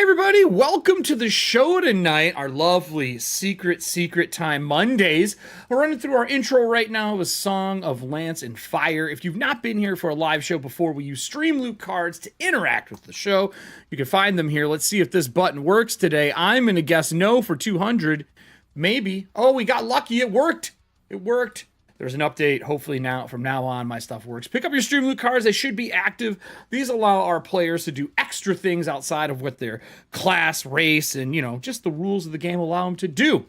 Everybody, welcome to the show tonight, our lovely Secret Time Mondays. We're running through our intro right now with Song of Lance and Fire. If you've not been here for a live show before, we use StreamLoot cards to interact with the show. You can find them here. Let's see if this button works today. I'm going to guess no for 200. Maybe. Oh, we got lucky. It worked. It worked. There's an update. Hopefully now, from now on, my stuff works. Pick up your StreamLoot cards. They should be active. These allow our players to do extra things outside of what their class, race, and, just the rules of the game allow them to do.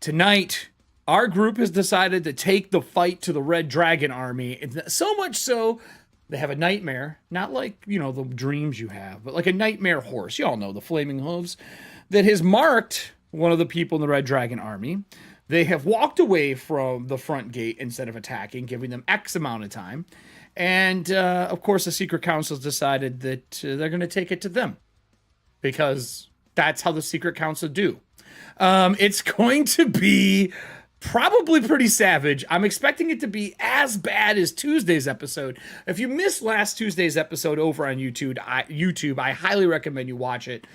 Tonight, our group has decided to take the fight to the Red Dragon Army. So much so, they have a nightmare. Not like, the dreams you have, but like a nightmare horse. You all know the flaming hooves. That has marked one of the people in the Red Dragon Army. They have walked away from the front gate instead of attacking, giving them X amount of time. And, of course, the Secret Council has decided that they're going to take it to them. Because that's how the Secret Council do. It's going to be probably pretty savage. I'm expecting it to be as bad as Tuesday's episode. If you missed last Tuesday's episode over on YouTube, I highly recommend you watch it.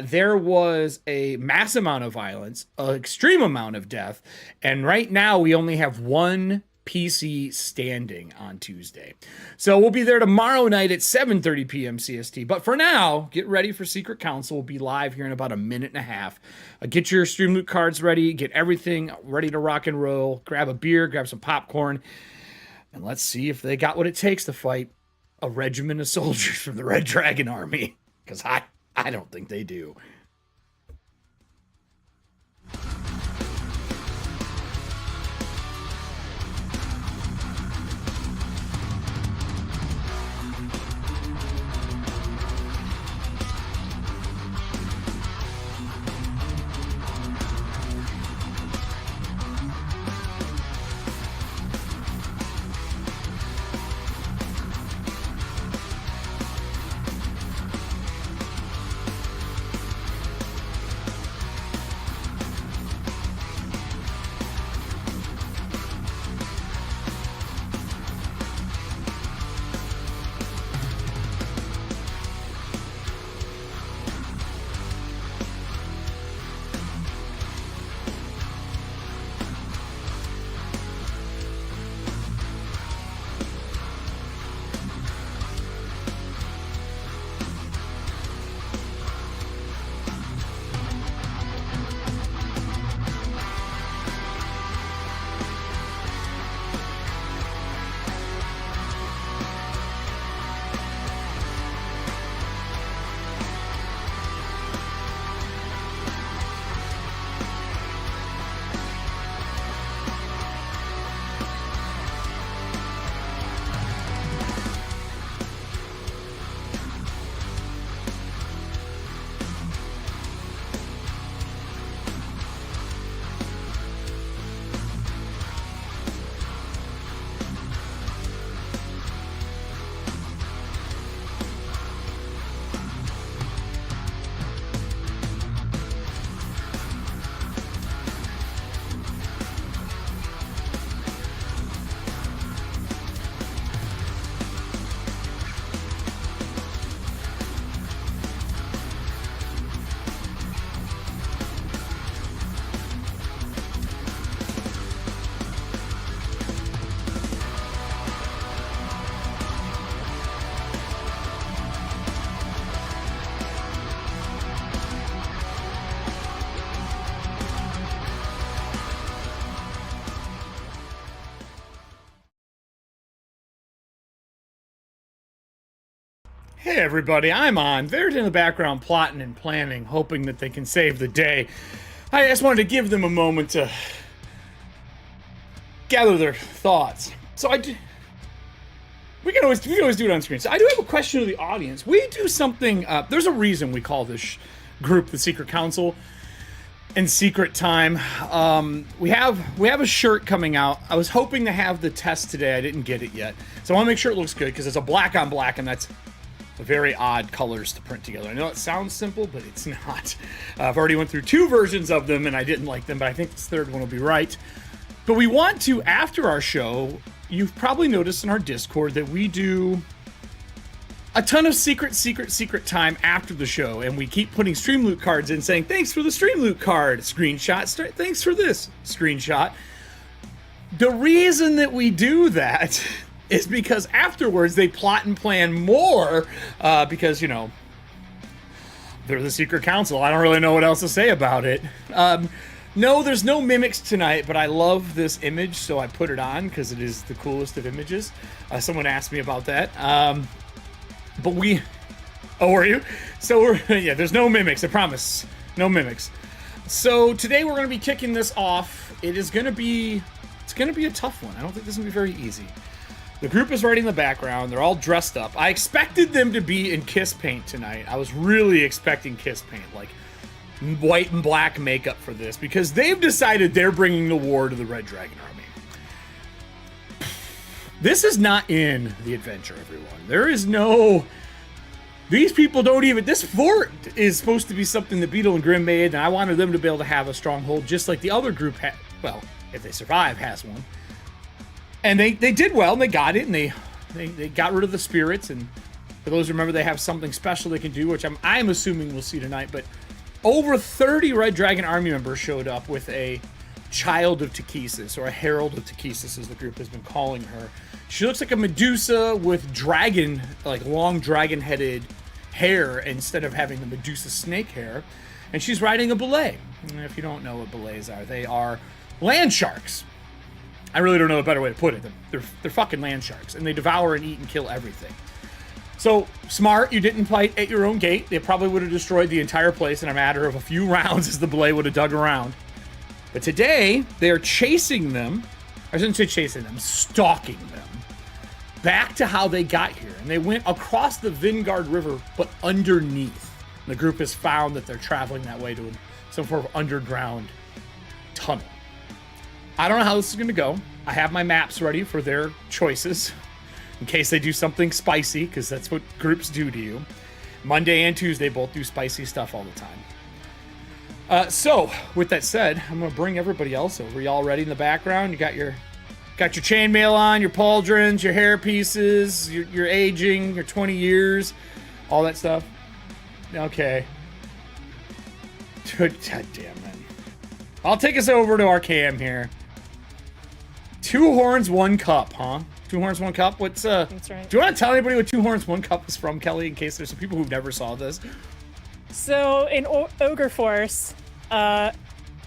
There was a mass amount of violence, an extreme amount of death, and right now we only have one PC standing on Tuesday. So we'll be there tomorrow night at 7:30 PM CST. But for now, get ready for Secret Council. We'll be live here in about a minute and a half. Get your StreamLoot cards ready, get everything ready to rock and roll, grab a beer, grab some popcorn, and let's see if they got what it takes to fight a regiment of soldiers from the Red Dragon Army. Because I don't think they do. Hey everybody, I'm on. They're in the background plotting and planning, hoping that they can save the day. I just wanted to give them a moment to gather their thoughts. So we can always do it on screen. So I do have a question to the audience. We do something, there's a reason we call this group the Secret Council and Secret Time. We have a shirt coming out. I was hoping to have the test today. I didn't get it yet. So I want to make sure it looks good because it's a black on black, and that's very odd colors to print together. I know it sounds simple, but it's not. I've already went through 2 versions of them and I didn't like them, but I think this third one will be right. But we want to, after our show, you've probably noticed in our Discord that we do a ton of secret time after the show, and we keep putting StreamLoot cards in saying, thanks for the StreamLoot card, screenshot, thanks for this, screenshot. The reason that we do that is because afterwards they plot and plan more, because, you know, they're the secret council. I don't really know what else to say about it. No, there's no mimics tonight, but I love this image, so I put it on because it is the coolest of images. Someone asked me about that. But we... Oh, were you? So, yeah, there's no mimics, I promise. No mimics. So, today we're going to be kicking this off. It's going to be a tough one. I don't think this is going to be very easy. The group is right in the background. They're all dressed up. I expected them to be in kiss paint tonight. I was really expecting kiss paint, like white and black makeup for this, because they've decided they're bringing the war to the Red Dragon Army. This is not in the adventure, everyone. There is no... These people don't even... This fort is supposed to be something that Beetle and Grimm made, and I wanted them to be able to have a stronghold just like the other group had. Well, if they survive, has one. And they did well, and they got it, and they got rid of the spirits, and for those who remember, they have something special they can do, which I'm assuming we'll see tonight, but over 30 Red Dragon Army members showed up with a Child of Ttrpgfamily, or a Herald of Ttrpgfamily, as the group has been calling her. She looks like a Medusa with dragon, like long dragon-headed hair instead of having the Medusa snake hair, and she's riding a belay. And if you don't know what belays are, they are land sharks. I really don't know a better way to put it. They're fucking land sharks, and they devour and eat and kill everything. So, smart, you didn't fight at your own gate. They probably would have destroyed the entire place in a matter of a few rounds as the belay would have dug around. But today, they are chasing them. I shouldn't say chasing them, stalking them. Back to how they got here. And they went across the Vingard River, but underneath. The group has found that they're traveling that way to some sort of underground tunnel. I don't know how this is going to go. I have my maps ready for their choices in case they do something spicy, because that's what groups do to you. Monday and Tuesday both do spicy stuff all the time. So, with that said, I'm going to bring everybody else over. Y'all ready in the background? You got your chainmail on, your pauldrons, your hair pieces, your aging, your 20 years, all that stuff. Okay. God damn, man. I'll take us over to our cam here. 2 horns, 1 cup, huh? 2 horns, 1 cup? What's That's right. Do you want to tell anybody what 2 horns, 1 cup is from, Kelly, in case there's some people who never saw this? So in Ogre Force, our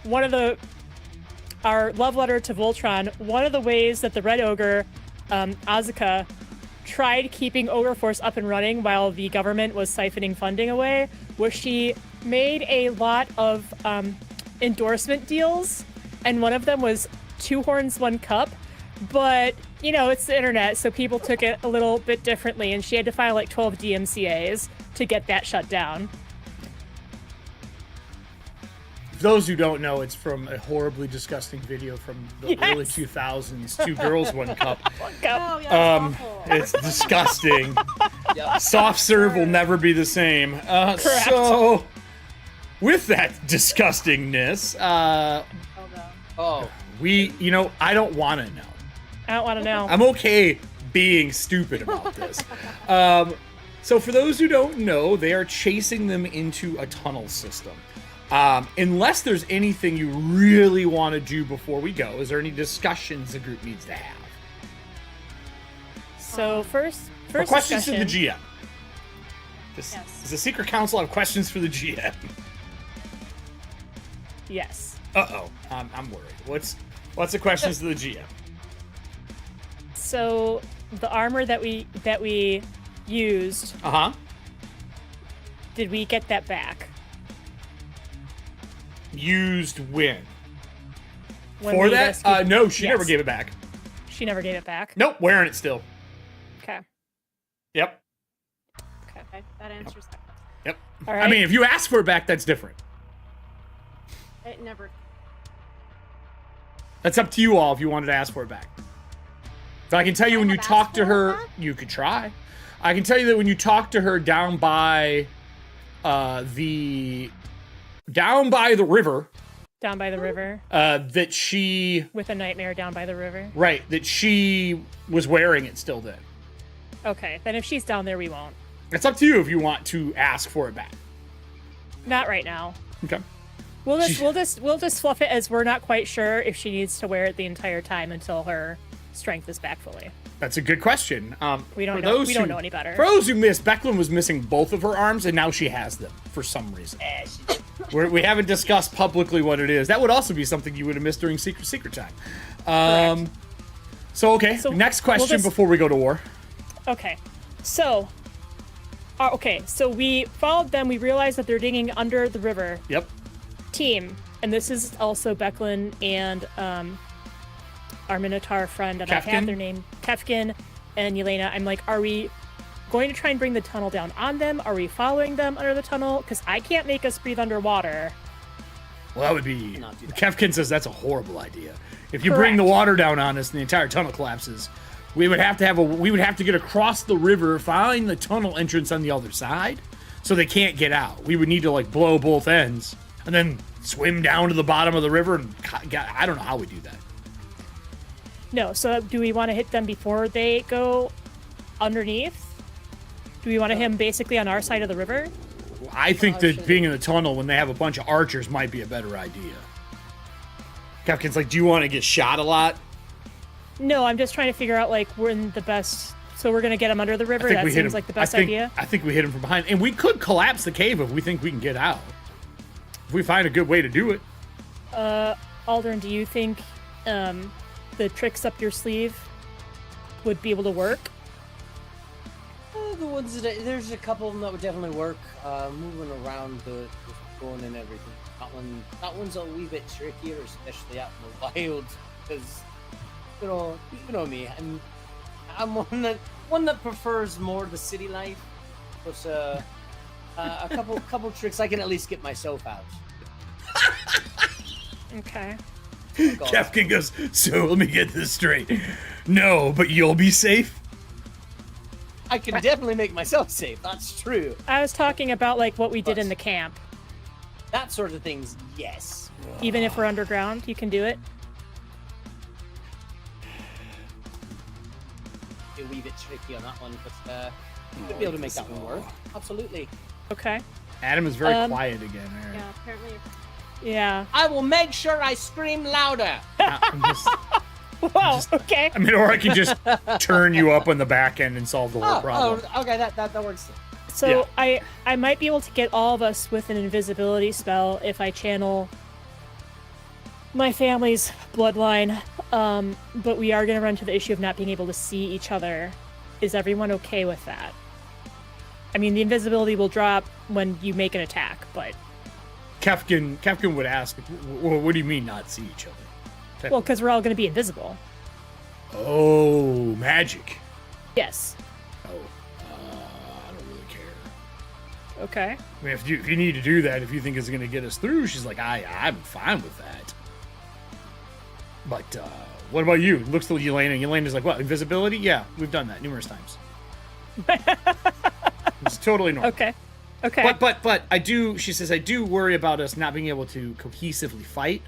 love letter to Voltron, one of the ways that the Red Ogre, Asuka, tried keeping Ogre Force up and running while the government was siphoning funding away was she made a lot of endorsement deals, and one of them was 2 horns, 1 cup. But, you know, it's the internet, so people took it a little bit differently, and she had to file like 12 DMCAs to get that shut down. For those who don't know, it's from a horribly disgusting video from the early 2000s. 2 girls, 1 cup. 1 cup. Oh, yeah, It's disgusting. Soft serve will never be the same. Correct. So, with that disgustingness, I don't want to know. I don't want to know. I'm okay being stupid about this. So for those who don't know, they are chasing them into a tunnel system. Unless there's anything you really want to do before we go, is there any discussions the group needs to have? So first questions discussion. to the GM. Does the Secret Council have questions for the GM? Yes. Uh-oh. I'm worried. What's the questions to the GM? So the armor that we used. Did we get that back? Used when? When For we that? rescued- No, she Yes. never gave it back. She never gave it back. Nope, wearing it still. Okay. Yep. Okay, that answers that. Yep. All right. I mean, if you ask for it back, that's different. It never. That's up to you all if you wanted to ask for it back. But I can tell you when you talk to her, you could try. I can tell you that when you talk to her down by the river. Down by the river. That she... With a nightmare down by the river. Right, that she was wearing it still then. Okay, then if she's down there, we won't. It's up to you if you want to ask for it back. Not right now. Okay. We'll just fluff it as we're not quite sure if she needs to wear it the entire time until her strength is back fully. That's a good question. We don't know. We don't know any better. For those who missed, Becklin was missing both of her arms, and now she has them for some reason. We haven't discussed publicly what it is. That would also be something you would have missed during Secret Time. So next question before we go to war. Okay, so we followed them. We realized that they're digging under the river. Yep. Team, and this is also Becklin and our Minotaur friend, and I have their name, Capwn and Yelena. I'm like, are we going to try and bring the tunnel down on them? Are we following them under the tunnel? Because I can't make us breathe underwater. Well, that would be... Capwn says that's a horrible idea. If you bring the water down on us and the entire tunnel collapses, we would have to get across the river, find the tunnel entrance on the other side, so they can't get out. We would need to, like, blow both ends, and then swim down to the bottom of the river, and I don't know how we do that. No, so do we want to hit them before they go underneath? Do we want to hit them basically on our side of the river? I think that being in the tunnel when they have a bunch of archers might be a better idea. Captain's like, do you want to get shot a lot? No, I'm just trying to figure out, like, when the best... So we're going to get them under the river? That seems like the best idea? I think we hit them from behind. And we could collapse the cave if we think we can get out. If we find a good way to do it. Aldrin, do you think the tricks up your sleeve would be able to work? The ones that there's a couple of them that would definitely work. Moving around the phone and everything. That one's a wee bit trickier, especially out in the wild, because you know me. I'm one that prefers more the city life. But a couple tricks I can at least get myself out. Okay. Capwn goes, so let me get this straight. No, but you'll be safe? I can definitely make myself safe, that's true. I was talking about, like, what we did in the camp. That sort of things, yes. Even if we're underground, you can do it? A wee bit tricky on that one, but you'll be able to make that one work. Absolutely. Okay. Adam is very quiet again. Aaron. Yeah, apparently. Yeah. I will make sure I scream louder. Wow, okay. I mean, or I can just turn you up on the back end and solve the whole problem. Oh, okay, that works. So yeah. I might be able to get all of us with an invisibility spell if I channel my family's bloodline, but we are going to run to the issue of not being able to see each other. Is everyone okay with that? I mean, the invisibility will drop when you make an attack, but... Capwn would ask, what do you mean not see each other? Well, because we're all going to be invisible. Oh, magic. Yes. Oh, I don't really care. Okay. I mean, if you need to do that, if you think it's going to get us through, she's like, I'm fine with that. But what about you? Looks to Yelena. Yelena's like, what, invisibility? Yeah, we've done that numerous times. It's totally normal. Okay. Okay. But she says, I do worry about us not being able to cohesively fight.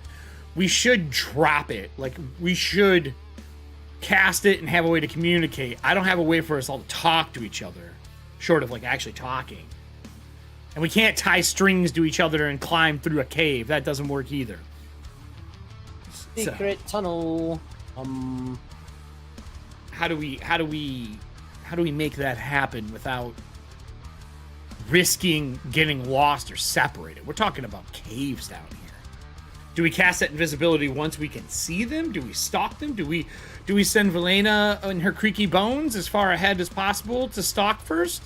We should drop it. Like, we should cast it and have a way to communicate. I don't have a way for us all to talk to each other, short of, like, actually talking. And we can't tie strings to each other and climb through a cave. That doesn't work either. Secret tunnel. How do we make that happen without risking getting lost or separated? We're talking about caves down here. Do we cast that invisibility once we can see them? Do we stalk them? Do we send Velena and her creaky bones as far ahead as possible to stalk first?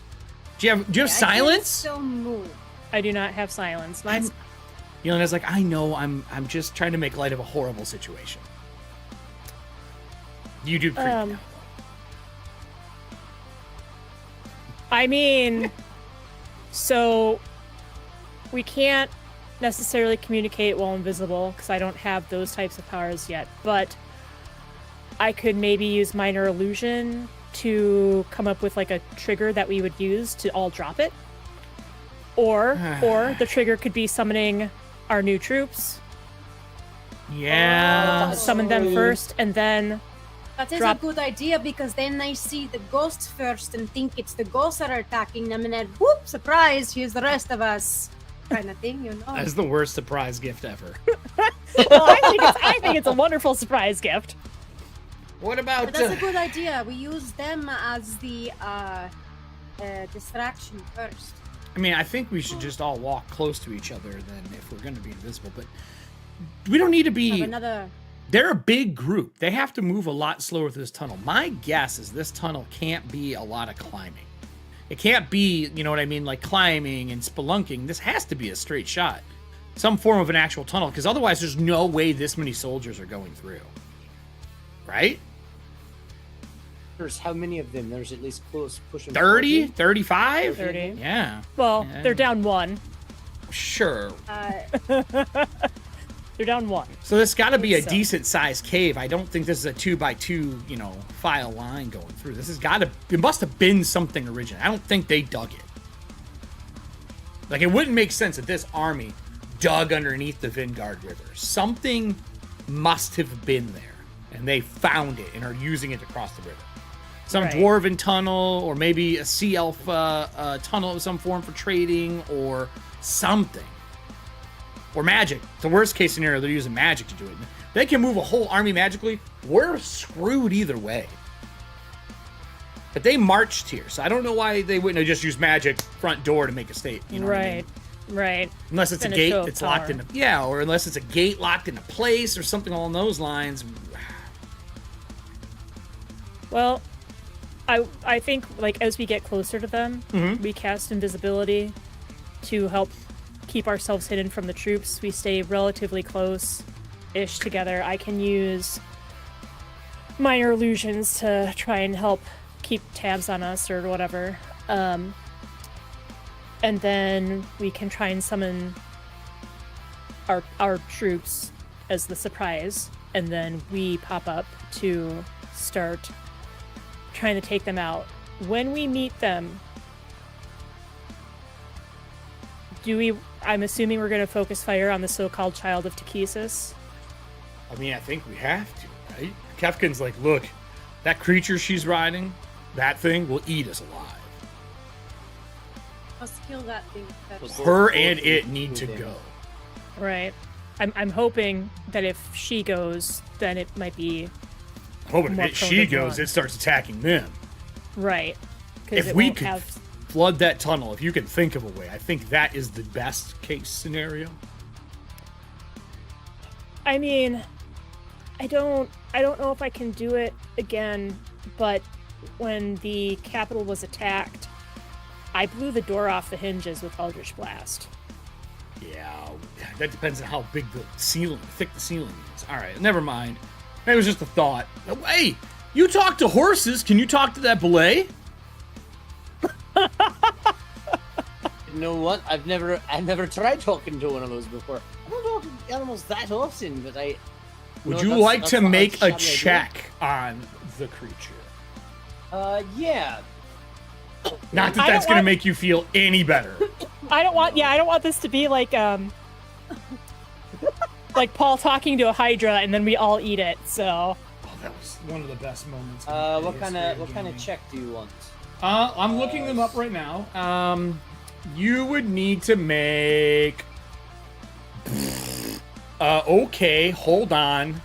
Do you have silence? So move. I do not have silence. Yelena's like, I know, I'm just trying to make light of a horrible situation. You do creep now. I mean, so we can't necessarily communicate while invisible because I don't have those types of powers yet, but I could maybe use minor illusion to come up with like a trigger that we would use to all drop it. Or the trigger could be summoning our new troops. Yeah. Summon them first and then That is Drop- a good idea because then they see the ghosts first and think it's the ghosts that are attacking them, and then whoop, surprise, here's the rest of us, kind of thing, you know. That's the worst surprise gift ever. Well, I think it's a wonderful surprise gift. What about? But that's a good idea. We use them as the distraction first. I mean, I think we should just all walk close to each other then, if we're going to be invisible. But we don't need to Have be. another. They're a big group. They have to move a lot slower through this tunnel. My guess is this tunnel can't be a lot of climbing. It can't be, you know what I mean, like climbing and spelunking. This has to be a straight shot. Some form of an actual tunnel, because otherwise there's no way this many soldiers are going through. Right? There's how many of them? There's at least close pushing 30? 40? 35? 30. Yeah. Well, Yeah. they're down 1. Sure. They're down 1. So this got to be a So- decent sized cave. I don't think this is a 2x2, you know, file line going through. This has got to. It must have been something original. I don't think they dug it. Like, it wouldn't make sense that this army dug underneath the Vingard River. Something must have been there, and they found it and are using it to cross the river. Some Right. dwarven tunnel, or maybe a sea elf tunnel of some form for trading, or something. Or magic. The worst case scenario, they're using magic to do it. They can move a whole army magically. We're screwed either way. But they marched here, so I don't know why they wouldn't have just used magic front door to make a state. You know what I mean? Right. Unless it's a Been a gate show of that's locked power. into, yeah, or unless it's a gate locked into place or something along those lines. Well, I think, like, as we get closer to them, we cast invisibility to help keep ourselves hidden from the troops. We stay relatively close-ish together. I can use minor illusions to try and help keep tabs on us or whatever. And then we can try and summon our troops as the surprise, and then we pop up to start trying to take them out. When we meet them, I'm assuming we're going to focus fire on the so-called child of Ttrpgfamily. I mean, I think we have to, right? Kefkin's like, look, that creature she's riding, that thing will eat us alive. Let's kill that thing first. Her and it need to go. Right. I'm hoping that if she goes, then it might be I'm hoping more if prone she to goes, run. it starts attacking them. right. 'Cause If it we won't could have. flood that tunnel, if you can think of a way, I think that is the best case scenario. I mean, I don't know if I can do it again, but when the Capitol was attacked, I blew the door off the hinges with Eldritch Blast. Yeah, that depends on how big the ceiling, thick the ceiling is. All right, never mind. It was just a thought. Hey, you talk to horses. Can you talk to that belay? You know what? I've never tried talking to one of those before. I don't talk to animals that often, but I. Would No, you that's- like that's to not make a shabby idea. check on the creature? Yeah. Not that I that's don't going to want- make you feel any better. I don't want this to be like like Paul talking to a Hydra and then we all eat it. So Oh, that was one of the best moments. in What the kind history of gaming. check do you want? I'm looking them up right now. You would need to make. Okay, hold on.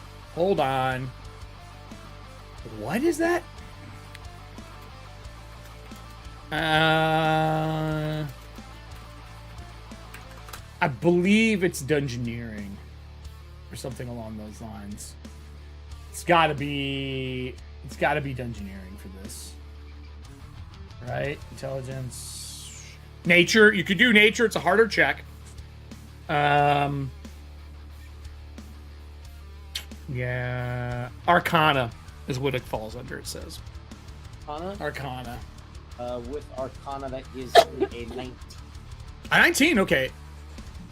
What is that? I believe it's dungeoneering or something along those lines. It's gotta be dungeoneering for this. Right? Intelligence. Nature. You could do nature. It's a harder check. Yeah. Arcana is what it falls under, it says. Arcana? Arcana. With Arcana, that gives me a 19. A 19, okay.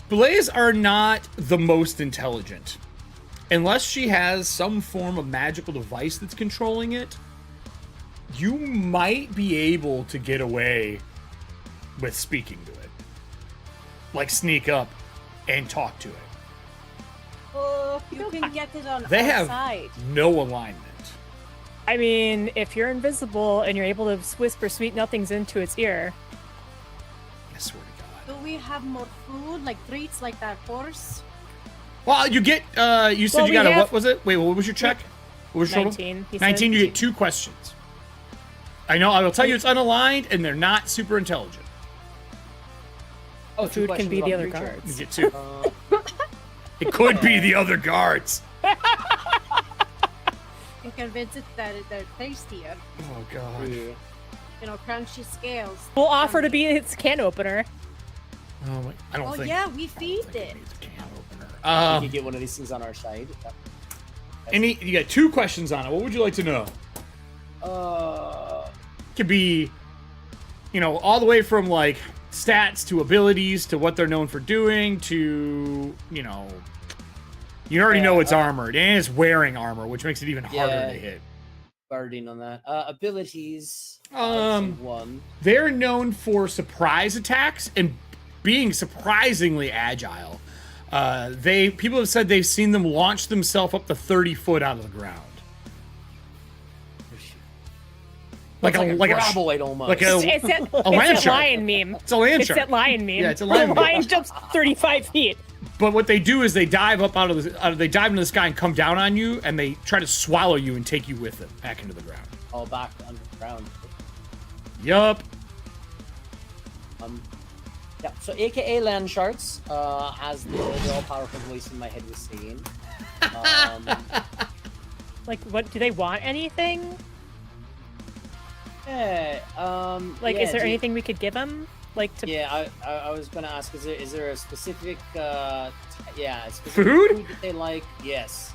Blaze are not the most intelligent. Unless she has some form of magical device that's controlling it, you might be able to get away with speaking to it. Like sneak up and talk to it. Oh, you can get it on They our have side. no alignment. I mean, if you're invisible and you're able to whisper sweet nothings into its ear, I swear to God. Do we have more food, like treats, like that horse? Well, you get, you said Well, you got we a, have- what was it? Wait, what was your check? What was your total? 19. He 19, said. you get 2 questions. I know, I will tell you it's unaligned, and they're not super intelligent. Oh, Food can be the other You guards. get 2. It could be the other guards. You convince it that they're tastier. Oh, God. You know, crunchy scales. We'll offer to be its can opener. Oh, wait, I don't Oh think. yeah, we I feed don't think it. needs a can opener. You could get one of these things on our side. You got 2 questions on it. What would you like to know? Could be, you know, all the way from like stats to abilities to what they're known for doing to, you know, you already know it's armored and it's wearing armor, which makes it even harder to hit. Barding on that. Abilities. 1. They're known for surprise attacks and being surprisingly agile. People have said they've seen them launch themselves up to 30 foot out of the ground. Like a graboid almost. like a It's that, a land it's that shark. lion meme. It's a land It's shark. that lion meme. Yeah, it's a lion The meme. lion jumps 35 feet. But what they do is they dive up they dive into the sky and come down on you, and they try to swallow you and take you with them back into the ground. All back underground. Yup. Yeah, so AKA land sharks, as the all-powerful voice in my head was saying. Like, what? Do they want anything? Like, is there anything we could give them? Like, to... Yeah, I was gonna ask, is there a specific, a specific Food? that they like? Yes.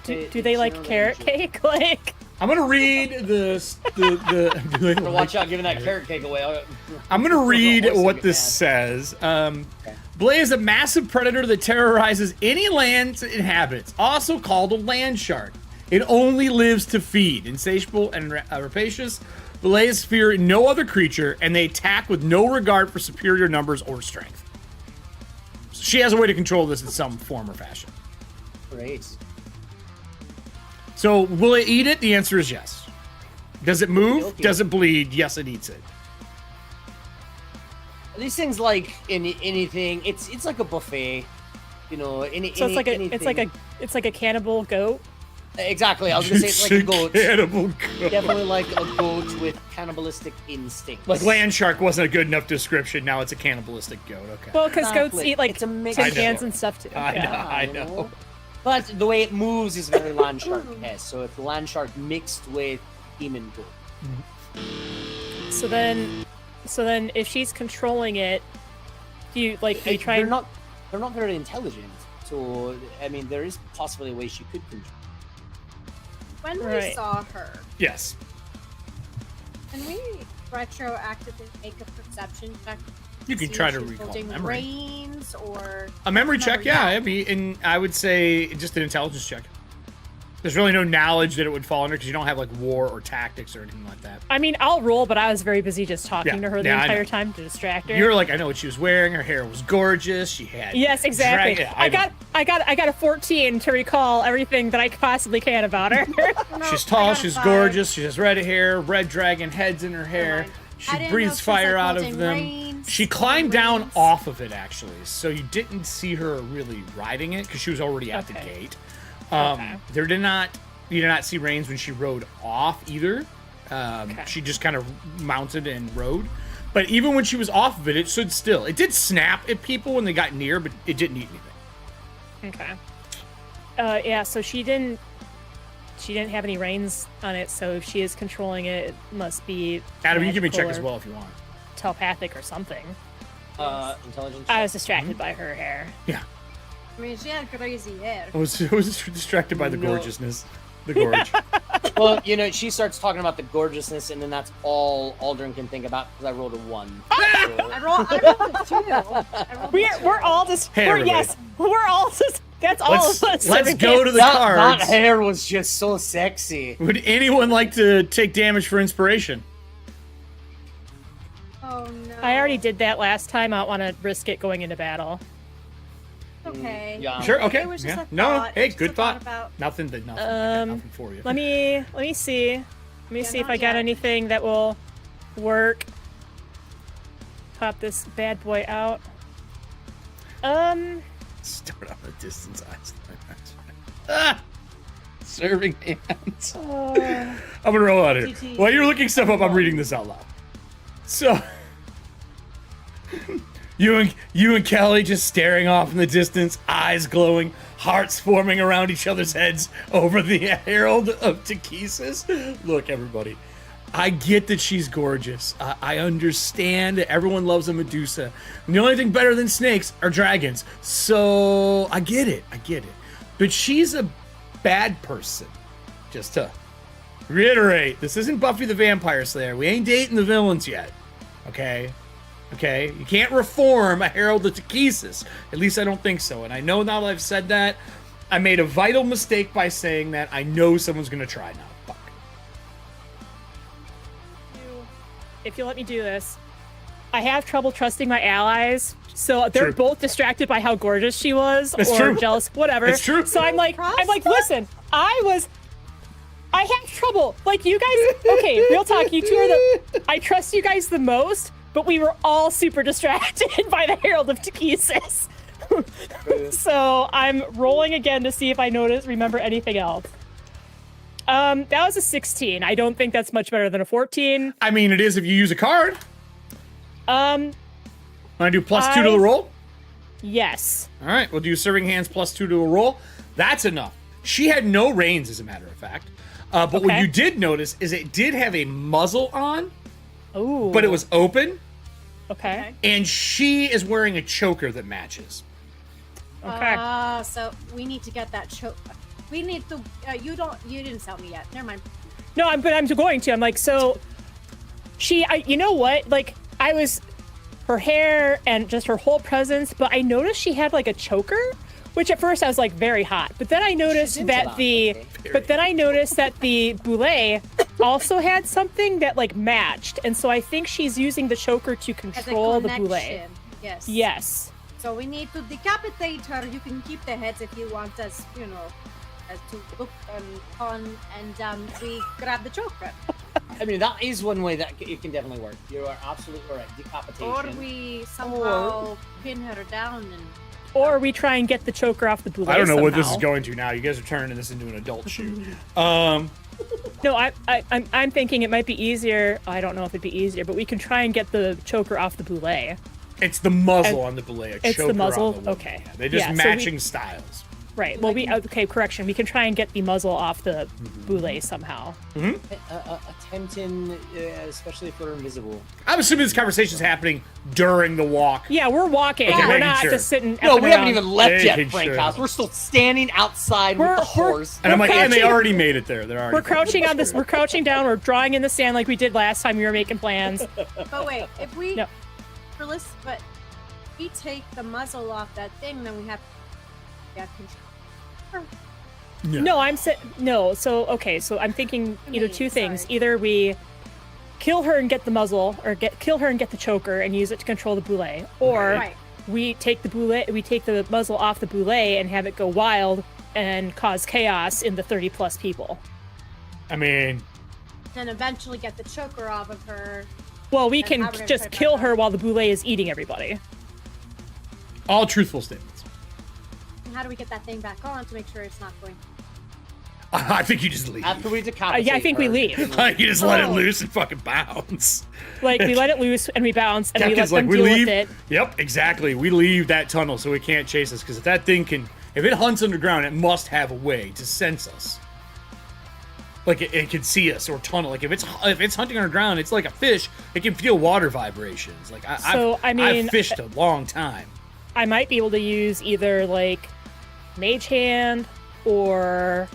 Do they like carrot cake? Like... I'm gonna read the Watch out giving that carrot cake away. I'm gonna read what this says. Blay is a massive predator that terrorizes any land it inhabits, also called a land shark. It only lives to feed. Insatiable and rapacious, Blays fear no other creature, and they attack with no regard for superior numbers or strength. So she has a way to control this in some form or fashion. Great. So, will it eat it? The answer is yes. Does it move? Okay. Does it bleed? Yes, it eats it. These things like anything. It's like a buffet, you know. So it's like a cannibal goat. Exactly. I was gonna say it's like a goat. Cannibal goat. Definitely like a goat with cannibalistic instincts. Like land shark wasn't a good enough description. Now it's a cannibalistic goat. Okay. Well, because goats Exactly. eat like It's a mix. tin I know. cans and stuff too. I you know. But the way it moves is very land shark-esque. So if the land shark mixed with demon goat. So then, if she's controlling it, do you try? They're not very intelligent. So I mean, there is possibly a way she could control. When we Right. saw her, Yes. can we retroactively make a perception check? You can See try if to she's recall holding memory. reins or A memory check, Remember, yeah. yeah. I mean, and I would say just an intelligence check. There's really no knowledge that it would fall under because you don't have like war or tactics or anything like that. I mean, I'll roll, but I was very busy just talking Yeah. to her the Yeah, I entire know. time to distract her. You were like, I know what she was wearing. Her hair was gorgeous. She had Yes, exactly. dragon- I got a 14 to recall everything that I possibly can about her. She's I tall. got a She's 5. gorgeous. She has red hair, red dragon heads in her hair. mind. I She didn't know breathes if she was, fire like, out of holding them. reins, She climbed down reins. off of it actually, so you didn't see her really riding it because she was already at the Okay. gate. Okay. You did not see reins when she rode off either. Okay. She just kind of mounted and rode. But even when she was off of it, it stood still. It did snap at people when they got near, but it didn't eat anything. Okay. Yeah. So she didn't have any reins on it. So if she is controlling it, it must be Adam, you give me a check magical as or well if you want. telepathic or something. Intelligence. I was distracted by her hair. Yeah. I mean, she had crazy hair. I was distracted by the No. gorgeousness. The gorge. Well, you know, she starts talking about the gorgeousness, and then that's all Aldrin can think about because I rolled a 1. I rolled a 2. I rolled a 2. We're all just. Hey, we're, everybody. yes, we're all just. That's all Let's of us. let's go to the that cards. hair was just so sexy. Would anyone like to take damage for inspiration? Oh no. I already did that last time. I don't want to risk it going into battle. Okay. Yeah. Sure. Okay. It was just Yeah. a No. thought, Hey, just good a thought. about- Nothing. I got nothing for you. Let me see. Let me see if not I got yet. anything that will work. Pop this bad boy out. Start on the distance eyes. Ah! Serving hands. I'm gonna roll out here. While you're looking stuff up, I'm reading this out loud. So, you and Kelly just staring off in the distance, eyes glowing, hearts forming around each other's heads over the Herald of Ttrpgfamily. Look, everybody, I get that she's gorgeous. I understand that everyone loves a Medusa. And the only thing better than snakes are dragons. So I get it. But she's a bad person. Just to reiterate, this isn't Buffy the Vampire Slayer. We ain't dating the villains yet. Okay? You can't reform a Herald of Ttrpgfamily. At least I don't think so. And I know now that I've said that, I made a vital mistake by saying that. I know someone's gonna try now. Fuck. If you let me do this, I have trouble trusting my allies. So they're True. both distracted by how gorgeous she was, It's or true. jealous, whatever. It's true. So I'm like, listen, I have trouble. Like, you guys, okay, real talk, you two are I trust you guys the most, but we were all super distracted by the Herald of Ttrpgfamily. So I'm rolling again to see if I remember anything else. That was a 16. I don't think that's much better than a 14. I mean, it is if you use a card. Want to do +2 to the roll? Yes. All right, we'll do serving hands +2 to a roll. That's enough. She had no reins, as a matter of fact. But what Okay. you did notice is it did have a muzzle on, Ooh. but it was open, Okay. and she is wearing a choker that matches. Okay. So we need to get that choke. We need to. You didn't sell me yet. Never mind. No, I'm going to. I'm like, so you know what? Like, her hair and just her whole presence, but I noticed she had like a choker, which at first I was like very hot. But then I noticed into that that, the boulet also had something that like matched. And so I think she's using the choker to As a control the boulet. connection. Yes. Yes. So we need to decapitate her. You can keep the heads if you want us, as to look and Conn, and we grab the choker. I mean, that is one way that it can definitely work. You are absolutely right. Decapitation. Or we somehow pin her down and. Or we try and get the choker off the boulet. I don't know what this is somehow. going to now. You guys are turning this into an adult shoot. No, I'm thinking it might be easier. I don't know if it'd be easier, but we can try and get the choker off the boulet. It's the muzzle on the boulet. It's the choker on muzzle? the woman. Okay. Yeah, they're just Yeah, so matching styles. Right. Well, correction. We can try and get the muzzle off the boulet somehow. Attempting, especially if we're invisible. I'm assuming this conversation is happening during the walk. Yeah, we're walking. Okay, We're making not sure. just sitting. No, effing we haven't around. even left yet, Making Frankhouse. sure. We're still standing outside with We're- the horse. And I'm like, and they crouching. already made it there. They're already. We're crouching on this. We're crouching down. We're drawing in the sand like we did last time we were making plans. But wait, if we. No. But we take the muzzle off that thing, then we have. Control. No, no. So okay. So I'm thinking either two things. sorry. Either we kill her and get the muzzle, or kill her and get the choker and use it to control the boulet, or Right. we take the muzzle off the boulet and have it go wild and cause chaos in the 30+ people. I mean, Then eventually get the choker off of her. Well, we And can how we're gonna just try to kill back her up. while the boulet is eating everybody. all truthful statements. And how do we get that thing back on to make sure it's not going? I think you just leave. After we decapitate Yeah, I think we her, leave. You just let it Oh. loose and fucking bounce. Like, we let it loose and we bounce and we let Captain's them like, we deal leave. with it. Yep, exactly. We leave that tunnel so it can't chase us because if that thing if it hunts underground, it must have a way to sense us. Like it can see us or tunnel. Like if it's hunting underground, it's like a fish. It can feel water vibrations. Like I've fished a long time. I might be able to use either like Mage Hand or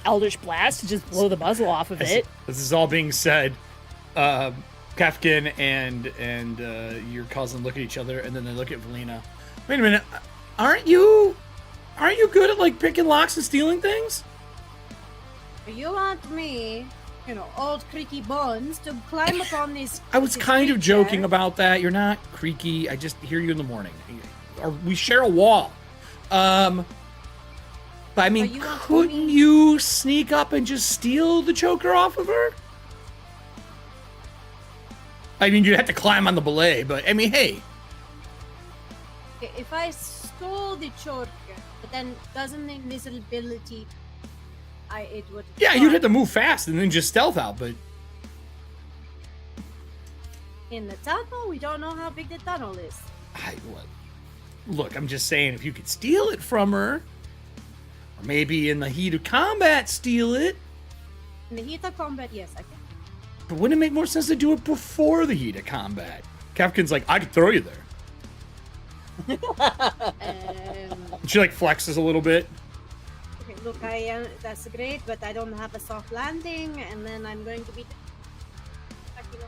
Eldritch Blast to just blow the muzzle off of it. This is all being said. Capwn and your cousin look at each other, and then they look at Valina. Wait a minute, aren't you good at like picking locks and stealing things? You want me, old creaky bones, to climb up on these. I was this kind of creature? joking about that. You're not creaky. I just hear you in the morning. we share a wall. But I mean, you want couldn't me- you sneak up and just steal the choker off of her? I mean, you'd have to climb on the belay, but I mean, hey. Okay, if I stole the choker, but then doesn't the invisibility, it would. Yeah, you'd have to move fast and then just stealth out, but In the tunnel, we don't know how big the tunnel is. look, I'm just saying, if you could steal it from her, or maybe in the heat of combat steal it, In the heat of combat, yes, I can. but wouldn't it make more sense to do it before the heat of combat? Capcon's like, I could throw you there. She like flexes a little bit. Okay, look, that's great, but I don't have a soft landing, and then I'm going to be.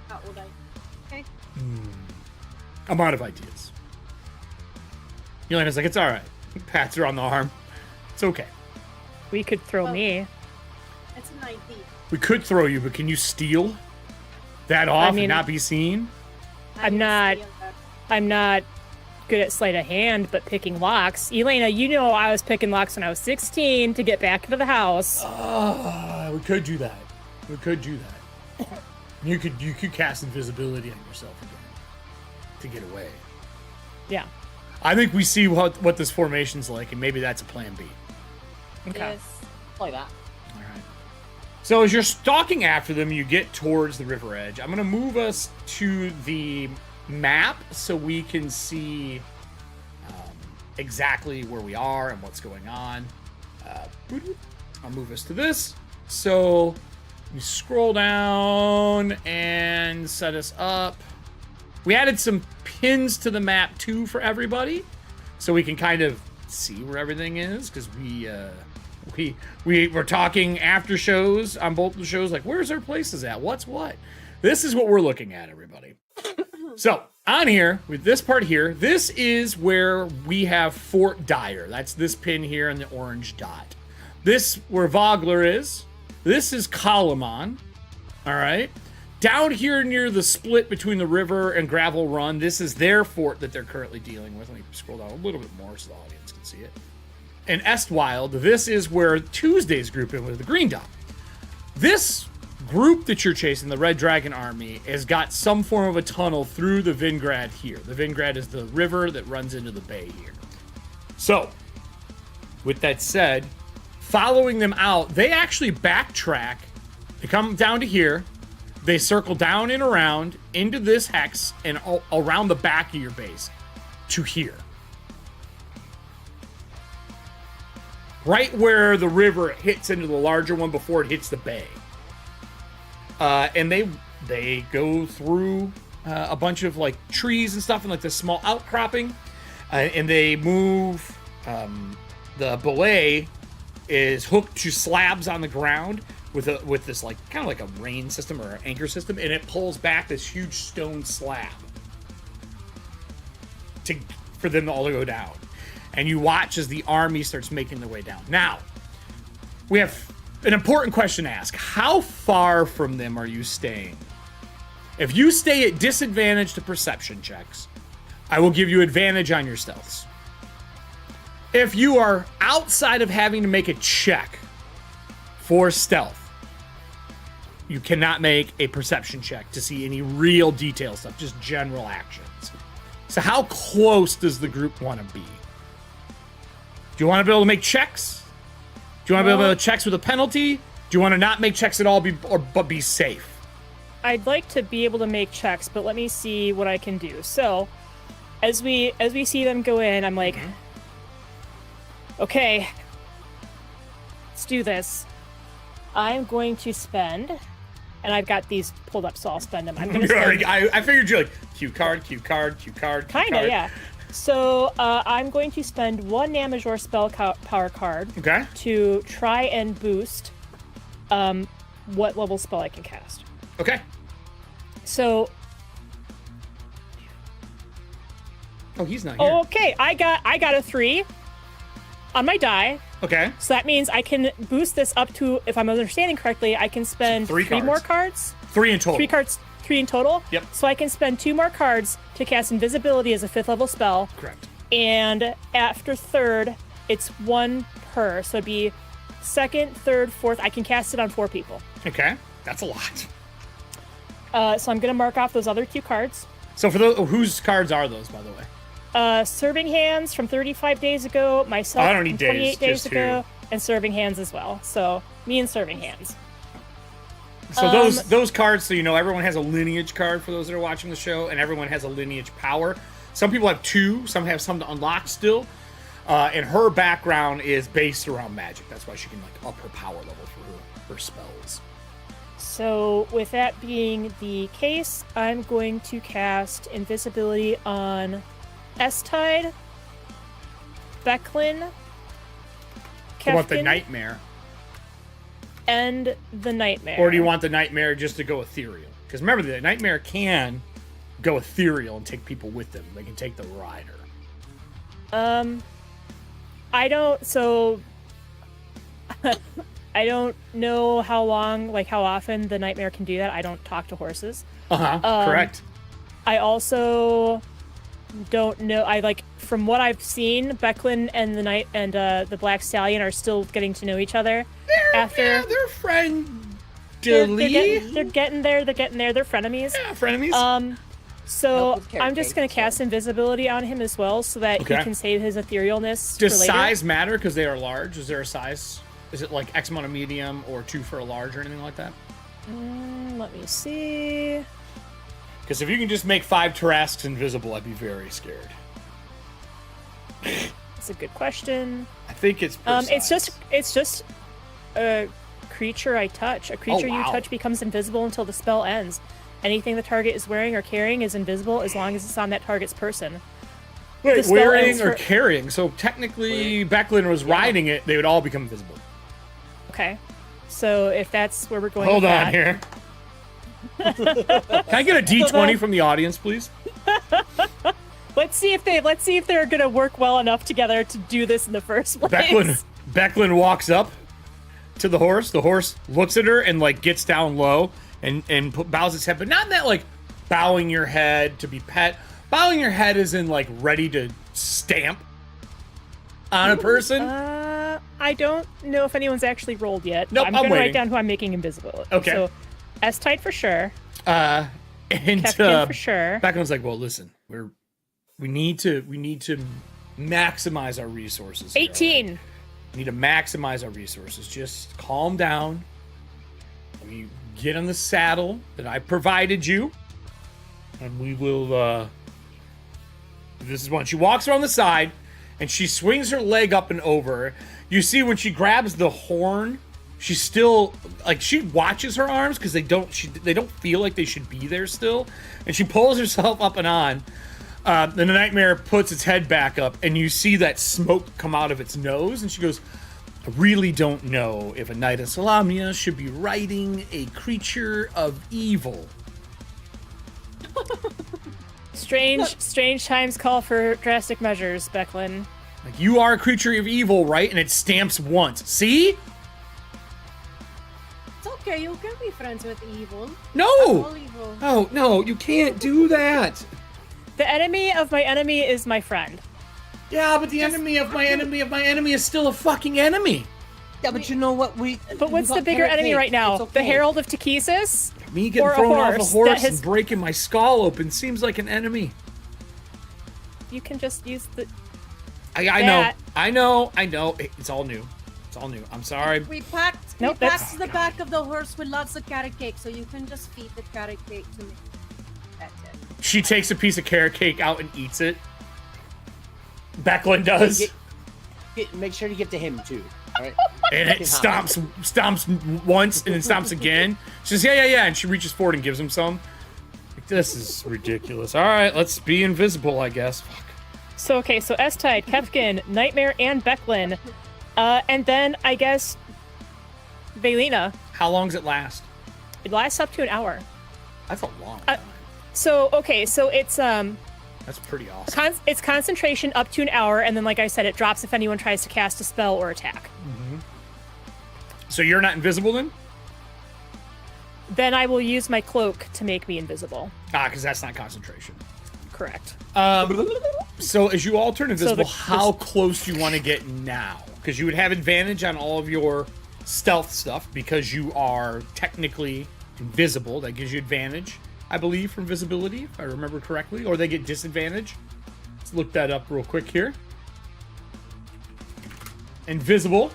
How would I? Okay. I'm out of ideas. Yelena's like, it's all right. Pats her on the arm. It's okay. We could throw me. That's an idea. We could throw you, but can you steal that off mean- and not be seen? I'm not good at sleight of hand, but picking locks. Elena, you know I was picking locks when I was 16 to get back into the house. We could do that. We could do that. You could cast invisibility on yourself again to get away. Yeah. I think we see what this formation's like, and maybe that's a plan B. Okay. Yes, like that. All right. So as you're stalking after them, you get towards the river edge. I'm going to move us to the map so we can see exactly where we are and what's going on. I'll move us to this. So we scroll down and set us up. We added some pins to the map too for everybody, so we can kind of see where everything is, because we're talking after shows on both the shows, like where's our places at, what's what. This is what we're looking at, everybody. So on here with this part here, this is where we have Fort Dyer. That's this pin here and the orange dot. This where Vogler is. This is Kalamon. All right. Down here near the split between the river and Gravel Run, this is their fort that they're currently dealing with. Let me scroll down a little bit more so the audience can see it. And Estwild, this is where Tuesday's group in with the green dot. This group that you're chasing, the Red Dragon Army, has got some form of a tunnel through the Vingrad here. The Vingrad is the river that runs into the bay here. So, with that said, following them out, they actually backtrack. They come down to here. They circle down and around into this hex and around the back of your base to here. Right where the river hits into the larger one before it hits the bay. And they go through a bunch of like trees and stuff and like this small outcropping. And they move, the belay is hooked to slabs on the ground with this like kind of like a rain system or an anchor system, and it pulls back this huge stone slab for them all to go down. And you watch as the army starts making their way down. Now, we have an important question to ask. How far from them are you staying? If you stay at disadvantage to perception checks, I will give you advantage on your stealths. If you are outside of having to make a check for stealth, you cannot make a perception check to see any real detail stuff, just general actions. So how close does the group want to be? Do you want to be able to make checks? Do you want to be able to checks with a penalty? Do you want to not make checks at all but be safe? I'd like to be able to make checks, but let me see what I can do. So, as we see them go in, I'm like, okay, let's do this. I'm going to spend, and I've got these pulled up, so I'll spend them. I'm going to spend. I figured you're like, Q card, Q card, Q card, Q Kind card. of, yeah. So I'm going to spend one Namajor spell power card Okay. to try and boost what level spell I can cast. Okay. So, Oh, he's not here. okay, I got a 3 on my die. Okay. So that means I can boost this up to, if I'm understanding correctly, I can spend Three three more cards. 3 in total. 3 cards, 3 in total. Yep. So I can spend 2 more cards to cast invisibility as a 5th level spell. Correct. And after third, it's 1 per. So it'd be second, third, fourth. I can cast it on 4 people. Okay, that's a lot. So I'm going to mark off those other 2 cards. So for those, whose cards are those, by the way? Serving Hands from 35 days ago, myself I don't need from 28 days, days just ago, and Serving Hands as well. So me and Serving Hands. So those cards, so you know, everyone has a lineage card for those that are watching the show, and everyone has a lineage power. Some people have 2, some have some to unlock still. And her background is based around magic. That's why she can like up her power level for her spells. So with that being the case, I'm going to cast Invisibility on S-Tide, Becklin, What about the Capwn, Nightmare? and the Nightmare. Or do you want the Nightmare just to go ethereal? Because remember, the Nightmare can go ethereal and take people with them. They can take the rider. I don't, so I don't know how long, like how often the Nightmare can do that. I don't talk to horses. Correct. I also don't know. I like from what I've seen, Becklin and the Black Stallion are still getting to know each other. They're friendly. They're getting there. They're frenemies. Yeah, frenemies. So Help with carrot I'm just cake, gonna cast Invisibility on him as well, so that Okay. he can save his etherealness. Does for later. size matter because they are large? Is there a size? Is it like X amount of medium or 2 for a large or anything like that? Let me see. Because if you can just make 5 Tarrasques invisible, I'd be very scared. It's a good question. I think it's per size. It's just a creature I touch. A creature you wow. touch becomes invisible until the spell ends. Anything the target is wearing or carrying is invisible as long as it's on that target's person. Wait, the spell wearing ends or for- carrying. So technically, Becklin was riding it. They would all become invisible. Okay. So if that's where we're going Hold with on that, here. Can I get a D20 from the audience, please? Let's see if they're gonna work well enough together to do this in the first place. Becklin walks up to the horse. The horse looks at her and like gets down low and bows its head, but not in that like bowing your head to be pet. Bowing your head is in like ready to stamp on a person. I don't know if anyone's actually rolled yet. Nope, I'm I'm gonna waiting. write down who I'm making invisible. Okay. So S-Tide for sure. And Capwn for sure. Becklin's like, well, listen, we need to maximize our resources. here, 18. right? We need to maximize our resources. Just calm down. Let me get on the saddle that I provided you, and we will. This is when she walks around the side, and she swings her leg up and over. You see when she grabs the horn, she's still like she watches her arms because they don't feel like they should be there still, and she pulls herself up and on. Then the Nightmare puts its head back up, and you see that smoke come out of its nose, and she goes, I really don't know if a Knight of Salamia should be riding a creature of evil. Strange times call for drastic measures, Becklin. Like, you are a creature of evil, right? And it stamps once. See? It's okay, you can be friends with evil. No! All evil. Oh, no, you can't do that. The enemy of my enemy is my friend. Yeah, but the enemy of my enemy of my enemy is still a fucking enemy. Yeah, but you know what? But what's the bigger enemy right now? The Herald of Takesis? Me getting Or a thrown off a horse horse that has- and breaking my skull open seems like an enemy. You can just use the... I know. It's all new. It's all new. I'm sorry. We packed the back of the horse with lots of carrot cake, so you can just feed the carrot cake to me. That's it. She takes a piece of carrot cake out and eats it. Becklin does. Make sure to get to him too. All right. And it stomps once and then stomps again. She says, yeah. And she reaches forward and gives him some. Like, this is ridiculous. All right, let's be invisible, I guess. Fuck. So S-Tide, Capwn, Nightmare, and Becklin. And then, I guess, Vaylina. How long does it last? It lasts up to an hour. That's a long time. So it's That's pretty awesome. it's concentration up to an hour, and then, like I said, it drops if anyone tries to cast a spell or attack. So you're not invisible then? Then I will use my cloak to make me invisible. Because that's not concentration. Correct. So as you all turn invisible, the- how close do you want to get now? Because you would have advantage on all of your stealth stuff because you are technically invisible. That gives you advantage, I believe, from visibility, if I remember correctly. Or they get disadvantage. Let's look that up real quick here. Invisible.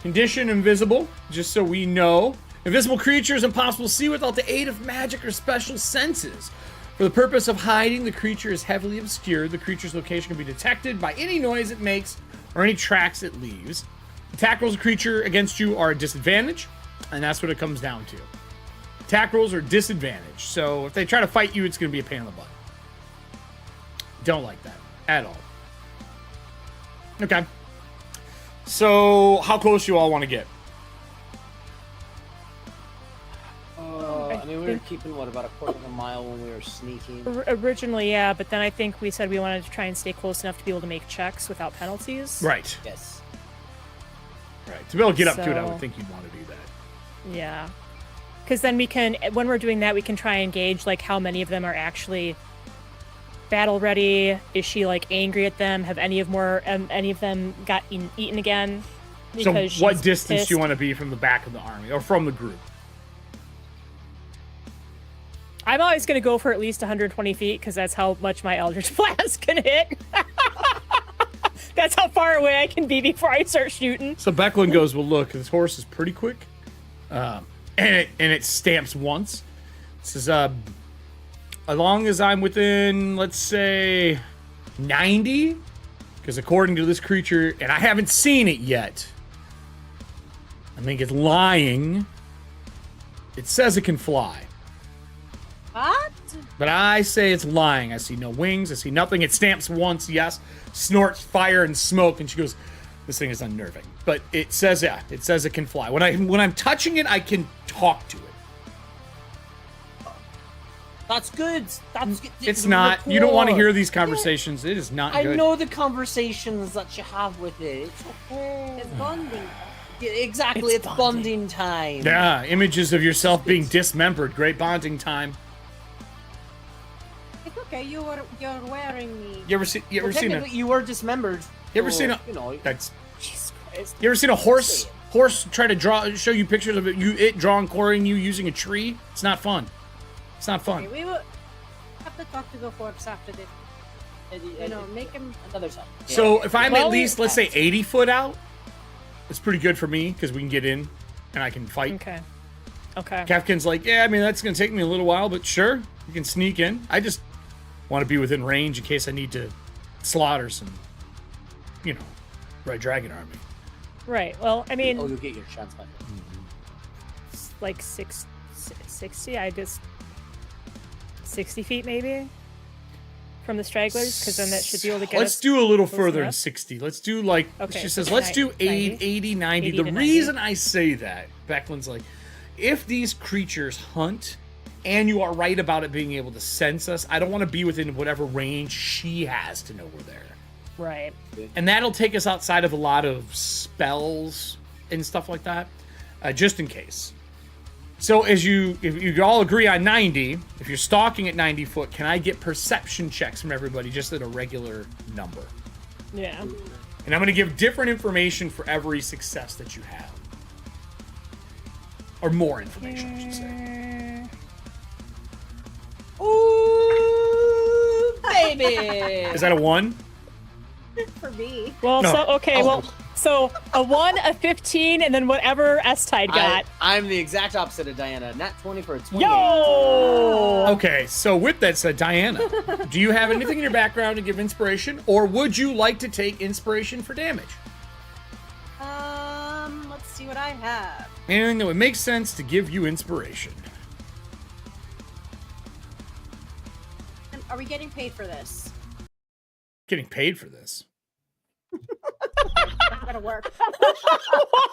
Condition invisible, just so we know. Invisible creatures impossible to see without the aid of magic or special senses. For the purpose of hiding, the creature is heavily obscured. The creature's location can be detected by any noise it makes or any tracks it leaves. Attack rolls of creature against you are a disadvantage, and that's what it comes down to. Attack rolls are disadvantage, so if they try to fight you, it's going to be a pain in the butt. Don't like that at all. Okay. So, how close do you all want to get? I mean, we were keeping, what, about a quarter of a mile when we were sneaking? Originally, yeah, but then I think we said we wanted to try and stay close enough to be able to make checks without penalties. Right. Yes. Right. To be able to get up to it, I So- would think you'd want to do that. Yeah. Because then we can, when we're doing that, we can try and gauge, like, how many of them are actually battle ready. Is she, like, angry at them? Have any of them got eaten again? So, Because what she's distance pissed? do you want to be from the back of the army or from the group? I'm always going to go for at least 120 feet because that's how much my Eldritch Blast can hit. That's how far away I can be before I start shooting. So Becklin goes, well, look, this horse is pretty quick, and it stamps once. It says, as long as I'm within, let's say, 90, because according to this creature, and I haven't seen it yet, I think it's lying. It says it can fly. What? But I say it's lying. I see no wings. I see nothing. It stamps once, yes. Snorts fire and smoke, and she goes, "This thing is unnerving." But it says, yeah, it says it can fly. When I'm touching it, I can talk to it. That's good. That's good. It's not. You don't want to hear these conversations. It is not I good. know the conversations that you have with it. It's okay. It's bonding. Yeah, exactly. It's bonding time. Yeah, images of yourself being dismembered. Great bonding time. It's okay. You're wearing me. You ever seen Well, a? technically, you were dismembered. You ever so, seen a? You know, That's. Jesus Christ. You ever seen a horse try to show you pictures of it drawing quarrying you using a tree? It's not fun. It's not fun. Okay, we will have to talk to the horse after this. You know, make him. another time. So if I'm at Well, least, let's say, 80 foot out, it's pretty good for me because we can get in and I can fight. Okay. Okay. Capkin's like, yeah, I mean, that's going to take me a little while, but sure, you can sneak in. I just want to be within range in case I need to slaughter some, Red Dragon army. Right. Well, I mean, Oh, you'll get your chance back. like 60. I just 60 feet maybe from the stragglers, because then that should be able to get Let's us. do a little close further than enough. 60. Let's do like, Okay, she so says, let's do 90. 80, 90. 80 The to 90. reason I say that, Becklin's like, if these creatures hunt and you are right about it being able to sense us, I don't want to be within whatever range she has to know we're there. Right. And that'll take us outside of a lot of spells and stuff like that, just in case. So if you all agree on 90, if you're stalking at 90 foot, can I get perception checks from everybody just at a regular number? Yeah. And I'm going to give different information for every success that you have. Or more information, I should say. Ooh, baby. Is that a 1? For me. Well, No. so a 1, a 15, and then whatever S-Tide got. I'm the exact opposite of Diana. Nat 20 for a 28. Yo! Okay, so with that said, Diana, do you have anything in your background to give inspiration? Or would you like to take inspiration for damage? Let's see what I have. Anything that would make sense to give you inspiration. Are we getting paid for this? Getting paid for this. Not gonna work.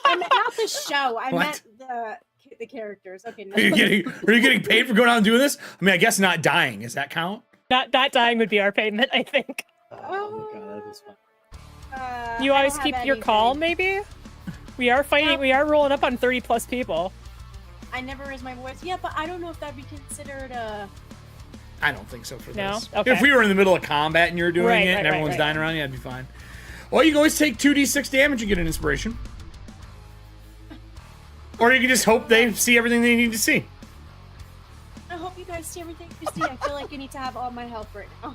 I meant not the show. I What? meant the characters. Okay. No. Are you getting paid for going out and doing this? I mean, I guess not dying. Does that count? Not dying would be our payment, I think. Oh my god, that is fun. You I always don't keep have your calm, anything. maybe? We are fighting. Yeah. We are rolling up on 30 plus people. I never raise my voice. Yeah, but I don't know if that'd be considered a. I don't think so for No? this. Okay. If we were in the middle of combat and you're doing Right, it right, and right, everyone's right. dying around you, that'd be fine. Well, you can always take 2d6 damage and get an inspiration. Or you can just hope they see everything they need to see. I hope you guys see everything you see. I feel like I need to have all my help right now.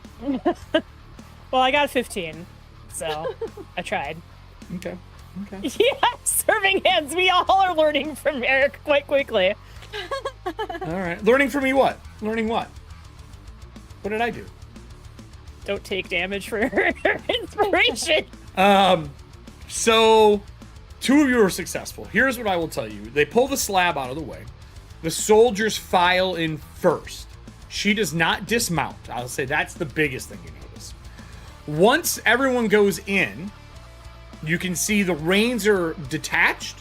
Well, I got a 15, so I tried. Okay. Yeah, serving hands. We all are learning from Erik quite quickly. All right. Learning from me what? Learning what? What did I do? Don't take damage for inspiration. So, 2 of you are successful. Here's what I will tell you. They pull the slab out of the way. The soldiers file in first. She does not dismount. I'll say that's the biggest thing you notice. Once everyone goes in, you can see the reins are detached,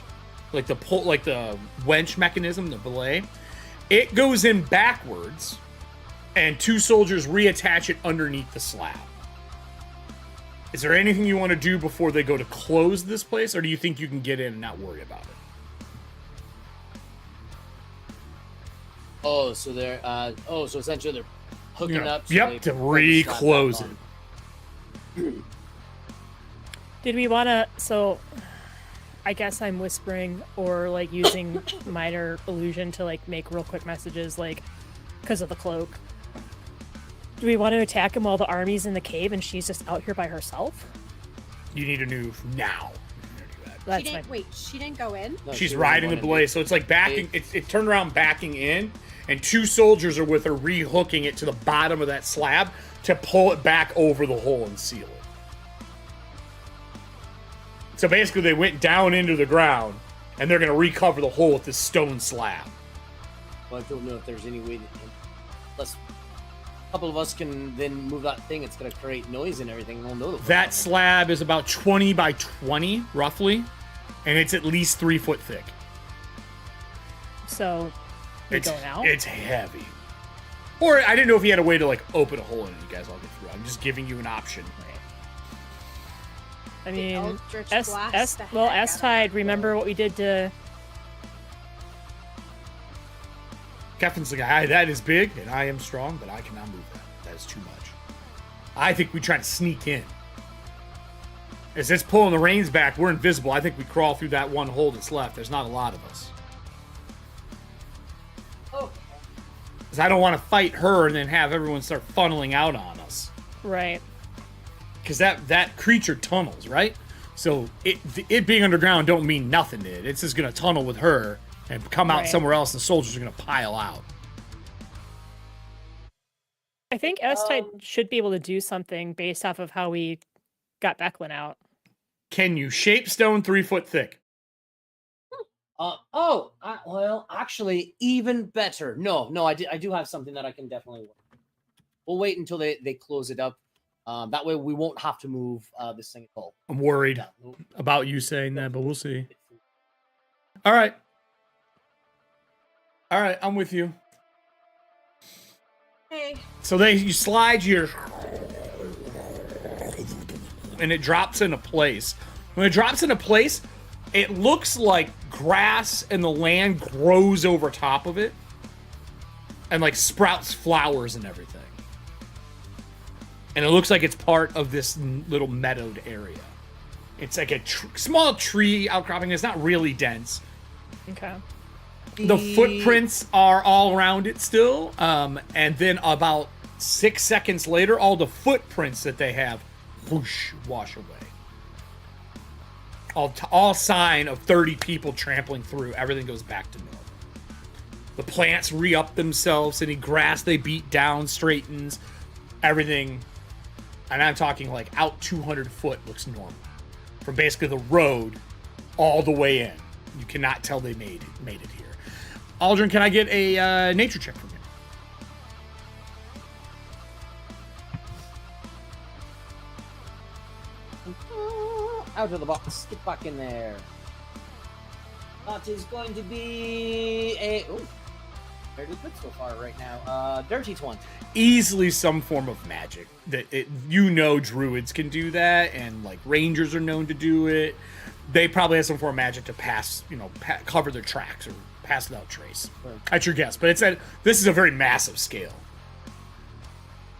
like the pull, like the wench mechanism, the belay. It goes in backwards, and 2 soldiers reattach it underneath the slab. Is there anything you want to do before they go to close this place, or do you think you can get in and not worry about it? Oh, so they're so essentially they're hooking Yeah. up. So Yep, they to put the reclose strap it. back on. Did we want to? So, I guess I'm whispering or like using minor illusion to like make real quick messages, like because of the cloak. Do we want to attack him while the army's in the cave and she's just out here by herself? You need to move now. That's She didn't, wait, she didn't go in? No, She's she riding the wanted belay, to- so it's like backing. It turned around backing in, and 2 soldiers are with her, rehooking it to the bottom of that slab to pull it back over the hole and seal it. So basically, they went down into the ground, and they're going to recover the hole with this stone slab. Well, I don't know if there's any way that unless a couple of us can then move that thing, it's gonna create noise and everything. We'll know That slab is about 20 by 20, roughly, and it's at least 3 foot thick. So, we go now? It's heavy. Or I didn't know if you had a way to like open a hole in it. You guys all get through. I'm just giving you an option. I mean, Eldritch Blast the heck out of S-Tide, it. remember what we did to... Captain's the guy, that is big, and I am strong, but I cannot move that. That is too much. I think we try to sneak in. As it's pulling the reins back, we're invisible. I think we crawl through that one hole that's left. There's not a lot of us. Oh, Because I don't want to fight her and then have everyone start funneling out on us. Right. Because that creature tunnels, right? So it being underground don't mean nothing to it. It's just going to tunnel with her and come out Right. somewhere else, and the soldiers are going to pile out. I think S-Tide should be able to do something based off of how we got Becklin out. Can you shape stone 3 foot thick? Well, actually, even better. No, I do have something that I can definitely work. We'll wait until they close it up. That way we won't have to move this thing at all. I'm worried No. about you saying that, but we'll see. All right, I'm with you. Hey, So you slide your, and it drops into place. When it drops into place, it looks like grass and the land grows over top of it, and like sprouts flowers and everything. And it looks like it's part of this little meadowed area. It's like a small tree outcropping. It's not really dense. Okay. The footprints are all around it still. And then about 6 seconds later, all the footprints that they have whoosh, wash away. All sign of 30 people trampling through. Everything goes back to normal. The plants re-up themselves. Any grass they beat down straightens. Everything, and I'm talking like out 200 foot, looks normal. From basically the road all the way in. You cannot tell they made it here. Aldrin, can I get a nature check from you? Out of the box. Get back in there. That is going to be a very good so far right now. Dirty 20. Easily some form of magic druids can do that, and like rangers are known to do it. They probably have some form of magic to pass, cover their tracks or pass without trace. Sure. That's your guess, but this is a very massive scale.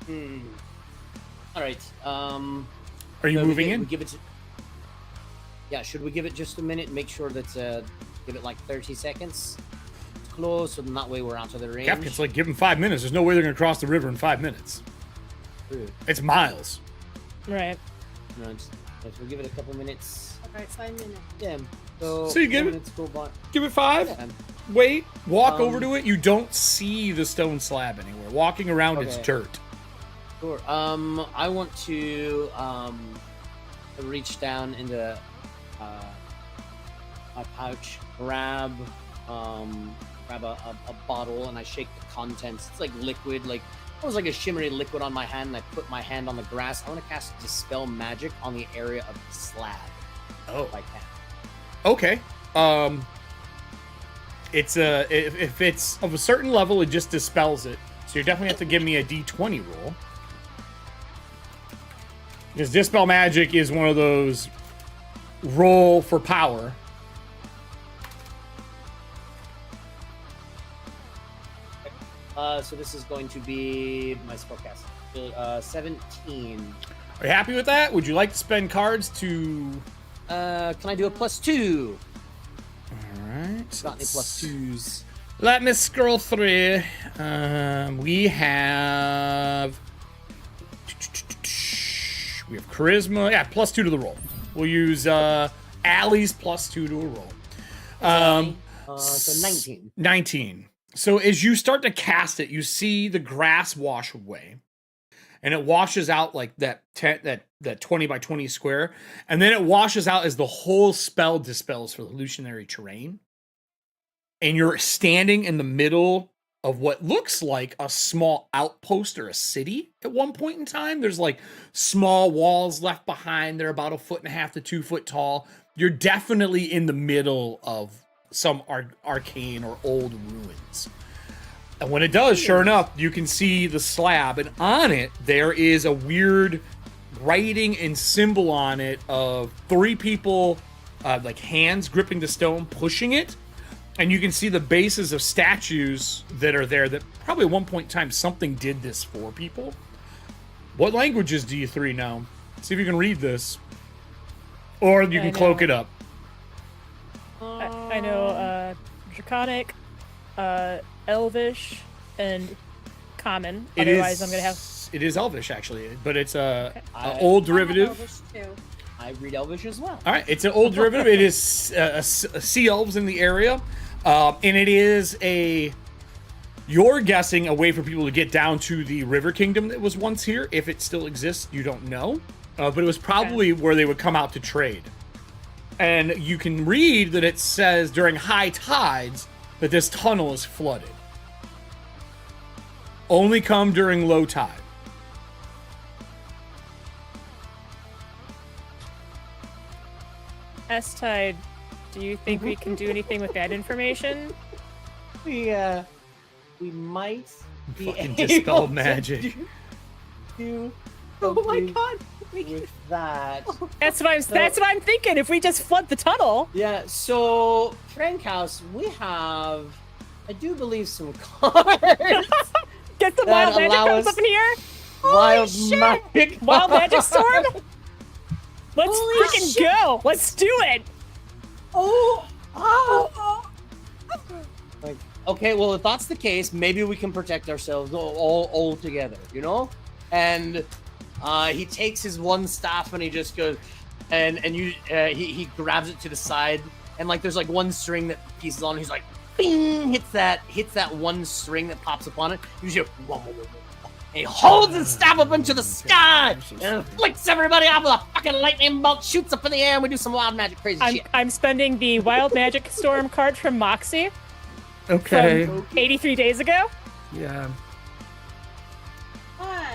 All right. Are you so moving we in? give it. Yeah. Should we give it just a minute and make sure that give it like 30 seconds? It's close, so then that way we're out of the range. Captain's like, give them 5 minutes. There's no way they're going to cross the river in 5 minutes. True. It's miles. Right. No, we'll give it a couple minutes. Okay, it's 5 minutes. Yeah. So you give it- minutes go by. Give it 5. Yeah. Wait. Walk over to it. You don't see the stone slab anywhere. Walking around, it's Okay. dirt. Sure. I want to reach down into my pouch, grab a bottle, and I shake the contents. It's like liquid, like almost like a shimmery liquid on my hand, and I put my hand on the grass. I want to cast Dispel Magic on the area of the slab. Oh. If I can. Okay. It's if it's of a certain level, it just dispels it. So you definitely have to give me a D20 roll. Because Dispel Magic is one of those roll for power. So this is going to be my spellcast. 17. Are you happy with that? Would you like to spend cards to... Can I do a +2? Alright. Got any +2s? Let me scroll through. We have charisma. Yeah, +2 to the roll. We'll use Allie's +2 to a roll. So 19. 19. So as you start to cast it, you see the grass wash away. And it washes out like that 20 by 20 square. And then it washes out as the whole spell dispels for the illusionary terrain. And you're standing in the middle of what looks like a small outpost or a city at one point in time. There's like small walls left behind. They're about 1.5 to 2 foot tall. You're definitely in the middle of some arcane or old ruins. And when it does, sure enough, you can see the slab, and on it there is a weird writing and symbol on it of 3 people, like hands gripping the stone, pushing it. And you can see the bases of statues that are there that probably at one point in time something did this for people. What languages do you 3 know? See if you can read this. Or you can cloak it up. I know Draconic, Elvish, and Common. Otherwise, I'm going to have... It is Elvish, actually, but it's a Okay. old I derivative. have Elvish too. I read Elvish as well. All right, it's an old derivative. It is sea elves in the area, and it is you're guessing a way for people to get down to the River Kingdom that was once here. If it still exists, you don't know, but it was probably where they would come out to trade. And you can read that it says during high tides that this tunnel is flooded. Only come during low tide. S-Tide, do you think we can do anything with that information? We might be Fucking able dispel to magic. do Oh my something god. with that. That's what I'm thinking. If we just flood the tunnel. Yeah, so Frankhouse, we have, I do believe, some cards. Get the That wild magic allow comes us- up in here. Wild shit! magic. Wild magic storm. Let's Holy freaking shit. go. Let's do it. Oh. Like, okay, well, if that's the case, maybe we can protect ourselves all together, you know? And he takes his one staff and he just goes, he grabs it to the side, and like there's like one string that pieces on. He's like, bing, hits that one string that pops up on it. You just hear, whoa, whoa, whoa, whoa. And he holds his staff up into the sky and flicks everybody off with a fucking lightning bolt, shoots up in the air, and we do some wild magic crazy shit. I'm spending the wild magic storm card from Moxie Okay. from 83 days ago. Yeah. God.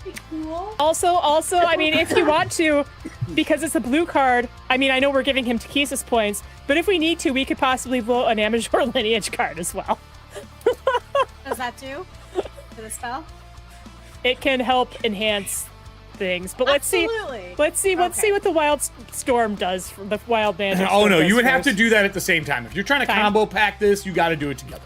Be cool. Also, I mean, if you want to, because it's a blue card, I mean, I know we're giving him Takesis points, but if we need to, we could possibly blow an Amateur lineage card as well. Does that do? For the spell? It can help enhance things, but Absolutely. let's see Okay. what the wild storm does. The wild magic. Oh storm no, does you would have to first. do that at the same time. If you're trying to Time. combo pack this, you got to do it together.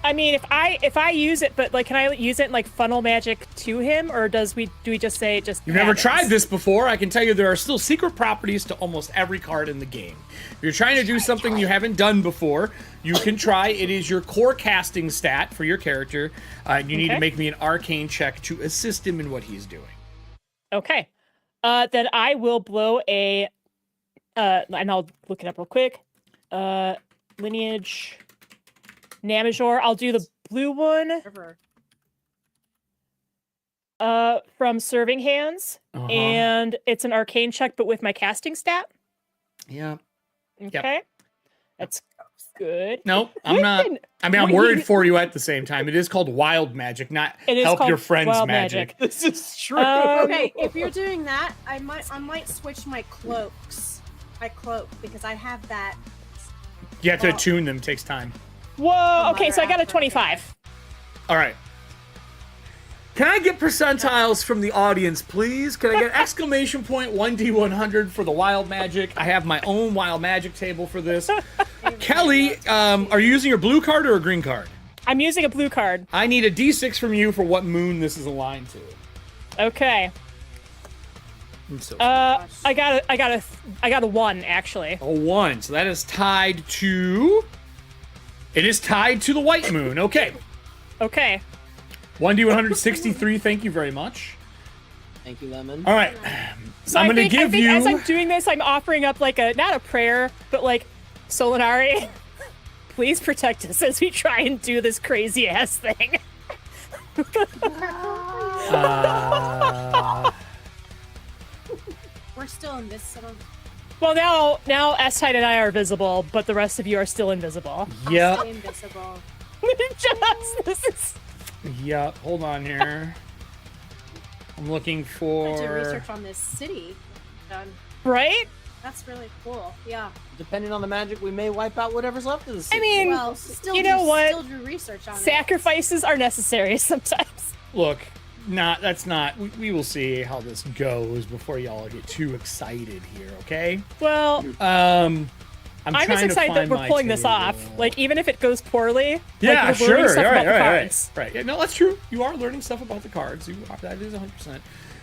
I mean, if I use it, but like, can I use it in like funnel magic to him, or do we just say it just? You've never tried this before. I can tell you there are still secret properties to almost every card in the game. If you're trying to do something you haven't done before, you can try. It is your core casting stat for your character. You need to make me an arcane check to assist him in what he's doing. Okay. Then I will blow a, and I'll look it up real quick. Lineage, Namajor. I'll do the blue one. From Serving Hands, and it's an arcane check, but with my casting stat. Yeah. Okay. Yep. That's good. Nope, I'm not. I mean, I'm worried for you at the same time. It is called wild magic, not help your friends magic. This is true. Okay, if you're doing that, I might switch my cloaks. My cloak, because I have that. You have to attune them. It takes time. Whoa. Okay, so I got a 25. All right. Can I get percentiles from the audience, please? Can I get exclamation point 1D100 for the wild magic? I have my own wild magic table for this. Kelly, are you using your blue card or a green card? I'm using a blue card. I need a D6 from you for what moon this is aligned to. Okay. I'm so I got a 1 actually. A 1. So that is tied to. It is tied to the white moon. Okay. Okay. 1D163. Thank you very much. Thank you, Lemon. All right. So I'm going to give you. As I'm doing this, I'm offering up like not a prayer, but like, Solinari, please protect us as we try and do this crazy ass thing. We're still invisible. Well, now S-Tide and I are visible, but the rest of you are still invisible. Yep. Invisible. This is... Yep. Hold on here. I'm looking for. I did research on this city. Done. Right? That's really cool. Yeah. Depending on the magic, we may wipe out whatever's left of the city. I mean, Well, still you know what? Still do research on Sacrifices are necessary sometimes. Look, that's not. We will see how this goes before y'all get too excited here. Okay. Well, I'm just excited that we're pulling this off. Like, even if it goes poorly, yeah, like, we're learning sure. stuff All about the right. cards. Right. Yeah, no, that's true. You are learning stuff about the cards. That is 100%.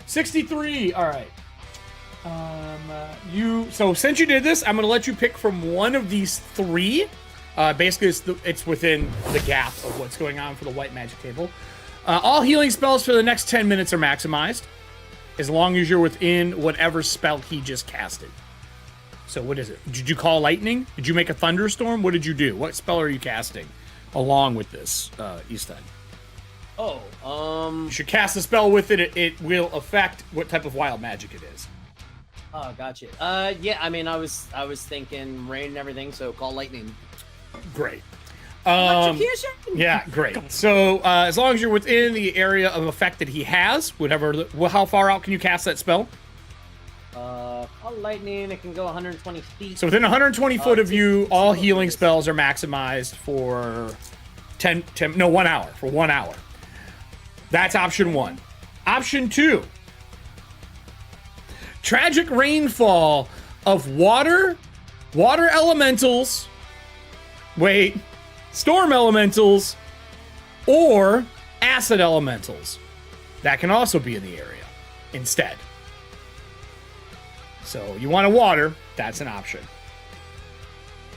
63. All right. So since you did this, I'm gonna let you pick from one of these three. Basically, it's within the gap of what's going on for the white magic table. All healing spells for the next 10 minutes are maximized, as long as you're within whatever spell he just casted. So what is it? Did you call lightning? Did you make a thunderstorm? What did you do? What spell are you casting along with this, Easton? You should cast a spell with it. It will affect what type of wild magic it is. Oh, gotcha. Yeah, I mean, I was thinking rain and everything, so call lightning. Great. Electrocution? Yeah, great. So as long as you're within the area of effect that he has, how far out can you cast that spell? Call lightning, it can go 120 feet. So within 120 foot of you, all healing spells are maximized for 1 hour. For 1 hour. That's option 1. Option 2. Tragic rainfall of water elementals, storm elementals, or acid elementals. That can also be in the area instead. So you want a water, that's an option.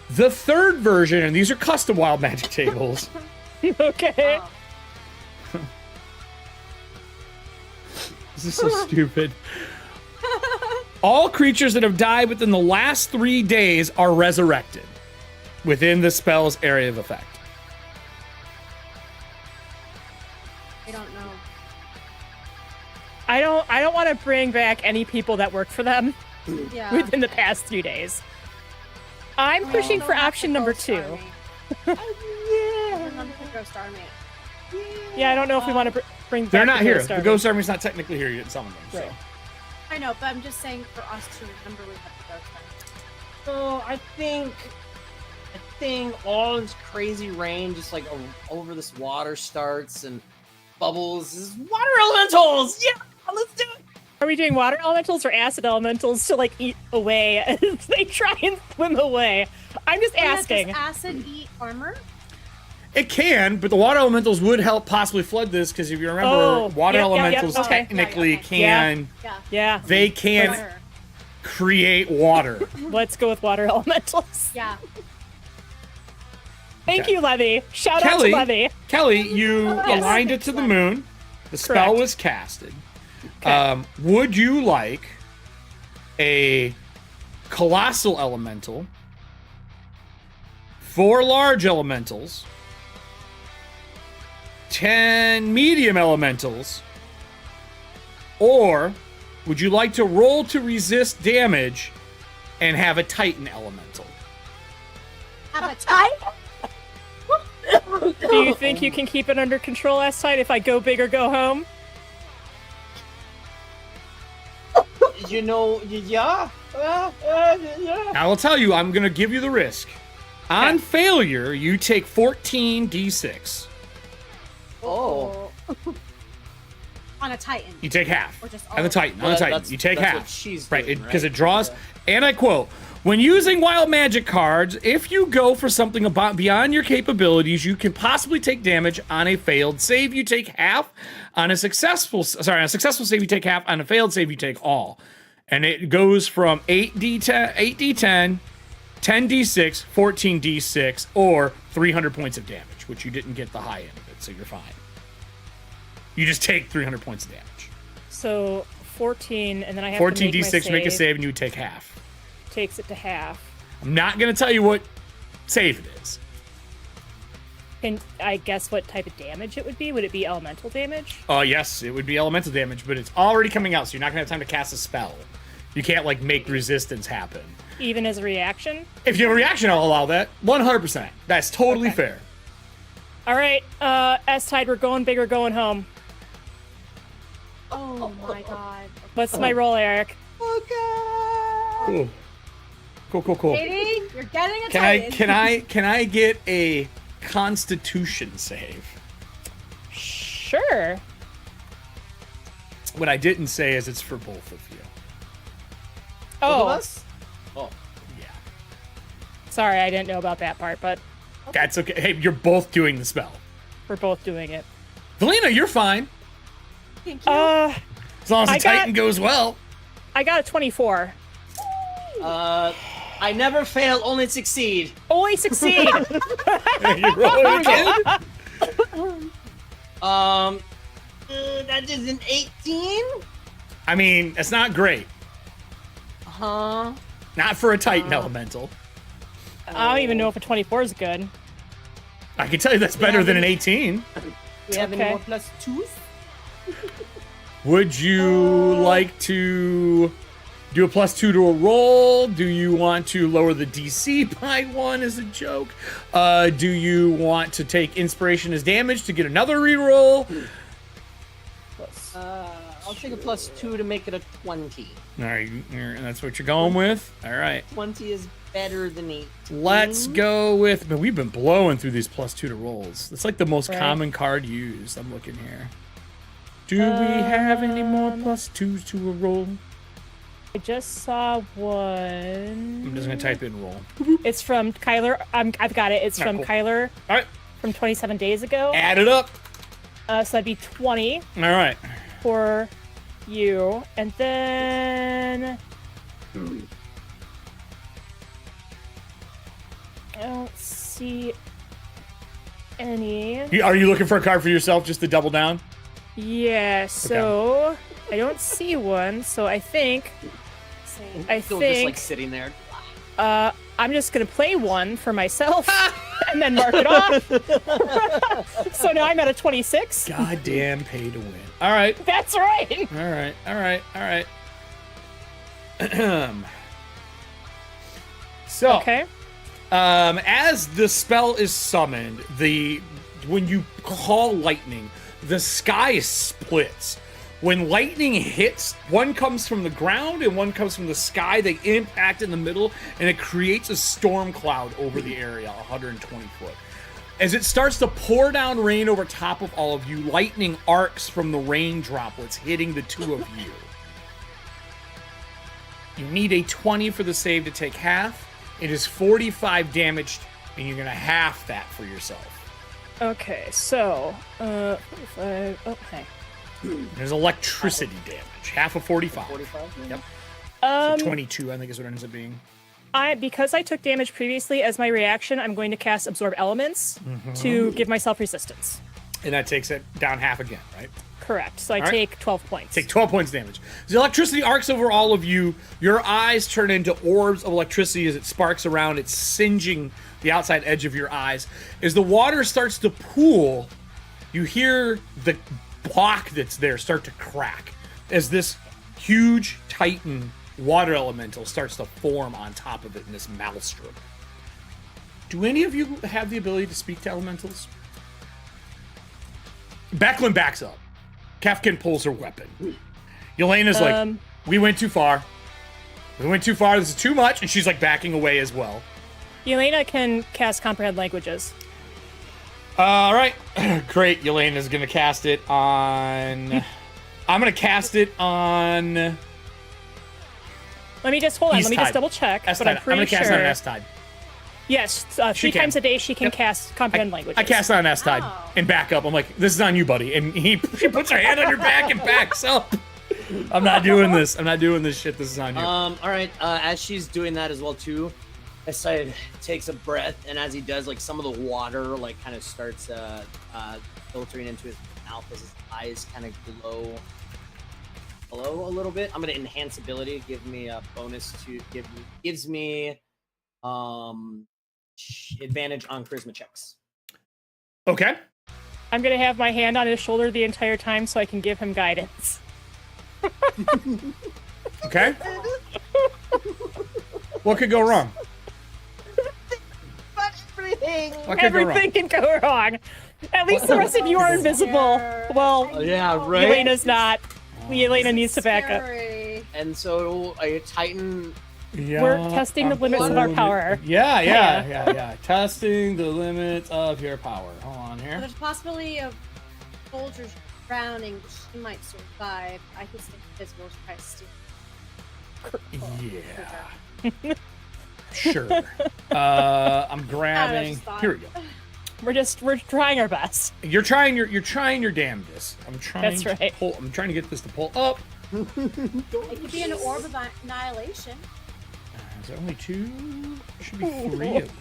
The third version, and these are custom wild magic tables. Okay. This is so stupid. All creatures that have died within the last 3 days are resurrected within the spell's area of effect. I don't know. I don't want to bring back any people that work for them Yeah. within the past 3 days. I'm pushing for option number 2. Ghost Army. Yeah, I don't know if we want to bring back They're not the here. Ghost The Army. Ghost Army's not technically here yet. Some of them. So. Right. I know, but I'm just saying for us to remember we have the Ghost Army. So I think all this crazy rain, just like over this water starts and bubbles. This is water elementals. Yeah, let's do it. Are we doing water elementals or acid elementals to like eat away as they try and swim away? I'm just asking. Does acid eat armor? It can, but the water elementals would help possibly flood this because if you remember, water elementals okay. technically can. Yeah. They can Water. create water. Let's go with water elementals. Yeah. Thank Okay. you, Levy. Shout out to Levy. Kelly, you Yes. aligned it to the moon. The spell Correct. was casted. Okay. Would you like a colossal elemental, 4 large elementals, 10 medium elementals, or would you like to roll to resist damage and have a Titan elemental? Have a tie? Do you think you can keep it under control, S-Tide, if I go big or go home? You know, yeah. I will tell you, I'm going to give you the risk. On failure, you take 14 d6. Oh. On a Titan. You take half. Or just On the all- Titan. On Well, the Titan. that's- You take that's half. what she's right, doing, because right? it draws. And I quote, when using wild magic cards, if you go for something about beyond your capabilities, you can possibly take damage on a failed save. You take half. On a successful save, you take half. On a failed save, you take all. And it goes from 8d10, 10d6, 14d6, or 300 points of damage, which you didn't get the high end of it, so you're fine. You just take 300 points of damage. So 14, and then I have 14 to make d6, my make a save, and you would take half. Takes it to half. I'm not going to tell you what save it is. Can I guess what type of damage it would be? Would it be elemental damage? Yes, it would be elemental damage, but it's already coming out, so you're not going to have time to cast a spell. You can't, like, make resistance happen. Even as a reaction? If you have a reaction, I'll allow that. 100%. That's totally Okay. fair. All right, S-Tide, we're going big or going home. Oh my god. What's my roll, Eric? Cool. Cool. Katie, you're getting a Titan. Can I get a Constitution save? Sure. What I didn't say is it's for both of you. Oh, us? Oh. Yeah. sorry, I didn't know about that part, but That's okay. Hey, you're both doing the spell. we're both doing it. Valina, you're fine. Thank you. As long as the I got- Titan goes well. I got a 24. I never fail, only succeed. Only succeed. You roll it again. That is an 18? I mean, it's not great. Huh? Not for a Titan elemental. I don't even know if a 24 is good. I can tell you that's better than an 18. We have Okay. any more plus 2s? Would you like to do a +2 to a roll? Do you want to lower the DC by 1 as a joke? Do you want to take inspiration as damage to get another reroll? I'll take a plus 2 to make it a 20. All right, that's what you're going with. All right, 20 is better than 8. let's go with. But we've been blowing through these +2 to rolls. It's like the most Right. common card used. I'm looking here. Do we have any more +2s to a roll? I just saw I'm one. just gonna type in roll. It's from Kyler. I've got it. It's Alright, from cool. Kyler All right, from 27 days ago. add it up. So that'd be 20 All right. for you. And then I don't see any. Are you looking for a card for yourself just to double down? Yeah, so I don't see one. So I think I Still think just like sitting there. I'm just gonna play one for myself and then mark it off. So now I'm at a 26. Goddamn pay to win. All right. That's right. All right. So, Okay. as the spell is summoned, when you call lightning, the sky splits. When lightning hits, one comes from the ground and one comes from the sky. They impact in the middle, and it creates a storm cloud over the area, 120 foot. As it starts to pour down rain over top of all of you, lightning arcs from the rain droplets hitting the two of you. You need a 20 for the save to take half. It is 45 damage, and you're going to half that for yourself. Okay, so 45. Oh, hey. There's electricity damage. Half of 45. 45? Yep. So 22, I think, is what it ends up being. Because I took damage previously, as my reaction, I'm going to cast Absorb Elements to give myself resistance. And that takes it down half again, right? Correct. So I right. take 12 points. Take 12 points damage. The electricity arcs over all of you. Your eyes turn into orbs of electricity as it sparks around. It's singeing the outside edge of your eyes. As the water starts to pool, you hear the block that's there start to crack as this huge Titan water elemental starts to form on top of it in this maelstrom. Do any of you have the ability to speak to elementals? Becklin backs up. Capwn pulls her weapon. Yelena's like, we went too far. We went too far. This is too much. And she's like backing away as well. Yelena can cast Comprehend Languages. All right. Great. Yelena's going to cast it on... I'm going to cast it on... Let me just, hold on. Let me East-tide. just double check. But S-tide. I'm I'm pretty going to cast sure. it on S-tide. Yes, She 3 can. times a day she can Yep. cast Comprehend Languages. I cast it on S-tide Oh. and back up. I'm like, this is on you, buddy. And she puts her hand on your back and backs up. I'm not doing this. I'm not doing this shit. This is on you. All right. As she's doing that as well too, Aside takes a breath, and as he does, like some of the water, like kind of starts filtering into his mouth as his eyes kind of glow a little bit. I'm gonna enhance ability, give me a bonus to gives me advantage on charisma checks. Okay. I'm going to have my hand on his shoulder the entire time so I can give him guidance. Okay. What could go wrong? Everything. What could go wrong? Everything can go wrong. At least the rest of you are invisible. Well, Yeah, right. Yelena's not. Yelena needs to back up. Scary. And so a Titan. Yeah, We're testing the limits of our power. Yeah. Testing the limits of your power. Hold on So here. there's a possibility of soldiers drowning, but she might survive. I could stay invisible to try to steal. Yeah. Sure. I'm grabbing. thought. Here we go. We're trying our best. You're trying your damnedest. I'm trying. That's to right. pull. I'm trying to get this to pull up. It could be an orb of annihilation. Is there only 2? There should be 3 of them.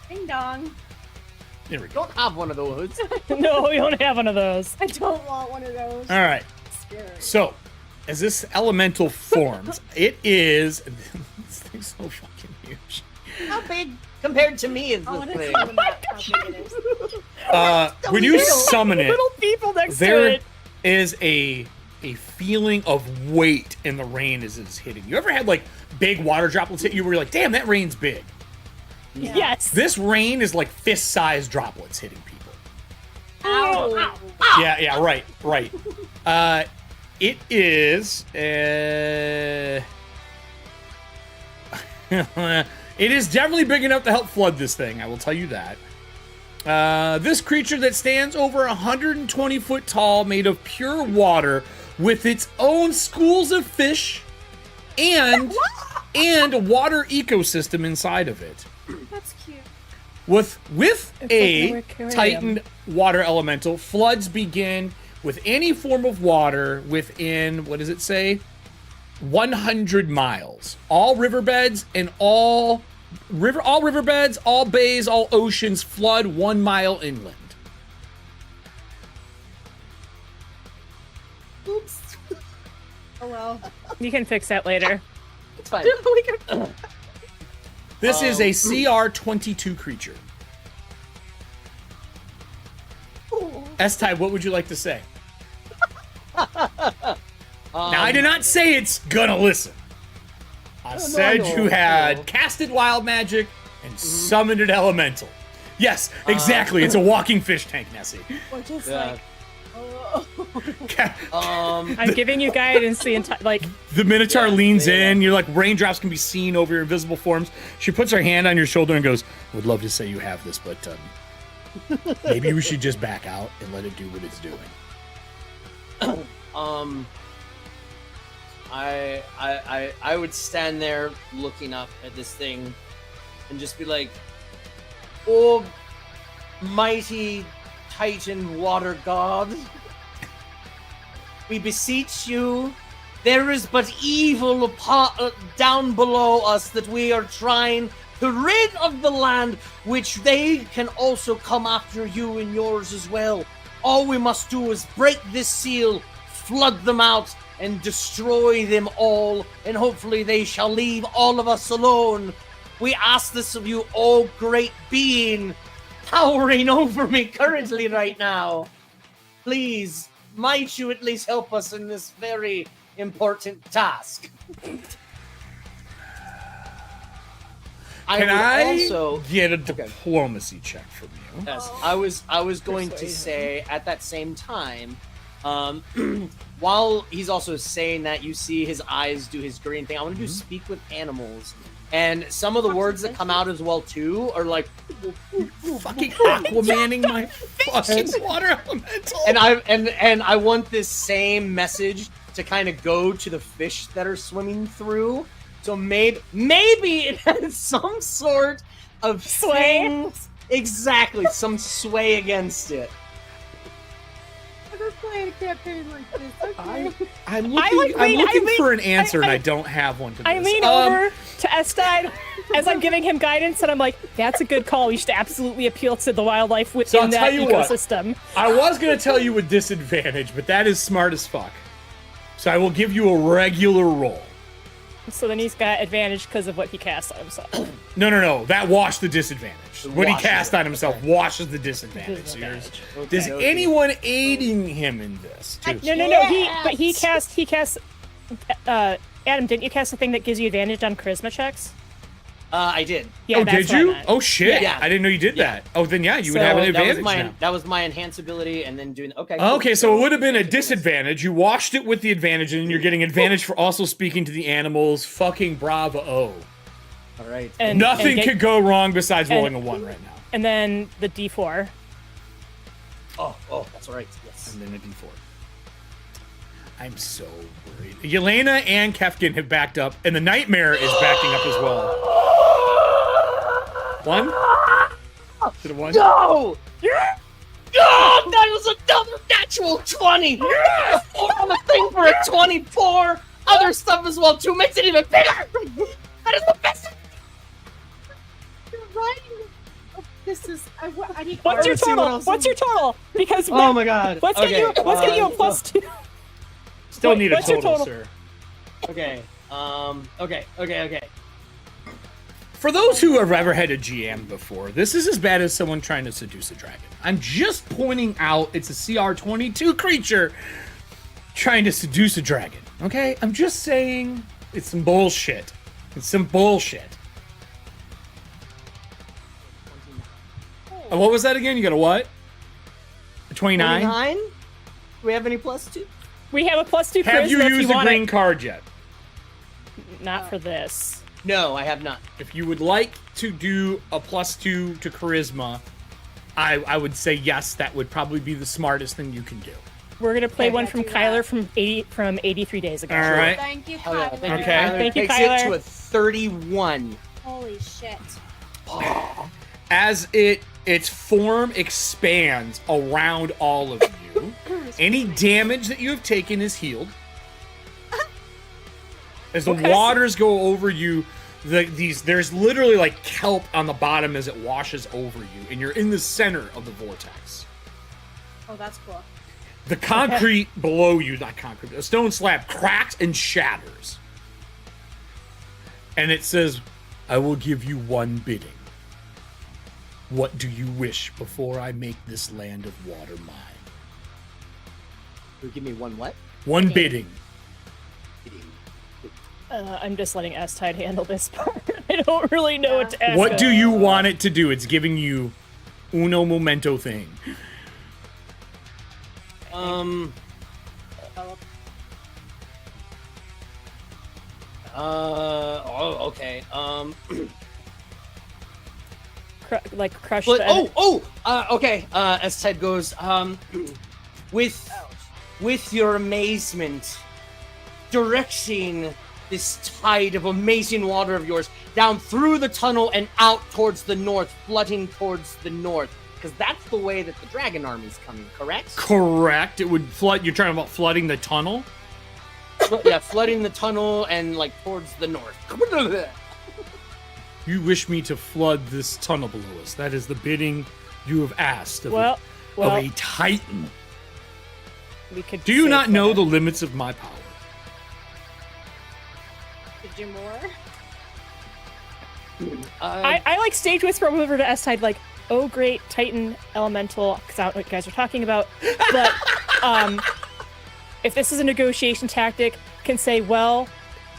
Ding dong. There we go. Don't have one of those. No, we don't have one of those. I don't want one of those. All right. Scary. So, as this elemental forms, it is. This thing's so fucking huge. How big compared to me is I want this to see thing? on the map how big it is. When you summon it, Little people next to there it. is a feeling of weight in the rain as it's hitting you. Ever had like big water droplets hit you where you're like, damn, that rain's big? Yeah. Yes. This rain is like fist-sized droplets hitting people. Ow. Yeah, right. It is. It is definitely big enough to help flood this thing, I will tell you that. This creature that stands over 120 foot tall, made of pure water, with its own schools of fish and a water ecosystem inside of it. That's cute. With It's a like an aquarium. Titan water elemental, floods begin with any form of water within, what does it say? 100 miles. All riverbeds and all riverbeds, all bays, all oceans flood 1 mile inland. Oops. Oh well. You can fix that later. It's fine. This is a CR-22 creature. S-Ty, what would you like to say? Now, I did not say it's gonna listen. I said you had casted wild magic and summoned an elemental. Yes, exactly. It's a walking fish tank, Nessie. Or just Yeah. like, oh. I'm giving you guidance the entire The Minotaur Yeah, leans yeah. in. You're like, raindrops can be seen over your invisible forms. She puts her hand on your shoulder and goes, I would love to say you have this, but maybe we should just back out and let it do what it's doing. I would stand there looking up at this thing and just be like, "Oh, mighty Titan water god. We beseech you, there is but evil down below us that we are trying to rid of the land, which they can also come after you and yours as well. All we must do is break this seal, flood them out, and destroy them all, and hopefully they shall leave all of us alone. We ask this of you, oh great being, towering over me currently right now. Please, might you at least help us in this very important task? Can I also get a diplomacy check from you? Yes, I was going to say at that same time, while he's also saying that, you see his eyes do his green thing. I want to do speak with animals, and some of the words that come out as well too are like fucking Aquamaning my fucking water elemental. And I want this same message to kind of go to the fish that are swimming through. So maybe it has some sort of Sway? Exactly, some sway against it. Never played a campaign like this. Okay. I'm looking for an answer, and I don't have one to this. I lean over to Estide as I'm giving him guidance, and I'm like, that's a good call. We should absolutely appeal to the wildlife So within I'll that tell you what. ecosystem. I was going to tell you with disadvantage, but that is smart as fuck. So I will give you a regular roll. So then he's got advantage because of what he cast on himself. No. That washed the disadvantage. What he Washes cast it. on himself washes the disadvantage. So yours- Is anyone aiding him in this? Too? No. He cast. Adam, didn't you cast the thing that gives you advantage on charisma checks? I did. Yeah, Oh, that's did what I you? meant. Oh shit! Yeah. I didn't know you did Yeah. that. Oh, then yeah, you would So have an that advantage now. That was my enhance ability, and then doing okay. Okay, so it would have been a disadvantage. You washed it with the advantage, and you're getting advantage for also speaking to the animals. Fucking bravo! All right. And- Nothing and could go wrong besides rolling a 1 right now. And then the D4. Oh, that's right. Yes. And then a D4. I'm so worried. Yelena and Kefkin have backed up, and the Nightmare is backing up as well. 1? Is it a 1? No! Yeah! Oh, that was another natural 20! Yeah! On the thing for a 24! Other stuff as well, too, makes it even bigger! That is the best! You're right. Oh, this is. I need. What's your Let's see what total? else What's your total? Because Oh my god. let's get you a +2. Still need a What's your total, total? sir. Okay. Okay. For those who have ever had a GM before, this is as bad as someone trying to seduce a dragon. I'm just pointing out it's a CR22 creature trying to seduce a dragon. Okay? I'm just saying it's some bullshit. It's some bullshit. What was that again? You got a what? A 29? 29? Do we have any +2? We have a +2 charisma. Have you if used the want green it. card yet? Not for this. No, I have not. If you would like to do a +2 to charisma, I would say yes, that would probably be the smartest thing you can do. We're gonna play Okay, one I from do Kyler that. from 83 days ago. All right. Thank you, Hell yeah. Kyler. Thank you, Okay. Kyler. Thank you, Takes Kyler. it to a 31. Holy shit. As its form expands around all of you, any damage that you have taken is healed. As the Okay. waters go over you, there's literally like kelp on the bottom as it washes over you, and you're in the center of the vortex. Oh, that's cool. The concrete below you, not concrete, a stone slab cracks and shatters. And it says, I will give you one bidding. What do you wish before I make this land of water mine? Give me one what? One bidding. I'm just letting S-Tide handle this part. I don't really know what to ask. What do you want it to do? It's giving you uno momento thing. Okay. Crush But, the okay. As Ted goes, with your amazement, directing this tide of amazing water of yours down through the tunnel and out towards the north, flooding towards the north. Because that's the way that the dragon army's coming, correct? Correct. It would flood. You're talking about flooding the tunnel? Yeah, flooding the tunnel and like towards the north. You wish me to flood this tunnel below us. That is the bidding you have asked of, Well, of a titan. we could. Do you save not know that. the limits of my power? To do more? I like stage whisper over to S-Tide like, oh great Titan elemental, because I don't know what you guys are talking about. But if this is a negotiation tactic, can say, well,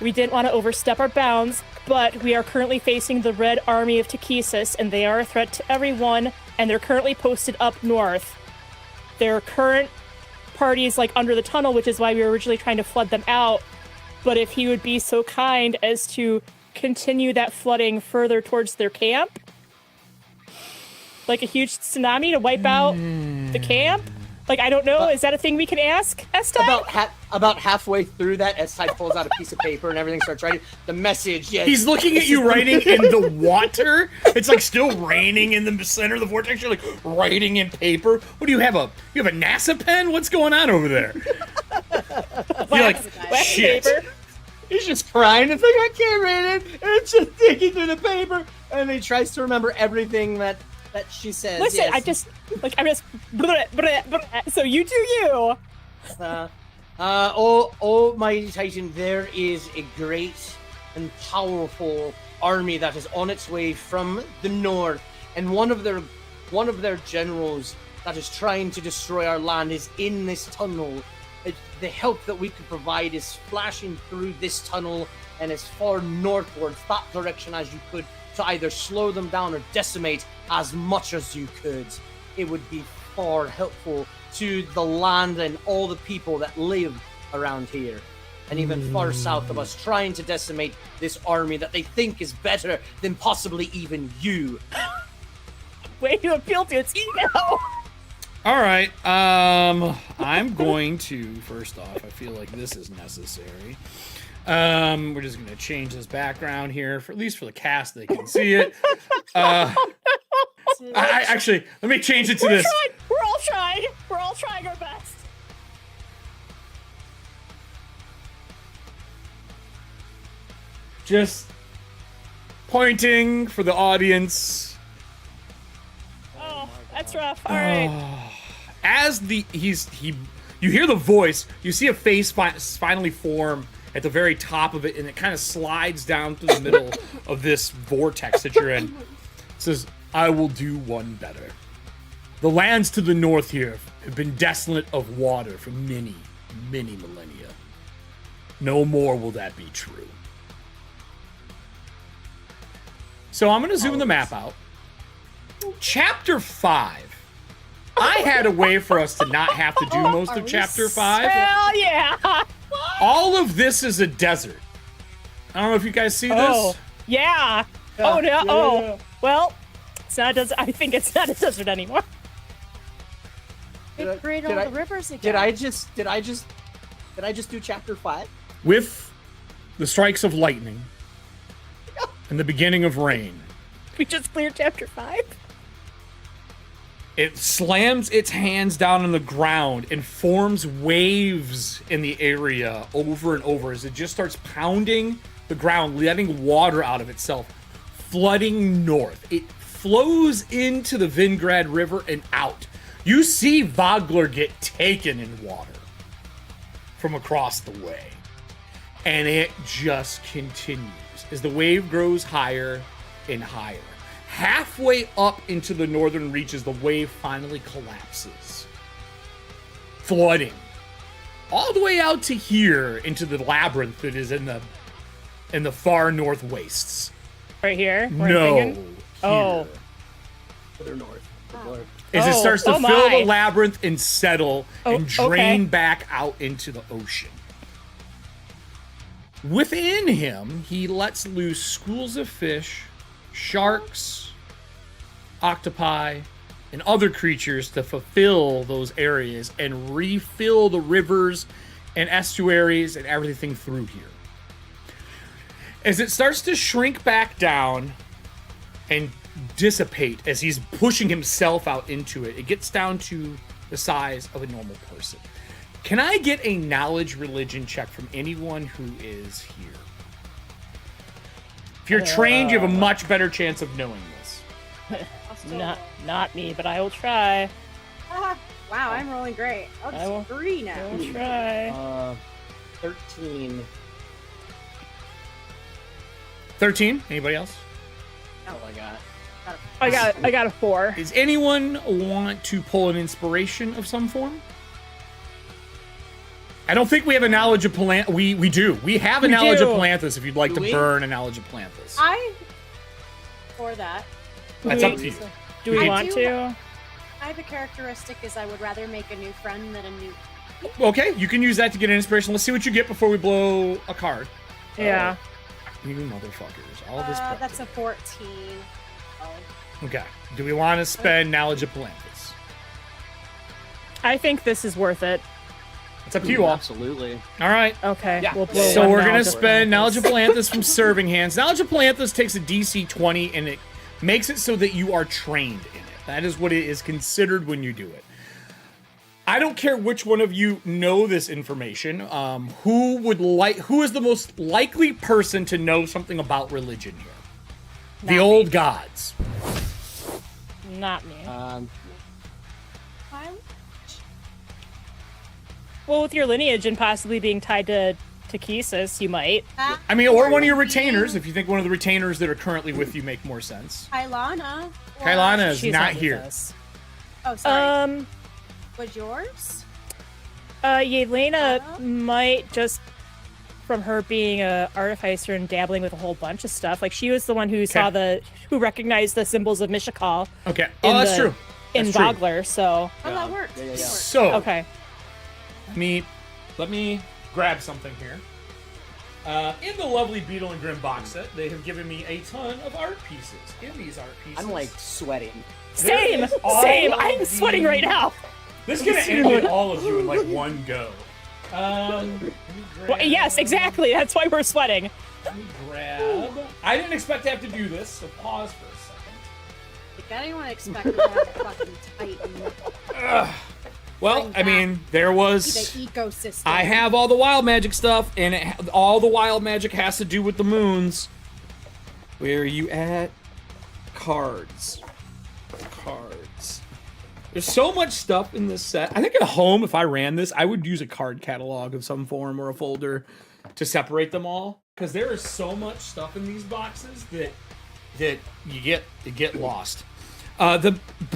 we didn't want to overstep our bounds, but we are currently facing the Red Army of Takesis, and they are a threat to everyone, and they're currently posted up north. Their current party is like under the tunnel, which is why we were originally trying to flood them out. But if he would be so kind as to continue that flooding further towards their camp, like a huge tsunami to wipe out the camp. Like, I don't know, is that a thing we can ask S-Tide? About halfway through that, S-Tide pulls out a piece of paper and everything starts writing the message. Yes, He's looking at you writing in the water. It's like still raining in the center of the vortex. You're like writing in paper. What do you have? You have a NASA pen? What's going on over there? You're like, Wax shit. paper. He's just crying. It's like, I can't read it. And it's just digging through the paper. And he tries to remember everything that she says. Listen, yes. I'm just bleh, bleh, bleh. So you do you. Oh, mighty Titan, there is a great and powerful army that is on its way from the north, and one of their generals that is trying to destroy our land is in this tunnel. The help that we could provide is flashing through this tunnel and as far northwards, that direction as you could, to either slow them down or decimate as much as you could. It would be far helpful to the land and all the people that live around here. And even far south of us, trying to decimate this army that they think is better than possibly even you. Way to appeal to its ego. All right. I'm going to, first off, I feel like this is necessary. We're just going to change this background here, for at least for the cast, they can see it. I actually, let me change it to this. We're all trying. We're all trying our best. Just pointing for the audience. Oh, that's rough. All right. As you hear the voice, you see a face finally form at the very top of it, and it kind of slides down through the middle of this vortex that you're in. It says, I will do one better. The lands to the north here have been desolate of water for many, many millennia. No more will that be true. So I'm going to zoom the map out. Chapter 5. I had a way for us to not have to do most of Chapter 5. Hell yeah. All of this is a desert. I don't know if you guys see this. Oh, yeah. Oh, no. Yeah. Well, it's not a desert. I think it's not a desert anymore. It create all the rivers again. Did I just do chapter 5? With the strikes of lightning and the beginning of rain, We just cleared chapter 5. it slams its hands down on the ground and forms waves in the area over and over as it just starts pounding the ground, letting water out of itself, flooding north. It flows into the Vingrad River and out. You see Vogler get taken in water from across the way. And it just continues as the wave grows higher and higher. Halfway up into the northern reaches, the wave finally collapses, flooding all the way out to here into the labyrinth that is in the far north wastes. Right here? Where I'm No, thinking? Oh. here. Further north. As it Oh, starts to oh fill my. the labyrinth and settle and drain okay. back out into the ocean. Within him, he lets loose schools of fish, sharks, octopi, and other creatures to fulfill those areas and refill the rivers and estuaries and everything through here. As it starts to shrink back down and dissipate as he's pushing himself out into it. It gets down to the size of a normal person. Can I get a knowledge religion check from anyone who is here? If you're trained, you have a much better chance of knowing this. Not me, but I will try. Wow, I'm rolling great. I I'll will- just 3 now. I will try. 13. 13. Anybody else? Oh my god. I got a 4. Does anyone want to pull an inspiration of some form? I don't think we have a knowledge of Palanthus. We do. We have a knowledge of Palanthus if you'd like to burn a knowledge of Palanthus. For that. That's up to you. Do we I want do- to? I have a characteristic is I would rather make a new friend than a new. Okay, you can use that to get an inspiration. Let's see what you get before we blow a card. Yeah. You motherfuckers. All this prep. That's a 14. Okay. Do we want to spend knowledge of Palanthus? I think this is worth it. It's up to you all. Absolutely. All right. Okay. Yeah. We'll blow So one we're going to knowledge of spend Palanthus. knowledge of Palanthus from serving hands. Knowledge of Palanthus takes a DC 20 and it makes it so that you are trained in it. That is what it is considered when you do it. I don't care which one of you know this information. Who is the most likely person to know something about religion here? The old gods. Not me. Well, with your lineage and possibly being tied to Kisis, you might. I mean, or one of your retainers, if you think one of the retainers that are currently with you make more sense. Kailana. Kailana is She's not with here. us. Oh, sorry. Um, Was yours? Yelena might just from her being a artificer and dabbling with a whole bunch of stuff. Like she was the one who who recognized the symbols of Mishakal. Okay. Oh, that's true. In That's true. Vogler, so Oh, that works. Yeah. So, okay. let me grab something here. In the lovely Beetle and Grimm box set, they have given me a ton of art pieces. In these art pieces, I'm like sweating. Same. is all Same. of I'm sweating right now. This is gonna end with all of you in like one go. Let me grab, Well, yes, exactly. That's why we're sweating. Let me grab. I didn't expect to have to do this, so pause for a second. Like, anyone expected to have a fucking Titan. Well, I mean, there was. The ecosystem. I have all the wild magic stuff, and all the wild magic has to do with the moons. Where are you at? Cards. There's so much stuff in this set. I think at home, if I ran this, I would use a card catalog of some form or a folder to separate them all. Because there is so much stuff in these boxes that you get lost.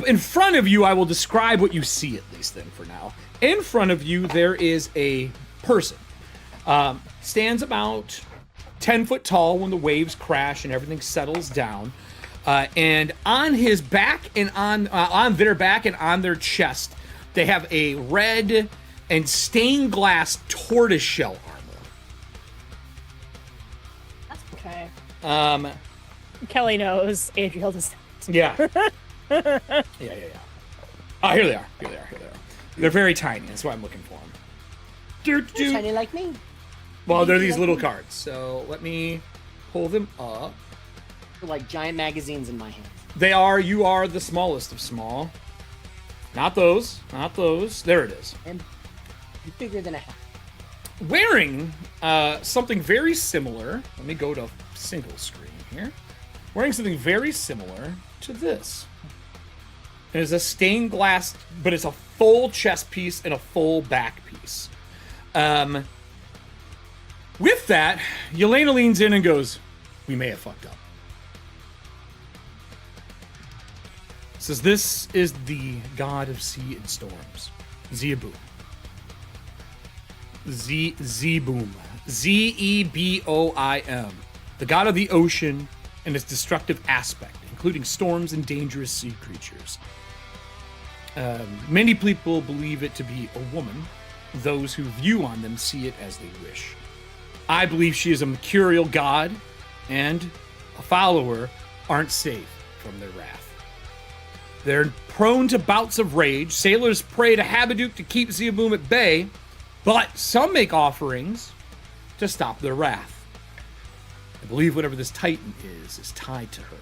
In front of you, I will describe what you see at least then for now. In front of you, there is a person. Stands about 10 foot tall when the waves crash and everything settles down. And on his back and on their back and on their chest, they have a red and stained glass tortoiseshell Okay. armor. Kelly knows. Adriel does. Yeah. Yeah. Oh, here they are. They're very tiny. That's why I'm looking for them. Tiny like me. Well, they're these little cards. So let me pull them up. They're like giant magazines in my hand. You are the smallest of small. Not those. There it is. And bigger than a hat. Wearing something very similar. Let me go to single screen here. Wearing something very similar to this. It is a stained glass, but it's a full chest piece and a full back piece. With that, Yelena leans in and goes, "We may have fucked up." Says, "This is the god of sea and storms, Zeeboom. Zeeboom. Zeboim. The god of the ocean and its destructive aspect, including storms and dangerous sea creatures. Many people believe it to be a woman. Those who view on them see it as they wish. I believe she is a mercurial god, and a follower aren't safe from their wrath. They're prone to bouts of rage. Sailors pray to Habaduke to keep Zeeboom at bay, but some make offerings to stop their wrath. I believe whatever this Titan is tied to her.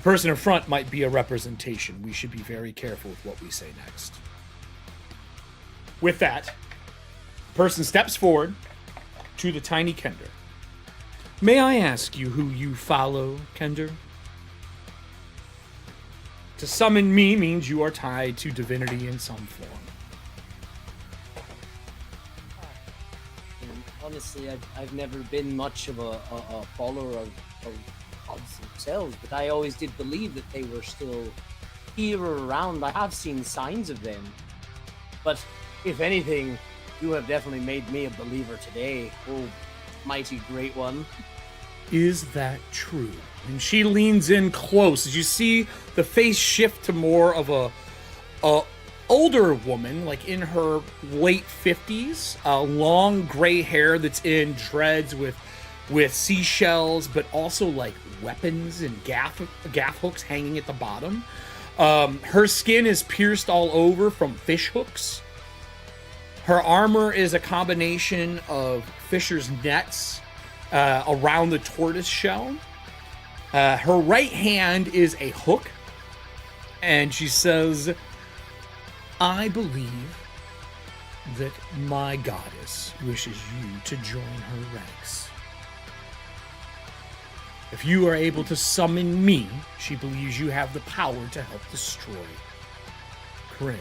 person in front might be a representation. We should be very careful with what we say next. With that, the person steps forward to the tiny Kender. May I ask you who you follow, Kender? To summon me means you are tied to divinity in some form. And honestly, I've never been much of a follower of gods themselves, but I always did believe that they were still here or around. I have seen signs of them. But if anything, you have definitely made me a believer today, oh mighty great one. Is that true? And she leans in close as you see the face shift to more of a older woman, like in her late 50s, long gray hair that's in dreads with seashells, but also like weapons and gaff hooks hanging at the bottom. Her skin is pierced all over from fish hooks. Her armor is a combination of fisher's nets around the tortoise shell. Her right hand is a hook, and she says, I believe that my goddess wishes you to join her ranks. If you are able to summon me, she believes you have the power to help destroy Kryn,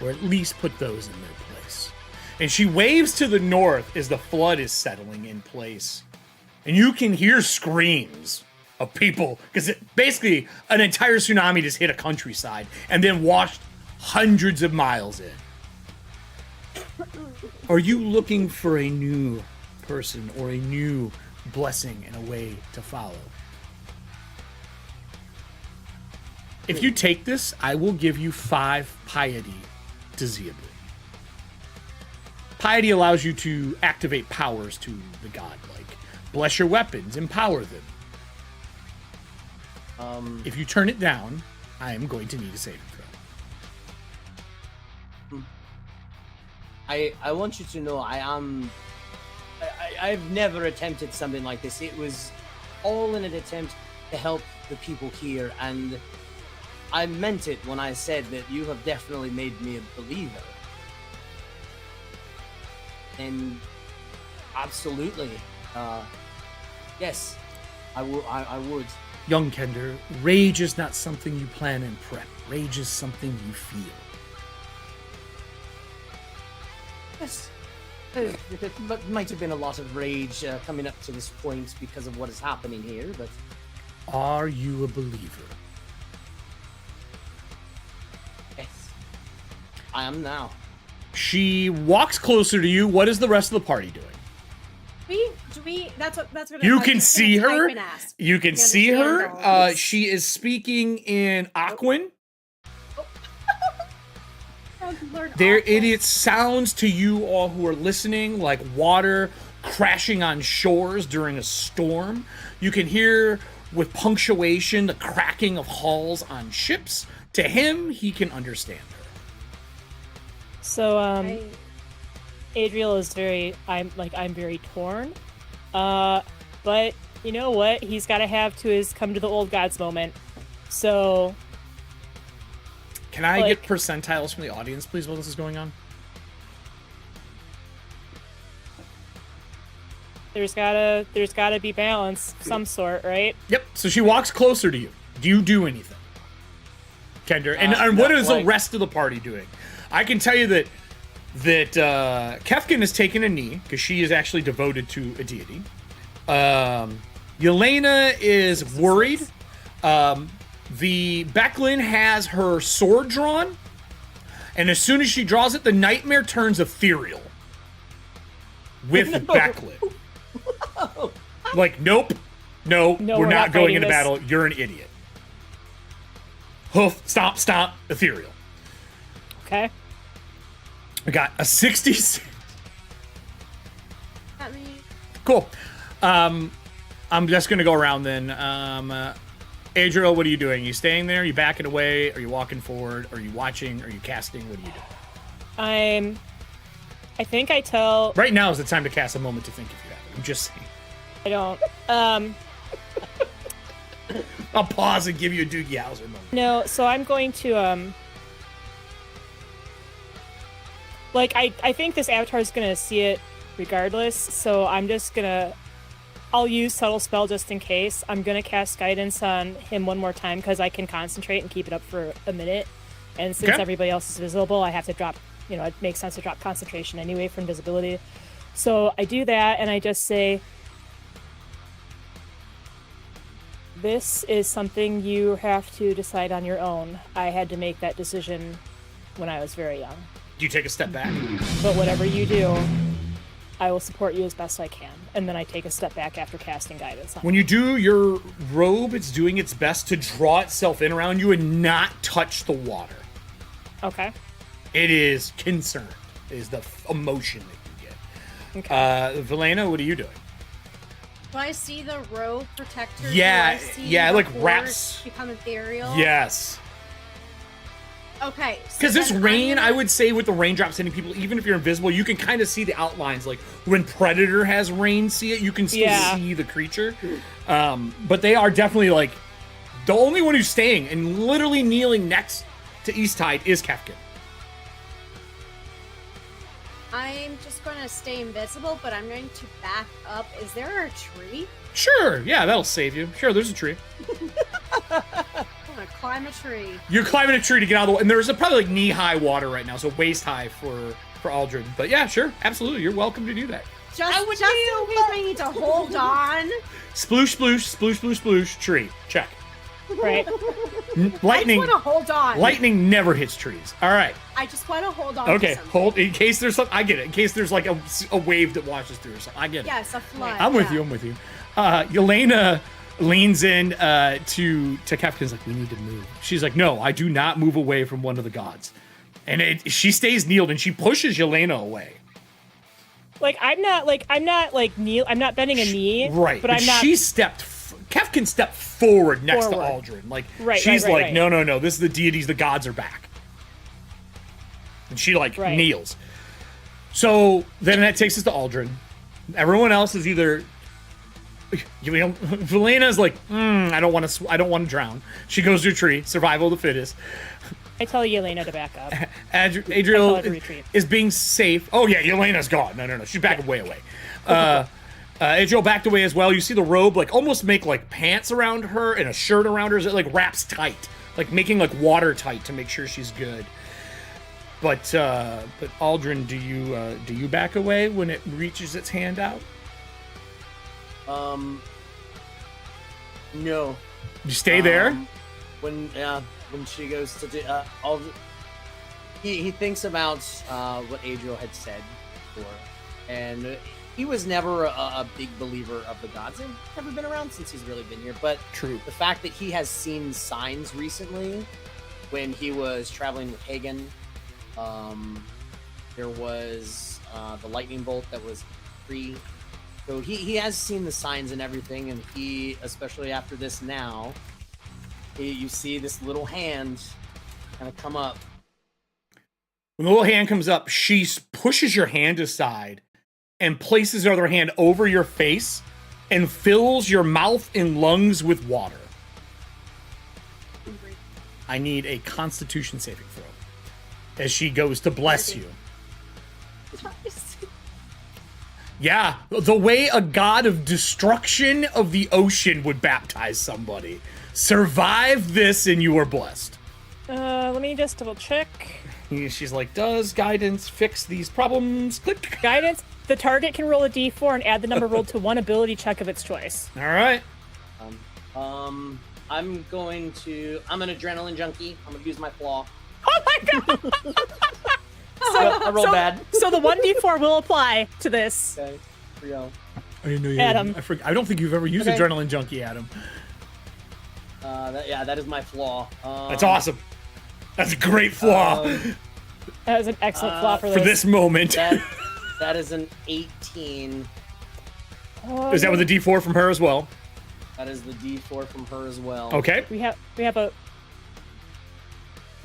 or at least put those in their place. And she waves to the north as the flood is settling in place. And you can hear screams of people, because basically an entire tsunami just hit a countryside and then washed hundreds of miles in. Are you looking for a new person or a new blessing and a way to follow? If you take this, I will give you 5 piety diseably. Piety allows you to activate powers to the god, like bless your weapons, empower them. If you turn it down, I am going to need a saving throw. I want you to know I've never attempted something like this. It was all in an attempt to help the people here, and I meant it when I said that you have definitely made me a believer. And absolutely, yes, I would. Young Kender, rage is not something you plan and prep. Rage is something you feel. Yes. There might have been a lot of rage coming up to this point because of what is happening here, but... Are you a believer? Yes. I am now. She walks closer to you. What is the rest of the party doing? That's what You I can was see gonna her. type and ask. You can see her. understand She is speaking in Aquan. Learn It sounds to you all who are listening like water crashing on shores during a storm. You can hear with punctuation the cracking of hulls on ships. To him, he can understand her. So, Adriel is I'm very torn. But you know what? He's got to have to his come to the old gods moment. So, can I get percentiles from the audience, please, while this is going on? there's gotta be balance of some sort, right? Yep. So she walks closer to you. Do you do anything, Kender? And what is the rest of the party doing? I can tell you that Kefkin has taken a knee because she is actually devoted to a deity. Yelena is worried. The Becklin has her sword drawn, and as soon as she draws it, the nightmare turns ethereal with Becklin. Like, nope, no, we're not going into battle. You're an idiot. Hoof, stomp, stomp, ethereal. Okay. I got a 66. At me. Cool. I'm just gonna go around then. Adriel, what are you doing? Are you staying there? Are you backing away? Are you walking forward? Are you watching? Are you casting? What are you doing? I think I tell... Right now is the time to cast a moment to think if you have it. I'm just saying. I don't. I'll pause and give you a Doogie Howser moment. No, so I'm going to like I think this avatar is gonna see it regardless, so I'm just gonna I'll use subtle spell just in case. I'm gonna cast guidance on him one more time because I can concentrate and keep it up for a minute. And since everybody else is visible, I have to drop, you know, it makes sense to drop concentration anyway for invisibility. So I do that and I just say, this is something you have to decide on your own. I had to make that decision when I was very young. Do you take a step back? But whatever you do, I will support you as best I can. And then I take a step back after casting guidance on When you do your robe, it's doing its best to draw itself in around you and not touch the water. Okay. It is concerned, is the emotion that you get. Okay. Velena, what are you doing? Do I see the robe protector? Yeah, Do I see yeah, the like horse wraps- become ethereal. Yes. Okay. Because this then rain, I'm I gonna- would say with the raindrops hitting people, even if you're invisible, you can kind of see the outlines. Like when Predator has rain, see it, you can still see the creature. But they are definitely like, the only one who's staying and literally kneeling next to Easttide is Capwn. I'm just going to stay invisible, but I'm going to back up. Is there a tree? Sure, yeah, that'll save you. Sure, there's a tree. I'm going to climb a tree. You're climbing a tree to get out of the way, and there's probably like knee-high water right now, so waist-high for Aldrin. But yeah, sure, absolutely, you're welcome to do that. Just in case I need to hold on. Sploosh, sploosh, sploosh, sploosh, sploosh, tree. Check. Right. Lightning. I just want to hold on. Lightning never hits trees. All right. I just want to hold on. Okay. To something. Hold in case there's something. I get it. In case there's like a wave that washes through or something. I get it. Yes, a flood. I'm with yeah. you. I'm with you. Yelena leans in to Captain's like, we need to move. She's like, no, I do not move away from one of the gods. And she stays kneeled and she pushes Yelena away. I'm not bending a knee. Right. But I'm not. She stepped. Kefkin stepped forward next to Forward. Aldrin. Like Right, she's right, like, right. no. This is the deities. The gods are back. And she like Right. kneels. So then that takes us to Aldrin. Everyone else is either. Velena's like, I don't want to drown. She goes to a tree. Survival of the fittest. I tell Yelena to back up. Adriel I call it a retreat. is being safe. Oh yeah, Yelena's gone. No. She's backing way away. Adriel backed away as well. You see the robe like almost make like pants around her and a shirt around her as it like wraps tight, like making like watertight to make sure she's good. But Aldrin, do you back away when it reaches its hand out? No. You stay there. When she goes to do, he thinks about what Adriel had said before, and he was never a big believer of the gods. They've never been around since he's really been here. But True. the fact that he has seen signs recently, when he was traveling with Hagen, there was the lightning bolt that was free. So he has seen the signs and everything, and he, especially after this now, you see this little hand kind of come up. When the little hand comes up, she pushes your hand aside and places her other hand over your face and fills your mouth and lungs with water. I need a Constitution saving throw as she goes to bless you. Yeah, the way a god of destruction of the ocean would baptize somebody. Survive this and you are blessed. Let me just double check. She's like, does guidance fix these problems? Click. Guidance. The target can roll a d4 and add the number rolled to one ability check of its choice. All right. I'm an adrenaline junkie. I'm gonna use my flaw. Oh my god! I rolled bad. So the 1d4 will apply to this. Okay, here we go. I didn't know you. Adam. I don't think you've ever used Okay. Adrenaline Junkie, Adam. That is my flaw. That's awesome. That's a great flaw That was an excellent flaw for for this moment. That is an 18. Is that with a D4 from her as well? That is the D4 from her as well. Okay. We have a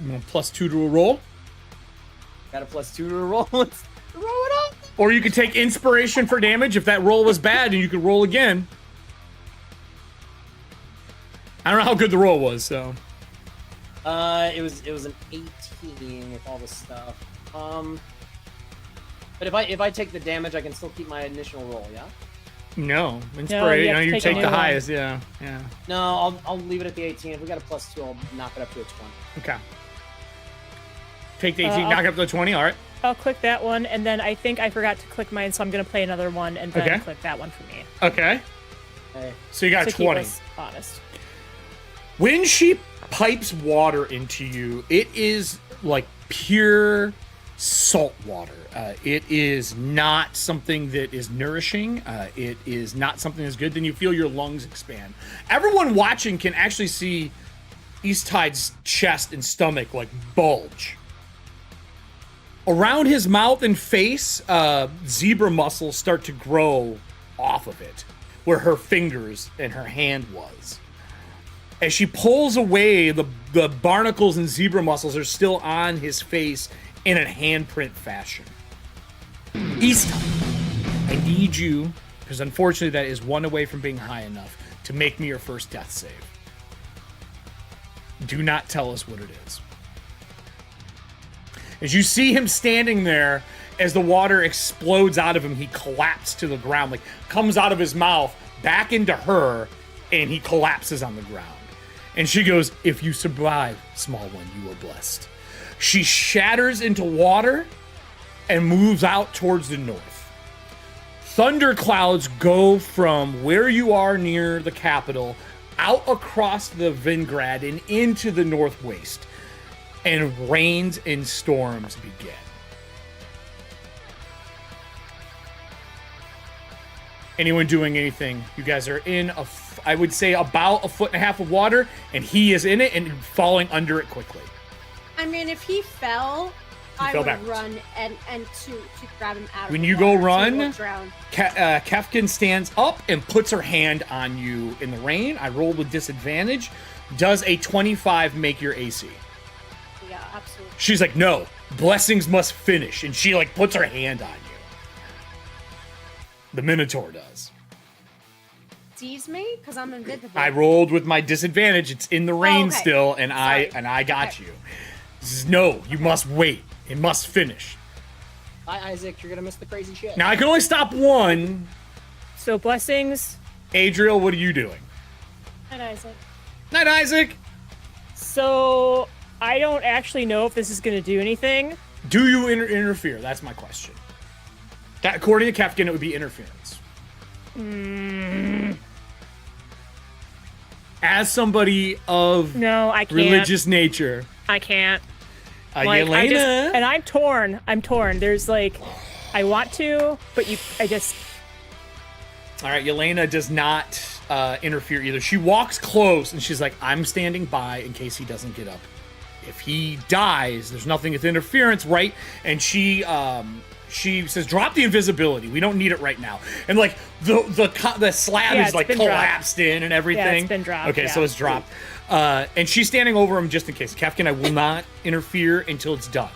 +2 to a roll. Got a +2 to a roll. Let's roll it up. Or you could take inspiration for damage if that roll was bad and you could roll again. I don't know how good the roll was, so. It was an 18 with all the stuff. But if I take the damage, I can still keep my initial roll, yeah? No, inspiration. you You have to take take the a new one. highest, yeah. No, I'll leave it at the 18. If we got a +2, I'll knock it up to a 20. Okay. Take the 18, I'll- knock it up to the 20, all right. I'll click that one, and then I think I forgot to click mine, so I'm gonna play another one and then Okay. click that one for me. Okay. Hey. So you got To keep 20. us honest. When she pipes water into you, it is like pure salt water. It is not something that is nourishing. It is not something that's good. Then you feel your lungs expand. Everyone watching can actually see Easttide's chest and stomach like bulge. Around his mouth and face, zebra muscles start to grow off of it, where her fingers and her hand was. As she pulls away, the barnacles and zebra muscles are still on his face in a handprint fashion. Easttide, I need you, because unfortunately that is one away from being high enough, to make me your first death save. Do not tell us what it is. As you see him standing there, as the water explodes out of him, he collapses to the ground, like comes out of his mouth back into her, and he collapses on the ground. And she goes, "If you survive, small one, you are blessed." She shatters into water and moves out towards the north. Thunderclouds go from where you are near the capital out across the Vingrad and into the northwest, and rains and storms begin. Anyone doing anything? You guys are in I would say about 1.5 feet of water, and he is in it and falling under it quickly. I mean, if he fell, I fell would backwards. run and to grab him out of When the you go water so he run, won't drown. Capwn stands up and puts her hand on you in the rain. I rolled with disadvantage. Does a 25 make your AC? Yeah, absolutely. She's like, "No, blessings must finish," and she like puts her hand on you. The Minotaur does. Tease me because I'm invisible. I rolled with my disadvantage. It's in the rain okay. still, and Sorry. I got Okay. you. This is, no, you must wait. It must finish. Hi, Isaac. You're gonna miss the crazy shit. Now I can only stop one. So blessings. Adriel, what are you doing? And Isaac. Night, Isaac. So I don't actually know if this is gonna do anything. Do you interfere? That's my question. That, according to Capwn, it would be interference. As somebody of No, I can't. religious nature, I can't. Like, Yelena. and I'm torn. I'm torn. There's like, I want to, but I just. All right, Yelena does not interfere either. She walks close and she's like, "I'm standing by in case he doesn't get up. If he dies, there's nothing with interference, right?" And she says, "Drop the invisibility. We don't need it right now." And like the slab Yeah, is it's like been dropped. collapsed in and everything. Yeah, it's been dropped, Okay, yeah. so it's dropped. And she's standing over him just in case. Capwn, I will not interfere until it's done.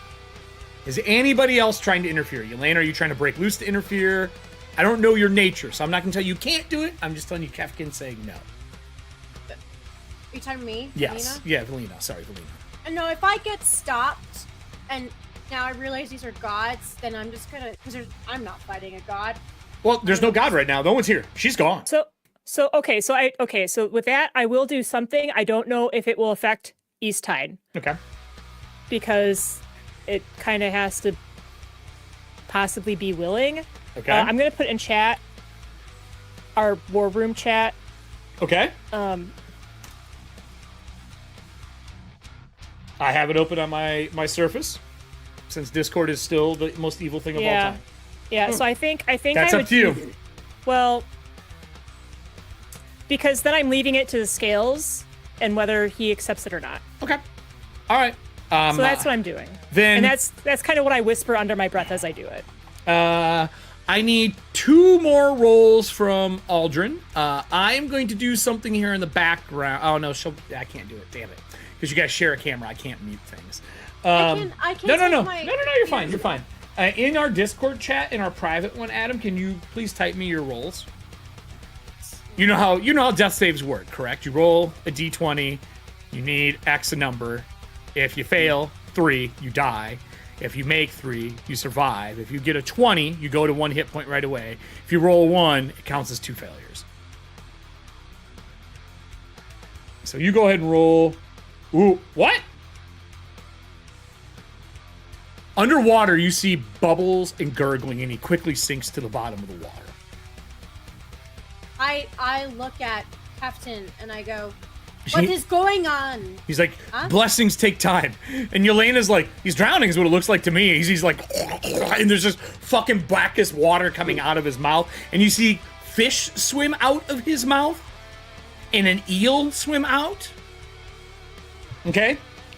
Is anybody else trying to interfere? Yelena, are you trying to break loose to interfere? I don't know your nature, so I'm not going to tell you can't do it. I'm just telling you Capwn saying no. Are you talking to me? Yes. Alina? Yeah, Valina. Sorry, Valina. No, if I get stopped and now I realize these are gods, then I'm just gonna I'm not fighting a god. Well, there's no god right now. No one's here. She's gone. So with that, I will do something. I don't know if it will affect Easttide Okay. because it kind of has to possibly be willing. Okay. I'm gonna put in chat our war room chat. Okay. I have it open on my Surface, since Discord is still the most evil thing of all time. Yeah. So I think That's I up would to you. Well, because then I'm leaving it to the scales and whether he accepts it or not. Okay. All right. So that's what I'm doing. Then- and that's kind of what I whisper under my breath as I do it. I need 2 more rolls from Aldrin. I'm going to do something here in the background. Oh no, I can't do it. Damn it. Because you guys share a camera, I can't mute things. I can No. take my- No, you're fine. You're fine. In our Discord chat, in our private one, Adam, can you please type me your rolls? You know how death saves work, correct? You roll a d20, you need X a number. If you fail 3, you die. If you make 3, you survive. If you get a 20, you go to 1 hit point right away. If you roll 1, it counts as 2 failures. So you go ahead and roll. Ooh, what? Underwater, you see bubbles and gurgling, and he quickly sinks to the bottom of the water. I look at Captain and I go, what is going on? He's like, blessings take time. And Yelena's like, he's drowning is what it looks like to me. He's like, and there's just fucking blackest water coming out of his mouth. And you see fish swim out of his mouth and an eel swim out. Okay?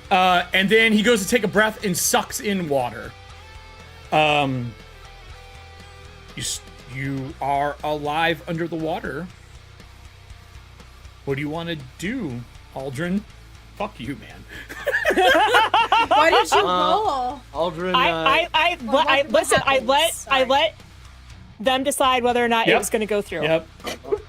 And then he goes to take a breath and sucks in water. You are alive under the water. What do you want to do, Aldrin? Fuck you, man. Why did you roll? Aldrin. I let them decide whether or not it was going to go through.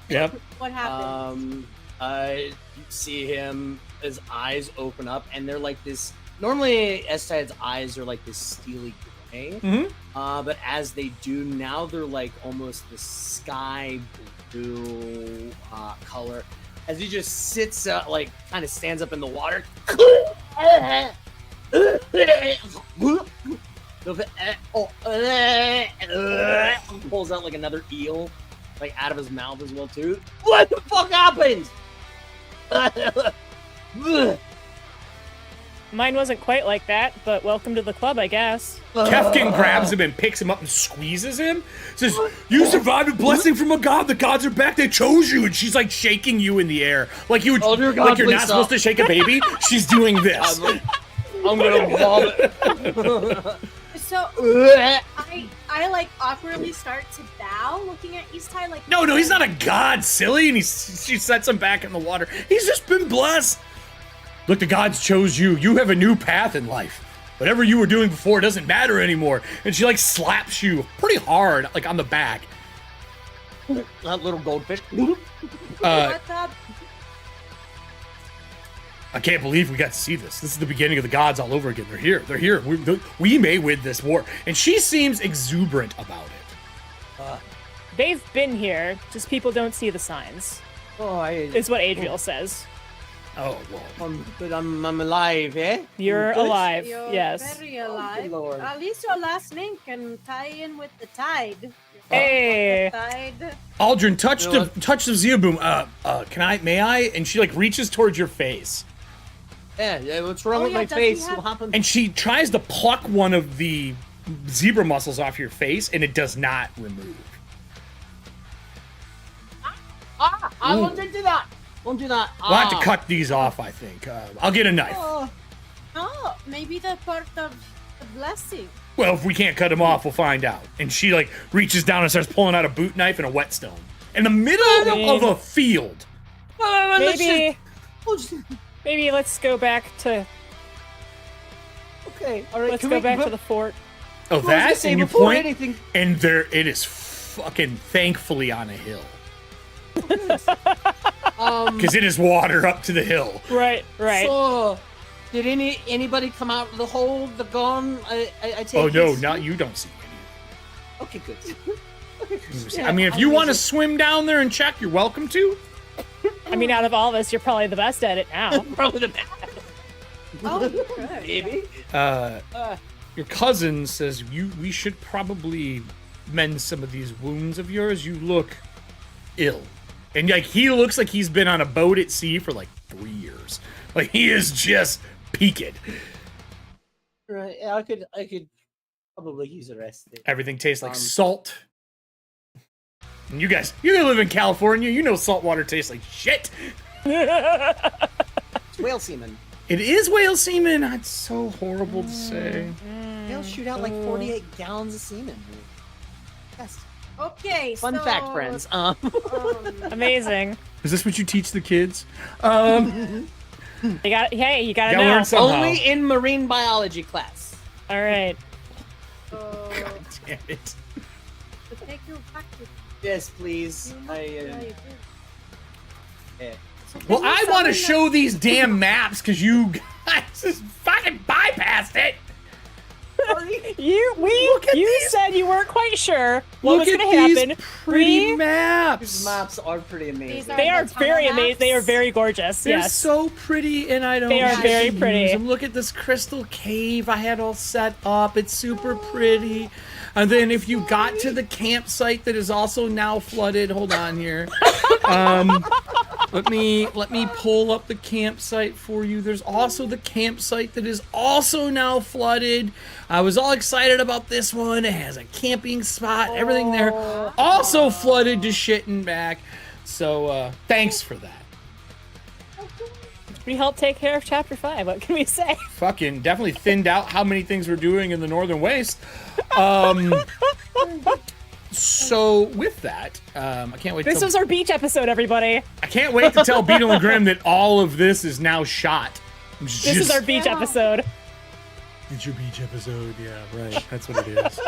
Yep. What happened? You see him, his eyes open up, and they're like this. Normally, Estid's eyes are like this steely gray. But as they do now, they're like almost the sky blue color. As he just sits up, like kind of stands up in the water. Pulls out like another eel, like out of his mouth as well too. What the fuck happened? Mine wasn't quite like that, but welcome to the club, I guess. Kefkin grabs him and picks him up and squeezes him. Says, you survived a blessing from a god. The gods are back. They chose you. And she's like shaking you in the air. Like you would, like you're not supposed to shake a baby. She's doing this. I'm gonna vomit. So I like awkwardly start to bow, looking at Eastside like. No, he's not a god, silly. And she sets him back in the water. He's just been blessed. Look, the gods chose you. You have a new path in life. Whatever you were doing before doesn't matter anymore. And she like slaps you pretty hard, like on the back. That little goldfish. What's up? I can't believe we got to see this. This is the beginning of the gods all over again. They're here. They're here. We may win this war. And she seems exuberant about it. They've been here, just people don't see the signs. Is what Adriel says. Oh, well. But I'm alive, eh? You're alive, You're yes. very alive. Lord. At least your last name can tie in with the tide. Hey. Tide. Aldrin, touch the Zia boom. May I? And she like reaches towards your face. Yeah, what's wrong with my face? What happened? And she tries to pluck one of the zebra muscles off your face, and it does not remove. I won't do that. Won't do that. We'll have to cut these off, I think. I'll get a knife. Oh, maybe the part of the blessing. Well, if we can't cut them off, we'll find out. And she like reaches down and starts pulling out a boot knife and a whetstone. In the middle of a field. Maybe let's go back to. Okay, all right. Let's go back to the fort. Oh, that? And you point, anything. and there it is, fucking thankfully on a hill. Because it is water up to the hill. Right. So, did anybody come out of the hole? The gun? I take. Oh no, not you. Don't see any. Okay, good. I mean, if you want to swim down there and check, you're welcome to. I mean, out of all of us, you're probably the best at it now. Probably the best. Oh, good. Maybe. Your cousin says we should probably mend some of these wounds of yours. You look ill. And like he looks like he's been on a boat at sea for like 3 years. Like he is just peaked. Right. Yeah, I could probably use a rest. Everything tastes like salt. And you live in California. You know salt water tastes like shit. It's whale semen. It is whale semen. That's so horrible to say. Whales shoot out like 48 gallons of semen. Yes. Okay, Fun fact, friends. Amazing. Is this what you teach the kids? You gotta know. Learn somehow. Only in marine biology class. All right. God damn it. To take you back to Yes, please. Okay. Well, I want to show these damn maps because you guys just fucking bypassed it. You said you weren't quite sure what was Look going to at happen. these pretty These maps. maps are pretty amazing. They are the very tunnel amazing. They are maps. very gorgeous. They're Yes. so pretty, and I don't. They are very use pretty. them. Look at this crystal cave I had all set up. It's super pretty. And then if you got to the campsite that is also now flooded, hold on here. Let me pull up the campsite for you. There's also the campsite that is also now flooded. I was all excited about this one. It has a camping spot, everything there. Also flooded to shit and back. So thanks for that. We helped take care of Chapter 5. What can we say? Fucking definitely thinned out how many things we're doing in the Northern Waste. So with that, I can't wait. This was our beach episode, everybody. I can't wait to tell Beetle and Grimm that all of this is now shot. This is our beach episode. It's your beach episode, yeah, right. That's what it is.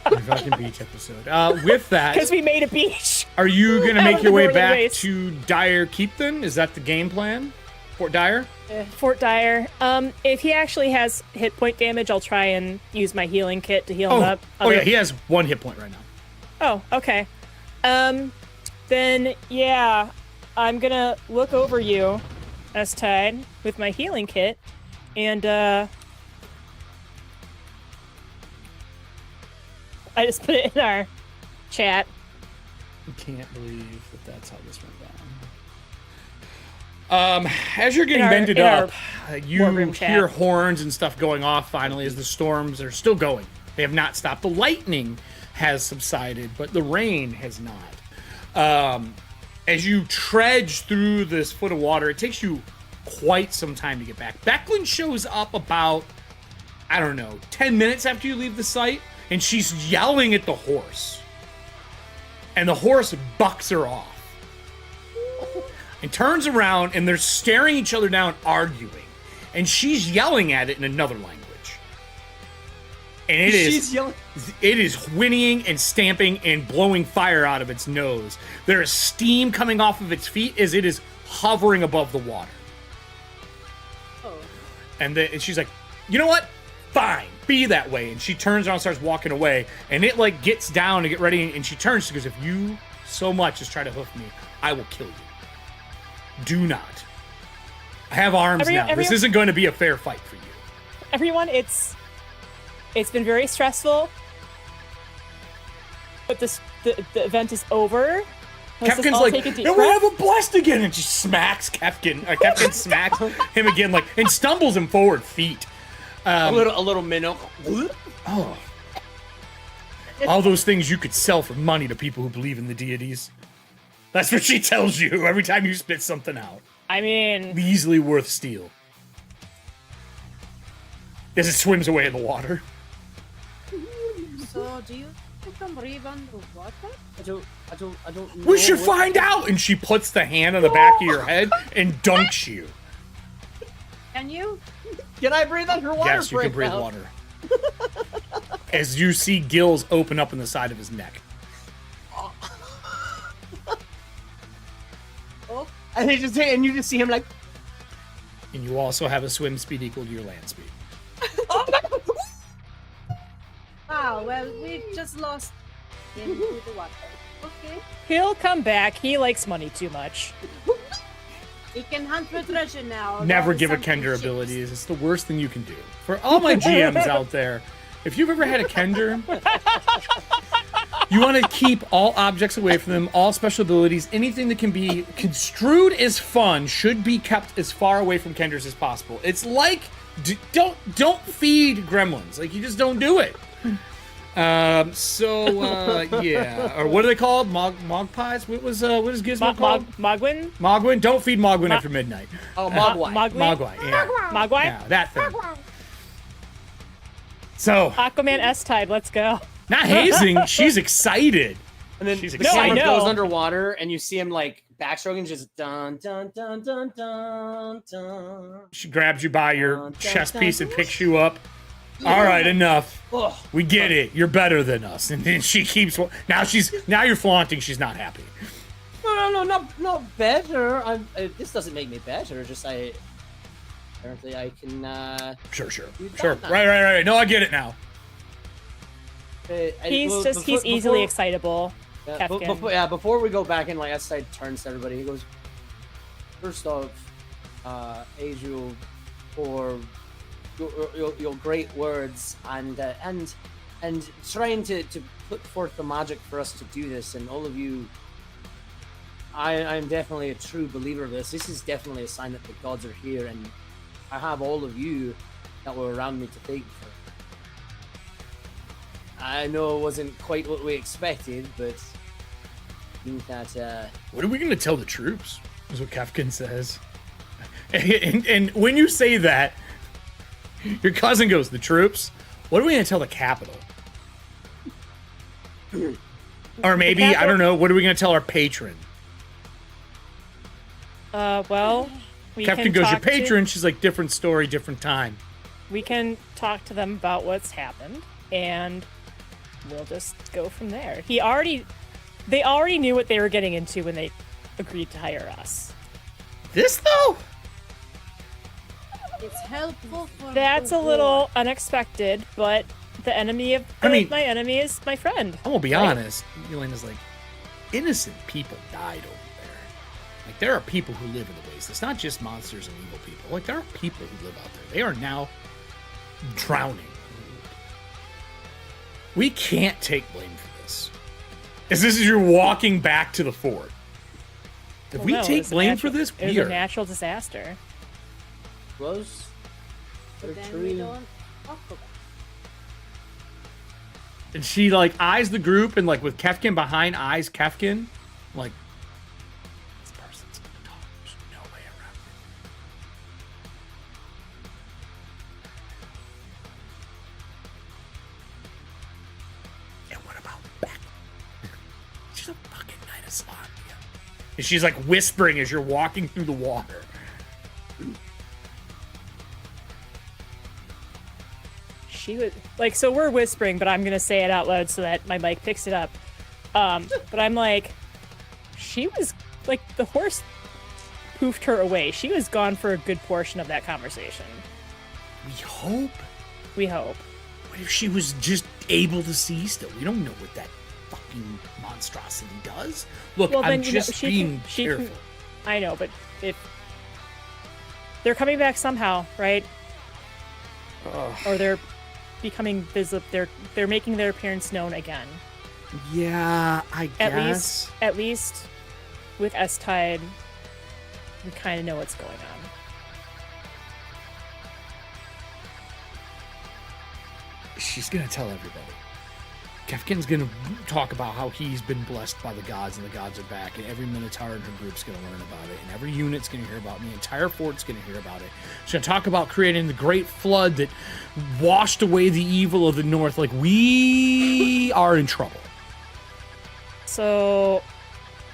Your fucking beach episode. With that, Because we made a beach. are you gonna Out make of your the way Northern back Waste. to Dyer Keep then? Is that the game plan? Fort Dyer? Fort Dyer. If he actually has hit point damage, I'll try and use my healing kit to heal him up. Oh yeah, he has 1 hit point right now. Oh, okay. Then, yeah, I'm gonna look over you, S-Tide, with my healing kit, and, I just put it in our chat. I can't believe that's how this went down. As you're getting bended up, you boardroom chat. hear horns and stuff going off finally as the storms are still going. They have not stopped. The lightning has subsided, but the rain has not. As you trudge through this foot of water, it takes you quite some time to get back. Becklin shows up about, I don't know, 10 minutes after you leave the site, and she's yelling at the horse. And the horse bucks her off. And turns around, and they're staring each other down, arguing. And she's yelling at it in another language. And She's yelling. it is whinnying and stamping and blowing fire out of its nose. There is steam coming off of its feet as it is hovering above the water. Oh. And she's like, you know what? Fine, be that way. And she turns around and starts walking away. And it like gets down to get ready. And she turns. She goes, if you so much as try to hoof me, I will kill you. Do not. I have arms now. This isn't going to be a fair fight for you. Everyone, it's been very stressful, but the event is over. Let's just Kefkin's all like, take a deep and we breath. have a blast again, and she smacks Kefkin. Kefkin smacks him again, like, and stumbles him forward feet. A little minnow. Oh, all those things you could sell for money to people who believe in the deities. That's what she tells you every time you spit something out. I mean, Easily worth steal. As it swims away in the water. So, do you can breathe underwater? I don't know. We should find out! And she puts the hand on the back of your head and dunks you. Can you? Can I breathe underwater? Yes, you can breathe water. As you see gills open up in the side of his neck. Oh, And you just see him like. And you also have a swim speed equal to your land speed. wow. Well, we just lost into the water. Okay. he'll come back. He likes money too much. He can hunt for treasure now. Never That is give a something Kender cheap. abilities. It's the worst thing you can do. For all my GMs out there, if you've ever had a Kender, you want to keep all objects away from them, all special abilities, anything that can be construed as fun should be kept as far away from Kenders as possible. It's like, don't feed gremlins. Like, you just don't do it. Yeah. Or what are they called? Mogpies? What is Gizmo called? Mogwin? Mogwin? Don't feed Mogwin after midnight. Oh, Mogwai. Mogwai, yeah. Mogwai? Yeah, that thing. So, Aquaman S-Tide, let's go. not hazing, she's excited. And then She's the excited. camera I know. goes underwater, and you see him like backstroking, just dun dun dun dun dun dun. She grabs you by your Dun, dun, chest dun. piece and picks you up. All right, enough. Ugh. We get it. You're better than us. And then she keeps. Now you're flaunting. She's not happy. no, not better. This doesn't make me better. Just apparently I can. Sure. do that Sure. now. Right. No, I get it now. He's easily excitable. Yeah, Capwn. before we go back and like Estai turns to everybody, he goes, first off, Adriel, for your great words and trying to put forth the magic for us to do this, and all of you, I'm definitely a true believer of this. This is definitely a sign that the gods are here, and I have all of you that were around me to thank for. I know it wasn't quite what we expected, but I think that What are we going to tell the troops? Is what Capwn says. And when you say that, your cousin goes, the troops? What are we going to tell the capital? Or maybe, I don't know, what are we going to tell our patron? Well, we Capwn can goes, your talk to- patron? She's like, different story, different time. We can talk to them about what's happened, and we'll just go from there. They already knew what they were getting into when they agreed to hire us. This, though? It's helpful for That's the a little war. unexpected, but the enemy of my enemy is my friend. I'm going to be Right? honest. Elena's like, innocent people died over there. Like, there are people who live in the waste. It's not just monsters and evil people. Like, there are people who live out there. They are now drowning. We can't take blame for this. As this is you're walking back to the fort. If Well, we no, it take was a blame natural- for this, it was we a are. natural disaster. was. But then we don't talk about it. And she like eyes the group and like with Capwn behind eyes Capwn. Like, this person's gonna talk. There's no way around it. And what about Beck? She's a fucking Knight of Slavia. And she's like whispering as you're walking through the water. She was like, so we're whispering, but I'm gonna say it out loud so that my mic picks it up. But I'm like, she was like, the horse poofed her away. She was gone for a good portion of that conversation. We hope. We hope. What if she was just able to see still? We don't know what that fucking monstrosity does. Look, Well, I'm then, you know, just she being can- she careful. can- I know, but if they're coming back somehow, right? Or they're becoming visible. They're making their appearance known again. Yeah, I At guess. least with S-Tide, we kind of know what's going on. She's gonna tell everybody. Capwn's gonna talk about how he's been blessed by the gods and the gods are back, and every Minotaur in her group's gonna learn about it, and every unit's gonna hear about it, and the entire fort's gonna hear about it. She's gonna talk about creating the great flood that washed away the evil of the north. Like, we are in trouble. So,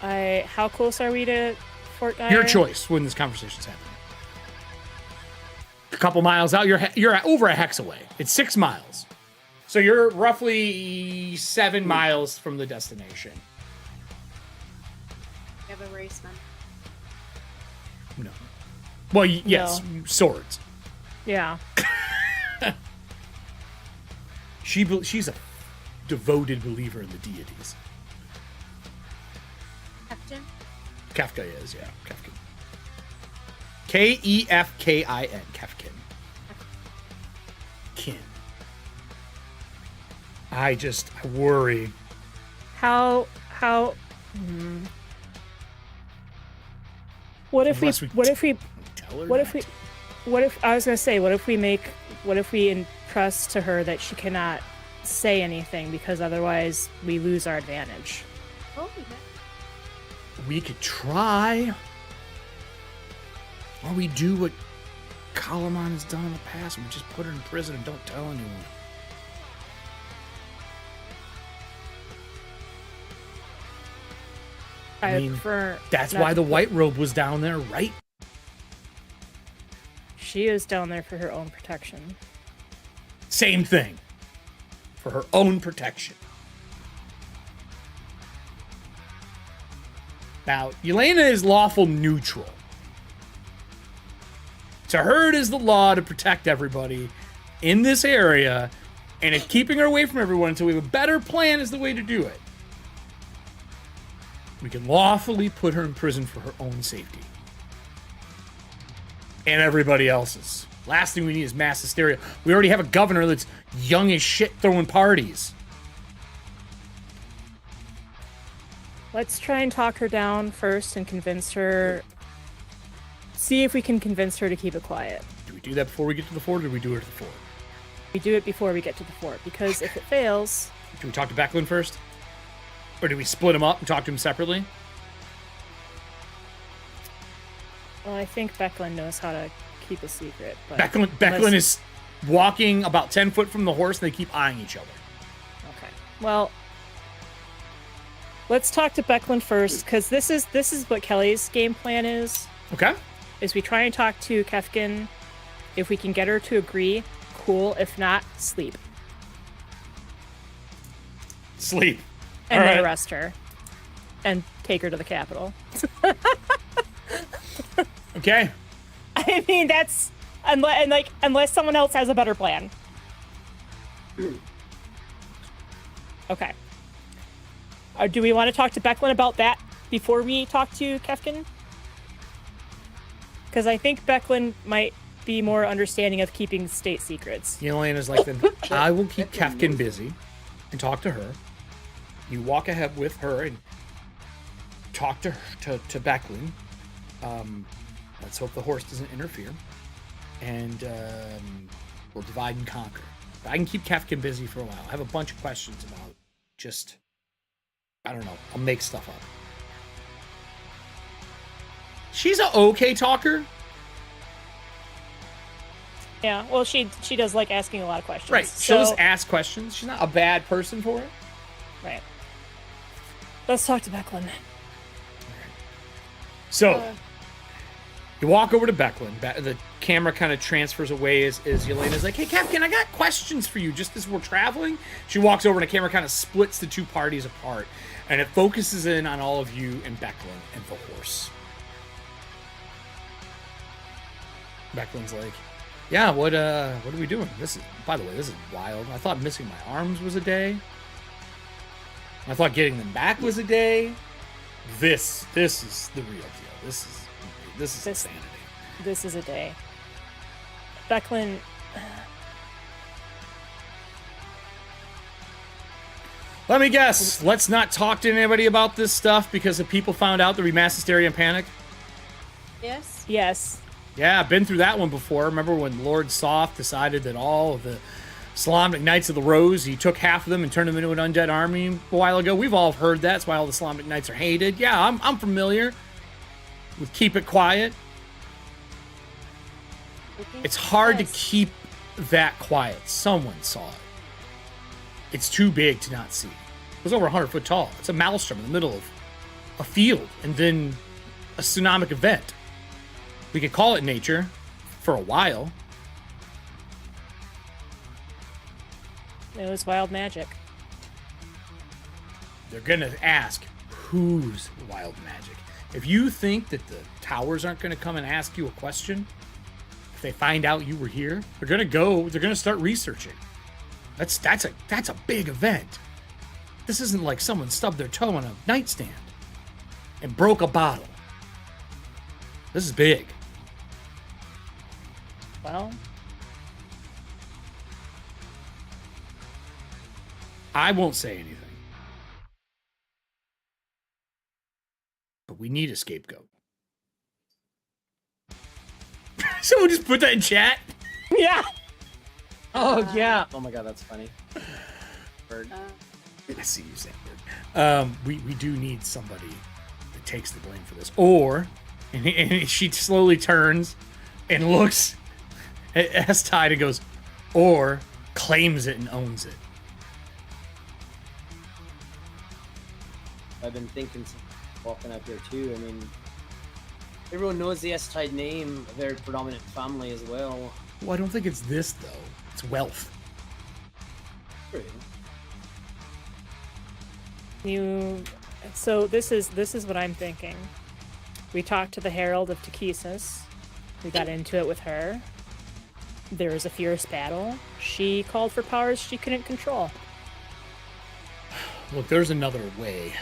how close are we to Fort Geyer? Your choice when this conversation's happening. A couple miles out, you're over a hex away. It's 6 miles. So you're roughly 7 miles from the destination. You have a race, man. No. Well, yes, swords. Yeah. She's a devoted believer in the deities. Captain? Kafka is, yeah. Kafka. Kefkin. Kefkin. Kin. I worry. What if Unless we tell her what if we impress to her that she cannot say anything because otherwise we lose our advantage? Oh, yeah. We could try. Or we do what Kalaman has done in the past. We just put her in prison and don't tell anyone. I mean, prefer That's not why to the put- white robe was down there, right? She is down there for her own protection. Same thing. For her own protection. Now, Yelena is lawful neutral. To her, it is the law to protect everybody in this area, and if keeping her away from everyone until we have a better plan is the way to do it. We can lawfully put her in prison for her own safety. And everybody else's. Last thing we need is mass hysteria. We already have a governor that's young as shit throwing parties. Let's try and talk her down first and convince her. See if we can convince her to keep it quiet. Do we do that before we get to the fort, or do we do it at the fort? We do it before we get to the fort, because if it fails... Do we talk to Becklin first? Or do we split him up and talk to him separately? Well, I think Becklin knows how to keep a secret. But Becklin is walking about 10 foot from the horse, and they keep eyeing each other. Okay. Well, let's talk to Becklin first, because this is what Kelly's game plan is. Okay. Is we try and talk to Kefkin. If we can get her to agree, cool. If not, sleep. Sleep. And All then right. arrest her. And take her to the Capitol. Okay. I mean, that's... Unless someone else has a better plan. Okay. Do we want to talk to Becklin about that before we talk to Kefkin? Because I think Becklin might be more understanding of keeping state secrets. Yelena's like, then I will keep Kefkin busy and talk to her. You walk ahead with her and talk to Becklin. Let's hope the horse doesn't interfere. And we'll divide and conquer. But I can keep Kefkin busy for a while. I have a bunch of questions about just, I don't know, I'll make stuff up. She's an okay talker. Yeah, well, she does like asking a lot of questions. Right. She'll just ask questions. She's not a bad person for it. Right. Let's talk to Becklin. So, you walk over to Becklin. The camera kind of transfers away as Yelena's like, hey, Captain, I got questions for you just as we're traveling. She walks over and the camera kind of splits the two parties apart. And it focuses in on all of you and Becklin and the horse. Becklin's like, yeah, what are we doing? By the way, this is wild. I thought missing my arms was a day. I thought getting them back was a day. This is the real deal. This is insanity. This is a day. Becklin. Let me guess. Let's not talk to anybody about this stuff because if people found out there'd be mass hysteria and panic. Yes? Yes. Yeah, I've been through that one before. Remember when Lord Soth decided that all of the Islamic Knights of the Rose, he took half of them and turned them into an undead army a while ago? We've all heard that. That's why all the Islamic Knights are hated. Yeah, I'm familiar with keep it quiet. It's hard to keep that quiet. Someone saw it. It's too big to not see. It was over 100 foot tall. It's a maelstrom in the middle of a field and then a tsunamic event. We could call it nature for a while. It was wild magic. They're going to ask, who's wild magic? If you think that the towers aren't going to come and ask you a question, if they find out you were here, they're going to start researching. That's a big event. This isn't like someone stubbed their toe on a nightstand and broke a bottle. This is big. Well, I won't say anything. But we need a scapegoat. Someone just put that in chat. yeah. Oh yeah. Oh my god, that's funny. Bird. I see you saying bird. We do need somebody that takes the blame for this. Or, and she slowly turns and looks at S-Tide and goes, or claims it and owns it. I've been thinking walking up here too. I mean, everyone knows the S-Tide name, a very predominant family as well. Well, I don't think it's this, though. It's wealth. True. You So this is what I'm thinking. We talked to the Herald of Ttrpgfamily. We got into it with her. There was a fierce battle. She called for powers she couldn't control. Look, there's another way.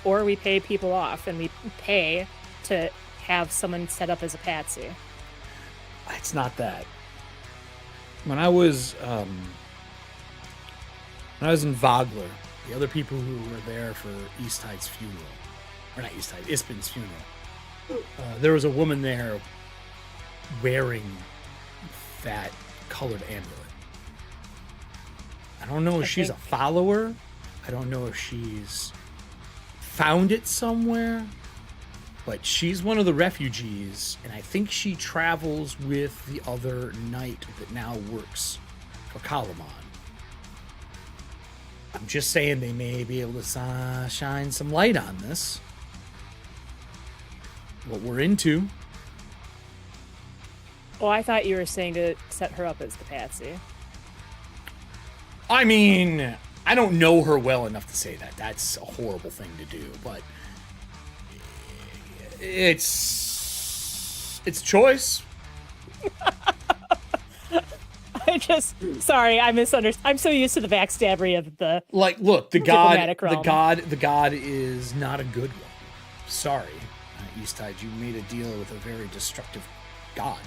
Or we pay people off and we pay to have someone set up as a patsy. It's not that. When I was in Vogler, the other people who were there for Easttide's funeral, or not Easttide, Ispin's funeral, there was a woman there wearing that colored amulet. I don't know if she's a follower. I don't know if she's found it somewhere. But she's one of the refugees, and I think she travels with the other knight that now works for Capwn. I'm just saying they may be able to shine some light on this. What we're into. Oh, I thought you were saying to set her up as the patsy. I mean, I don't know her well enough to say that. That's a horrible thing to do, but it's choice. Sorry, I misunderstood. I'm so used to the backstabbery of the look, the diplomatic realm. the god is not a good one. Sorry, Easttide, you made a deal with a very destructive god,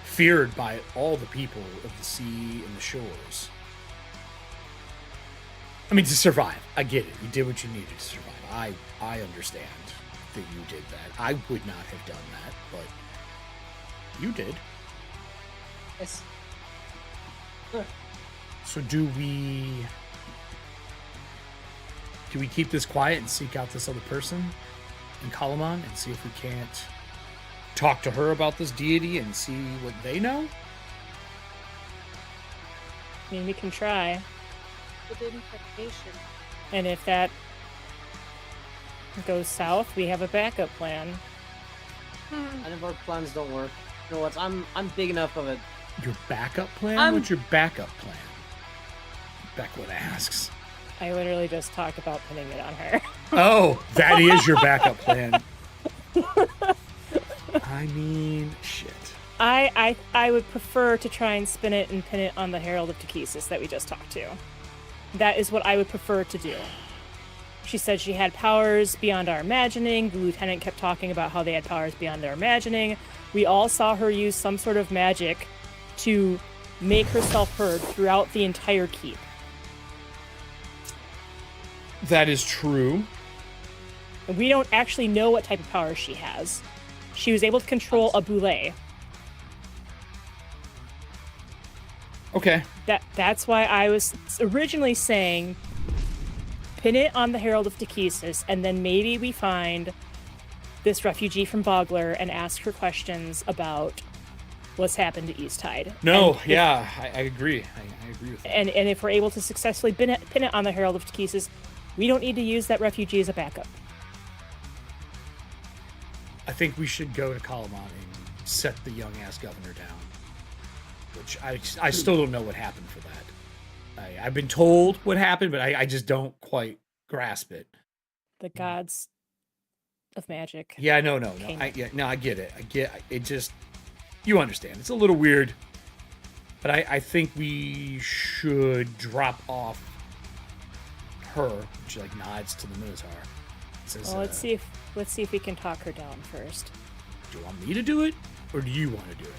feared by all the people of the sea and the shores. I mean, to survive. I get it. You did what you needed to survive. I understand that you did that. I would not have done that, but you did. Yes. So do we keep this quiet and seek out this other person in Capwn and see if we can't talk to her about this deity and see what they know? I mean, we can try. Good interpretation. And if that goes south, we have a backup plan. And if our plans don't work, you know what? I'm big enough of a. Your backup plan? What's your backup plan? Beckwood asks. I literally just talked about pinning it on her. Oh, that is your backup plan. I mean, shit. I would prefer to try and spin it and pin it on the Herald of Ttrpgfamily that we just talked to. That is what I would prefer to do. She said she had powers beyond our imagining. The lieutenant kept talking about how they had powers beyond their imagining. We all saw her use some sort of magic to make herself heard throughout the entire keep. That is true. And we don't actually know what type of powers she has. She was able to control a boule. Okay. That's why I was originally saying pin it on the Herald of Ttrpgfamily, and then maybe we find this refugee from Bogler and ask her questions about what's happened to Easttide. No, I agree. I agree with that. And if we're able to successfully pin it on the Herald of Ttrpgfamily, we don't need to use that refugee as a backup. I think we should go to Capwn and set the young-ass governor down. Which I still don't know what happened for that. I've been told what happened, but I just don't quite grasp it. The gods of magic. Yeah, no. I get it. I get it. Just you understand. It's a little weird, but I think we should drop off her. She like nods to the Minotaur. Says, well, let's see if we can talk her down first. Do you want me to do it, or do you want to do it?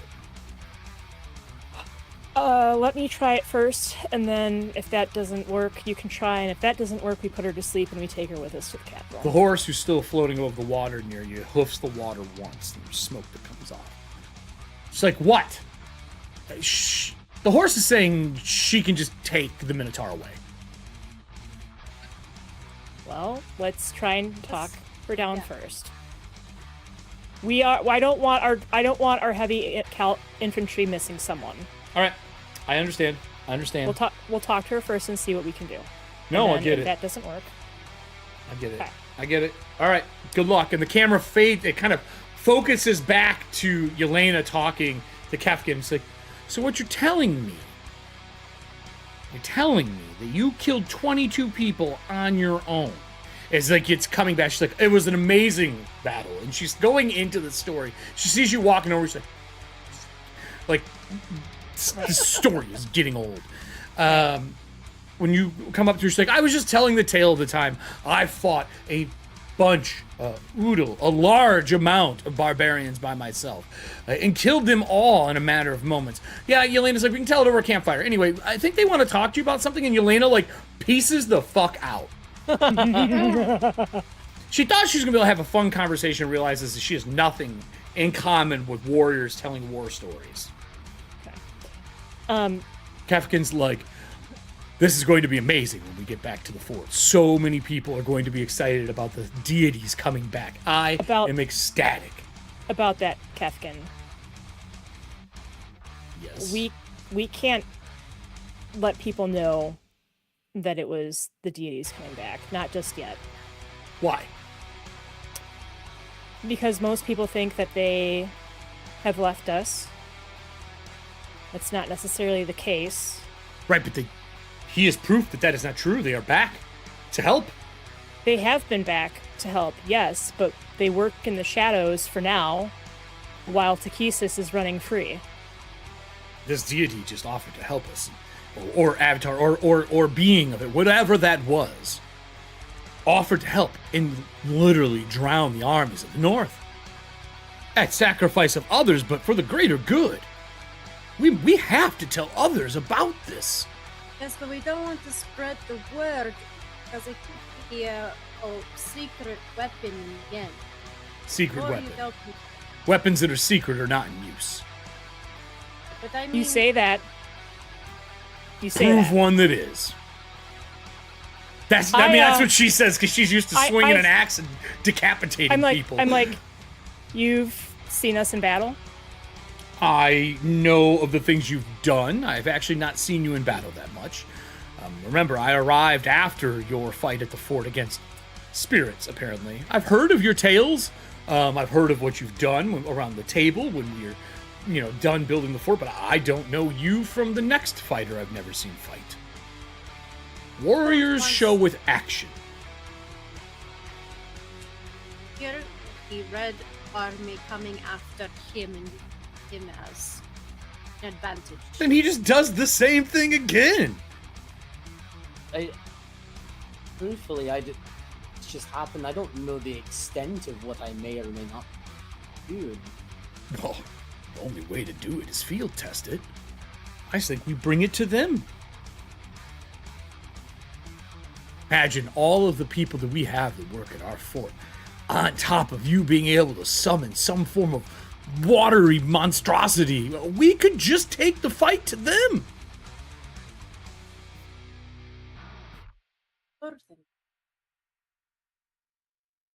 Let me try it first, and then if that doesn't work, you can try, and if that doesn't work, we put her to sleep and we take her with us to the Capwn. The horse, who's still floating over the water near you, hoofs the water once, and there's smoke that comes off. She's like, what? The horse is saying she can just take the Minotaur away. Well, let's try and talk her down first. I don't want our heavy infantry missing someone. All right, I understand. We'll talk to her first and see what we can do. No, I get if it. that doesn't work, I get it. Okay. I get it. All right, good luck. And the camera fades. It kind of focuses back to Yelena talking to Capwn. It's like, so what you're telling me You're telling me that you killed 22 people on your own. It's like it's coming back. She's like, it was an amazing battle. And she's going into the story. She sees you walking over. She's like this story is getting old. When you come up to her, she's like, I was just telling the tale of the time I fought a bunch, a large amount of barbarians by myself, and killed them all in a matter of moments. Yeah, Yelena's like, we can tell it over a campfire. Anyway, I think they want to talk to you about something, and Yelena, like, pieces the fuck out. She thought she was going to be able to have a fun conversation and realizes that she has nothing in common with warriors telling war stories. Okay. Kefkin's like, this is going to be amazing when we get back to the fort. So many people are going to be excited about the deities coming back. I am ecstatic. About that, Capwn. Yes. We can't let people know that it was the deities coming back. Not just yet. Why? Because most people think that they have left us. That's not necessarily the case. Right, but he is proof that that is not true. They are back to help. They have been back to help, yes, but they work in the shadows for now, while Ttrpgfamily is running free. This deity just offered to help us, or avatar, or being of it, whatever that was, offered to help and literally drown the armies of the north. At sacrifice of others, but for the greater good. We have to tell others about this. Yes, but we don't want to spread the word because it could be a secret weapon in the end. Secret Or weapon. you don't- Weapons that are secret are not in use. But I mean, You say that. You say Prove that. one that is. That's what she says because she's used to swinging an axe and decapitating people. I'm like, you've seen us in battle? I know of the things you've done. I've actually not seen you in battle that much. Remember, I arrived after your fight at the fort against spirits, apparently. I've heard of your tales. I've heard of what you've done around the table when we're, done building the fort, but I don't know you from the next fighter I've never seen fight. Warriors show with action. here the Red Army coming after him and him as an advantage. Then he just does the same thing again. Truthfully, it's just happened. I don't know the extent of what I may or may not do. Well, the only way to do it is field test it. I think we bring it to them. Imagine all of the people that we have that work at our fort, on top of you being able to summon some form of watery monstrosity. We could just take the fight to them. Sort of thing.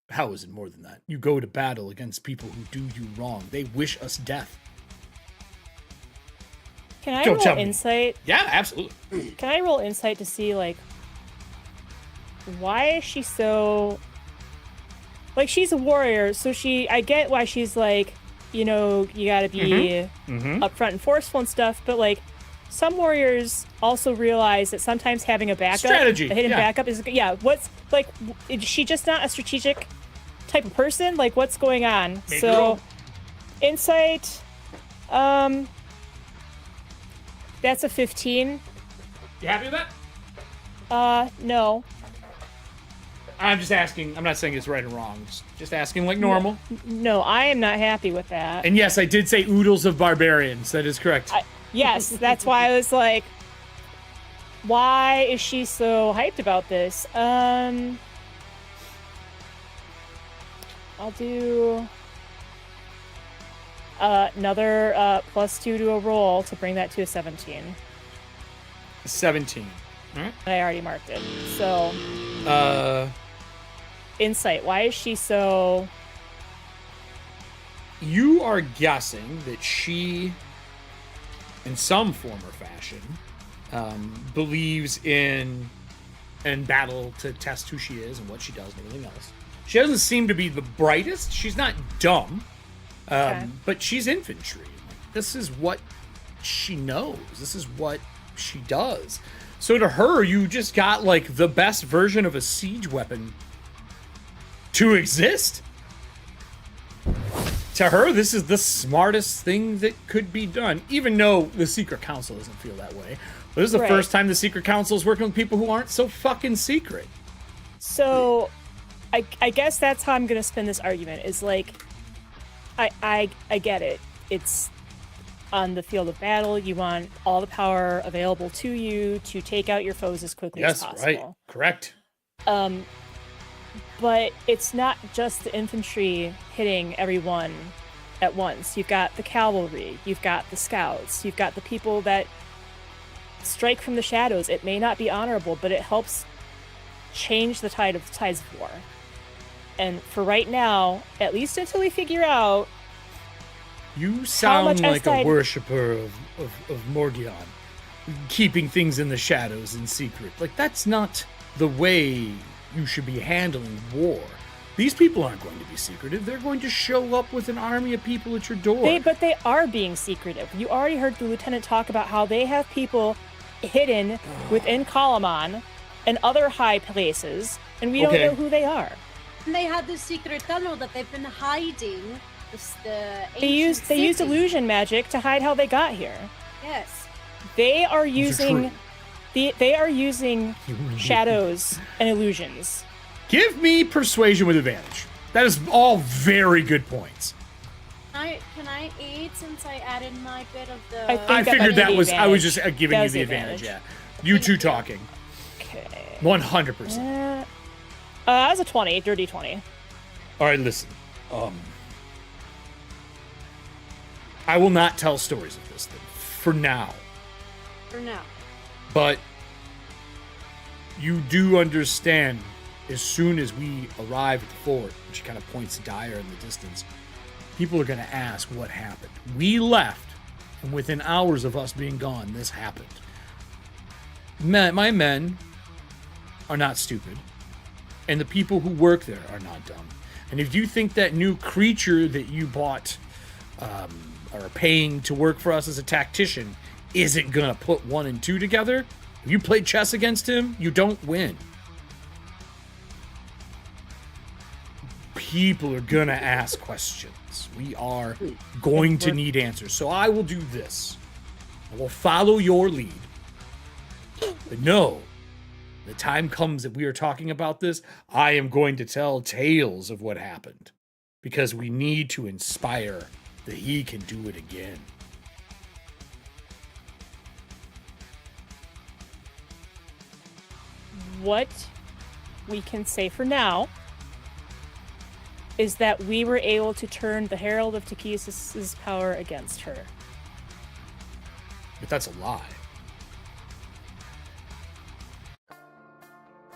How is it more than that? You go to battle against people who do you wrong. They wish us death. Can I Don't roll tell me. insight? Yeah, absolutely. Can I roll insight to see, like, why is she so... Like, she's a warrior, so I get why she's like, you gotta be upfront and forceful and stuff, but, like, some warriors also realize that sometimes having a backup, Strategy, a hidden yeah. backup is, is she just not a strategic type of person? Like, what's going on? Make So, it roll. insight, that's a 15. You happy with that? No. I'm just asking. I'm not saying it's right or wrong. Just asking like normal. No, I am not happy with that. And yes, I did say oodles of barbarians. That is correct. Yes, that's why I was like, why is she so hyped about this? I'll do another +2 to a roll to bring that to a 17. 17. All right. I already marked it. So, insight. Why is she so... You are guessing that she, in some form or fashion, believes in battle to test who she is and what she does and everything else. She doesn't seem to be the brightest. She's not dumb, but she's infantry. This is what she knows. This is what she does. So to her, you just got like the best version of a siege weapon to exist. To her, this is the smartest thing that could be done, even though the Secret Council doesn't feel that way. But this is the first time the Secret Council is working with people who aren't so fucking secret. So, I guess that's how I'm gonna spin this argument. Is like, I get it. It's on the field of battle. You want all the power available to you to take out your foes as quickly as possible. Yes, right. Correct. But it's not just the infantry hitting everyone at once. You've got the cavalry, you've got the scouts, you've got the people that strike from the shadows. It may not be honorable, but it helps change the tides of war. And for right now, at least until we figure out... You sound like a worshiper of Morgion, keeping things in the shadows in secret. Like, that's not the way you should be handling war. These people aren't going to be secretive. They're going to show up with an army of people at your door. But they are being secretive. You already heard the lieutenant talk about how they have people hidden within Kalamon and other high places, and we don't know who they are. And they had this secret tunnel that they've been hiding. They used illusion magic to hide how they got here. Yes. They are using shadows and illusions. Give me persuasion with advantage. That is all very good points. Can I aid since I added my bit of the... I figured that was... I was just giving you the advantage, yeah. You two talking. Okay. 100%. That was a 20, dirty 20. All right, listen. I will not tell stories of this thing for now. For now. But you do understand, as soon as we arrive at the fort, and she kind of points to Dyer in the distance, people are going to ask what happened. We left, and within hours of us being gone, this happened. My men are not stupid, and the people who work there are not dumb. And if you think that new creature that you bought or paying to work for us as a tactician isn't gonna put 1 and 2 together, if you play chess against him, you don't win. People are gonna ask questions. We are going to need answers. So I will do this. I will follow your lead. But no, the time comes that we are talking about this, I am going to tell tales of what happened. Because we need to inspire that he can do it again. What we can say for now is that we were able to turn the Herald of Ttrpgfamily's power against her. But that's a lie.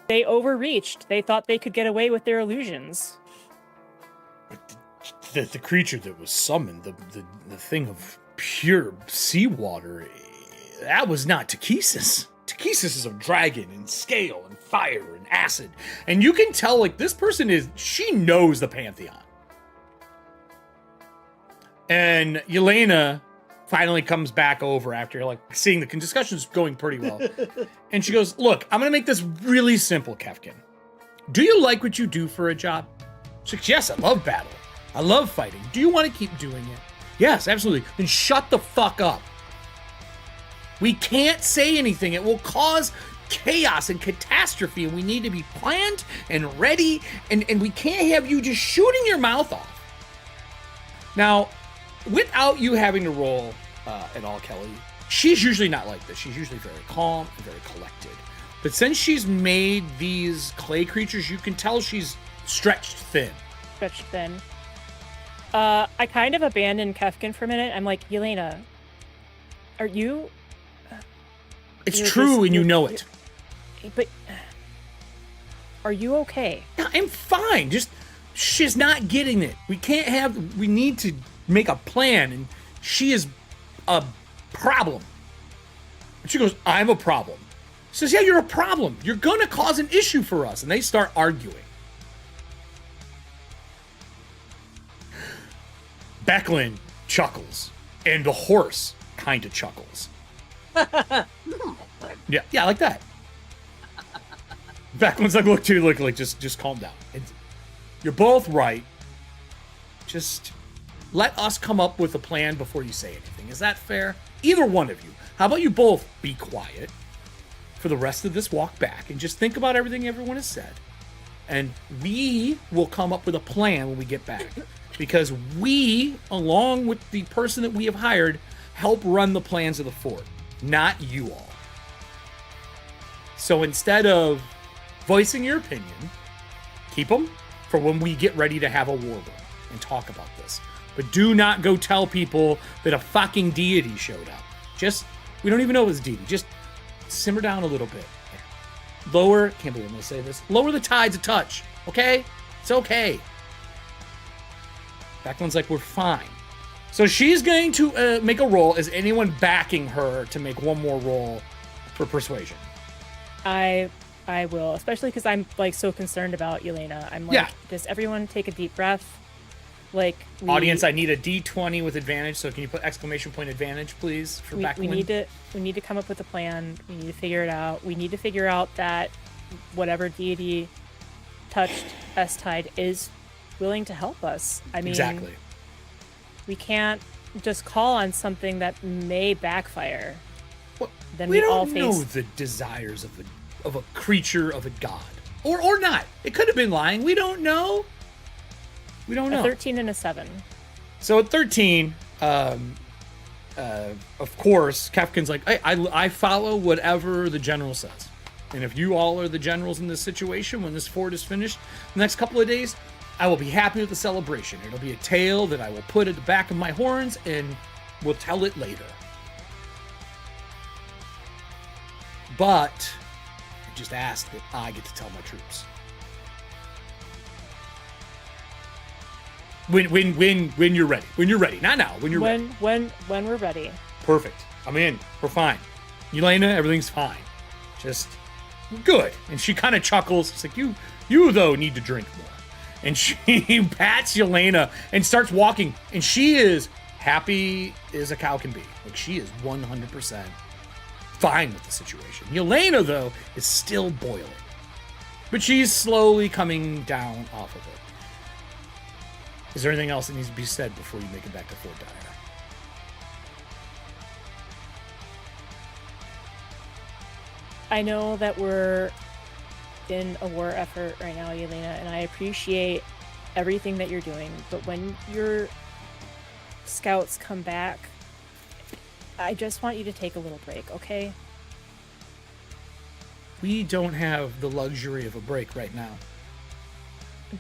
They overreached. They thought they could get away with their illusions. The creature that was summoned, the thing of pure seawater, that was not Ttrpgfamily. Ttrpgfamily is a dragon and scale and fire and acid. And you can tell, like, this person she knows the Pantheon. And Yelena finally comes back over after, like, seeing the discussion's going pretty well. And she goes, look, I'm going to make this really simple, Capwn. Do you like what you do for a job? She's like, yes, I love battle. I love fighting. Do you want to keep doing it? Yes, absolutely. Then shut the fuck up. We can't say anything. It will cause chaos and catastrophe, and we need to be planned and ready, and we can't have you just shooting your mouth off. Now, without you having to roll at all, Kelly, she's usually not like this. She's usually very calm and very collected. But since she's made these clay creatures, you can tell she's stretched thin. Stretched thin. I kind of abandoned Capwn for a minute. I'm like, Yelena, are you... It's true, and you know it. But are you okay? I'm fine. Just she's not getting it. We need to make a plan, and she is a problem. And she goes, I'm a problem. She says, yeah, you're a problem. You're gonna cause an issue for us. And they start arguing. Becklin chuckles, and the horse kind of chuckles. Yeah, like that. Back one's like, look, dude, look, like, just calm down. You're both right. Just let us come up with a plan before you say anything. Is that fair? Either one of you. How about you both be quiet for the rest of this walk back and just think about everything everyone has said. And we will come up with a plan when we get back. Because we, along with the person that we have hired, help run the plans of the fort, not you all. So instead of voicing your opinion, keep them for when we get ready to have a war room and talk about this. But do not go tell people that a fucking deity showed up. We don't even know it was a deity. Just simmer down a little bit. Lower, can't believe I'm gonna say this, lower the tides a touch, okay? It's okay. Backlund's like, we're fine. So she's going to make a roll. Is anyone backing her to make one more roll for persuasion? I will, especially because I'm like so concerned about Elena. I'm like, does everyone take a deep breath? Like, audience, I need a D20 with advantage. So can you put exclamation point advantage, please, for Backlund? We need to come up with a plan. We need to figure it out. We need to figure out that whatever deity touched S-Tide is willing to help us. I mean, exactly. We can't just call on something that may backfire. Well, then we all don't know face the desires of a creature of a god, or not. It could have been lying. We don't know. We don't know. A 13 and a 7. So at 13, of course, Capcon's like, I follow whatever the general says. And if you all are the generals in this situation, when this fort is finished the next couple of days, I will be happy with the celebration. It'll be a tale that I will put at the back of my horns, and we'll tell it later. But I just ask that I get to tell my troops. When you're ready. When you're ready. Not now. When you're ready. When we're ready. Perfect. I'm in. We're fine. Elena, everything's fine. Just good. And she kind of chuckles. It's like, you though need to drink more. And she pats Elena and starts walking. And she is happy as a cow can be. Like, she is 100% fine with the situation. Elena, though, is still boiling. But she's slowly coming down off of it. Is there anything else that needs to be said before you make it back to Fort Dyer? I know that we're in a war effort right now, Elena, and I appreciate everything that you're doing, but when your scouts come back, I just want you to take a little break, okay? We don't have the luxury of a break right now.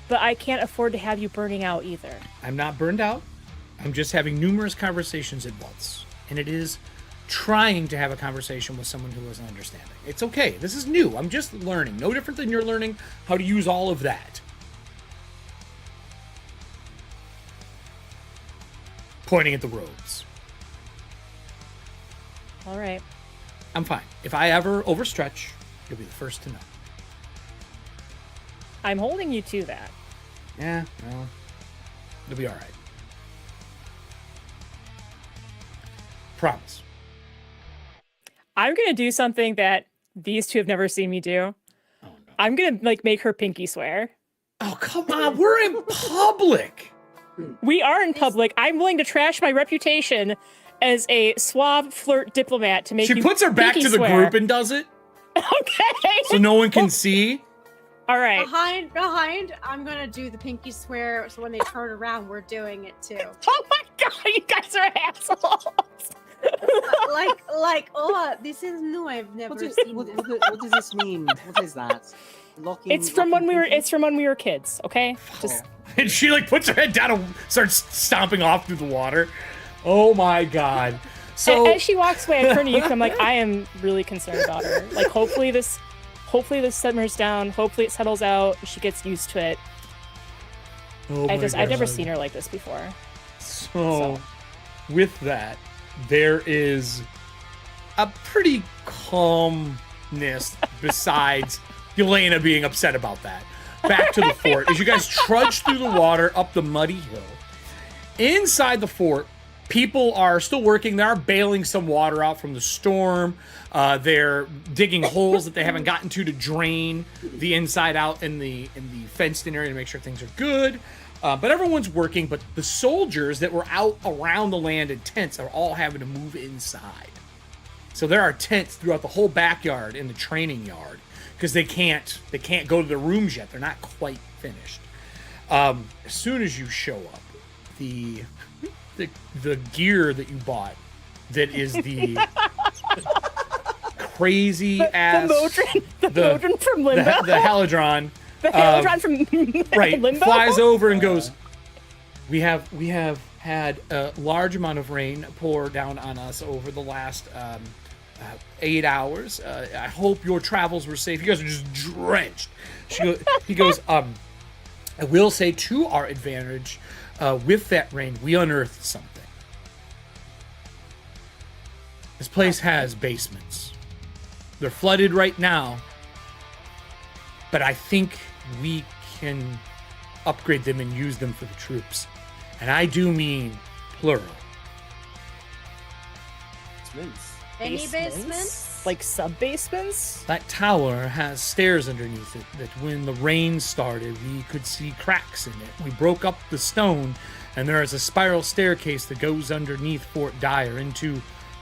But I can't afford to have you burning out either. I'm not burned out. I'm just having numerous conversations at once. And it is trying to have a conversation with someone who isn't understanding. It's okay. This is new. I'm just learning. No different than you're learning how to use all of that. Pointing at the robes. All right. I'm fine. If I ever overstretch, you'll be the first to know. I'm holding you to that. Yeah, well, it'll be all right. Promise. I'm gonna do something that these two have never seen me do. Oh, no. I'm gonna make her pinky swear. Oh, come on. We're in public. We are in public. I'm willing to trash my reputation as a suave flirt diplomat to make you She puts her back pinky to the swear. group and does it. Okay. So no one can see. All right. Behind, I'm gonna do the pinky swear, so when they turn around, we're doing it too. Oh my god, you guys are assholes. Oh, this is new. I've never seen What this. does this mean? What is that? It's from when we were kids, okay? Just And she like puts her head down and starts stomping off through the water. Oh my god. So as she walks away, I turn to you, I'm like, I am really concerned about her. Like, hopefully this simmers down. Hopefully it settles out. And she gets used to it. oh my I've never God. seen her like this before. So with that, there is a pretty calmness besides Elena being upset about that. Back to the fort. As you guys trudge through the water up the muddy hill, inside the fort, people are still working. They are bailing some water out from the storm. They're digging holes that they haven't gotten to drain the inside out in the fenced-in area to make sure things are good. But everyone's working. But the soldiers that were out around the land in tents are all having to move inside. So there are tents throughout the whole backyard in the training yard because they can't go to their rooms yet. They're not quite finished. As soon as you show up, the gear that you bought that is the crazy ass the Modron from Limbo, the Halidron, the Halidron from right, Limbo flies over and goes, we have had a large amount of rain pour down on us over the last 8 hours. I hope your travels were safe. You guys are just drenched. He goes, I will say to our advantage, with that rain, we unearthed something. This place has basements. They're flooded right now, but I think we can upgrade them and use them for the troops. And I do mean plural. Any basements? Like sub-basements? That tower has stairs underneath it that when the rain started, we could see cracks in it. We broke up the stone, and there is a spiral staircase that goes underneath Fort Dyer into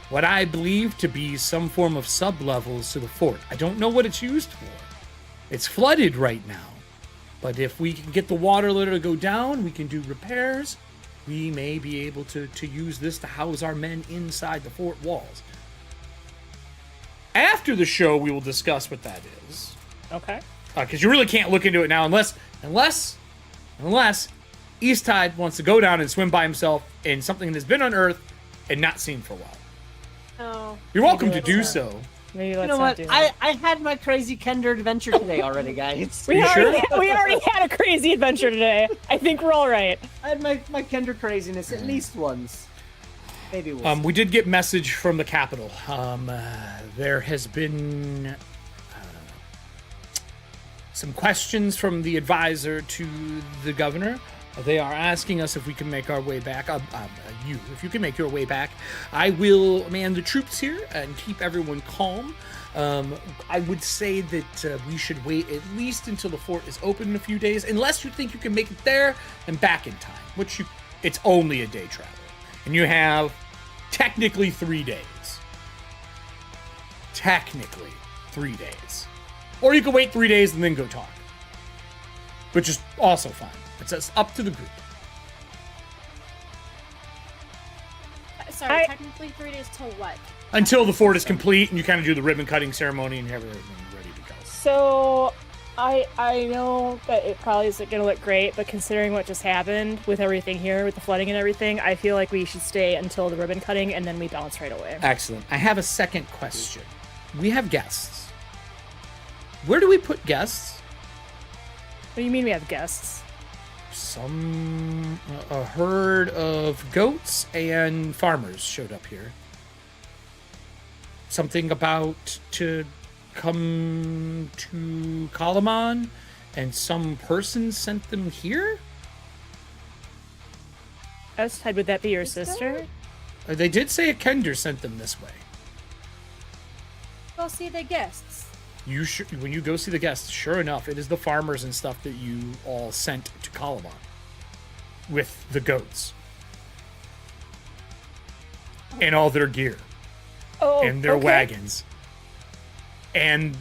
what I believe to be some form of sub-levels to the fort. I don't know what it's used for. It's flooded right now. But if we can get the water level to go down, we can do repairs. We may be able to use this to house our men inside the fort walls. After the show, we will discuss what that is. Okay. Because you really can't look into it now unless Easttide wants to go down and swim by himself in something that has been unearthed and not seen for a while. Oh. You're welcome to do so. Maybe You let's know not what? do that. I had my crazy Kender adventure today already, guys. We you already, sure? we already had a crazy adventure today. I think we're all right. I had my Kender craziness at least once. Maybe once. We did get message from the Capitol. There has been some questions from the advisor to the governor. They are asking us if we can make our way back. If you can make your way back, I will man the troops here and keep everyone calm. I would say that we should wait at least until the fort is open in a few days, unless you think you can make it there and back in time, it's only a day travel. And you have technically 3 days. Technically 3 days. Or you can wait 3 days and then go talk, which is also fine. It's up to the group. Sorry, technically 3 days till what? Until the fort is complete and you kind of do the ribbon cutting ceremony and have everything ready to go. So, I know that it probably isn't going to look great, but considering what just happened with everything here, with the flooding and everything, I feel like we should stay until the ribbon cutting and then we bounce right away. Excellent. I have a second question. We have guests. Where do we put guests? What do you mean we have guests? A herd of goats and farmers showed up here. Something about to come to Kalaman, and some person sent them here? Outside, would that be your sister? They did say a Kender sent them this way. Go see the guests. When you go see the guests, sure enough, it is the farmers and stuff that you all sent to Kalaman with the goats and all their gear and their wagons. And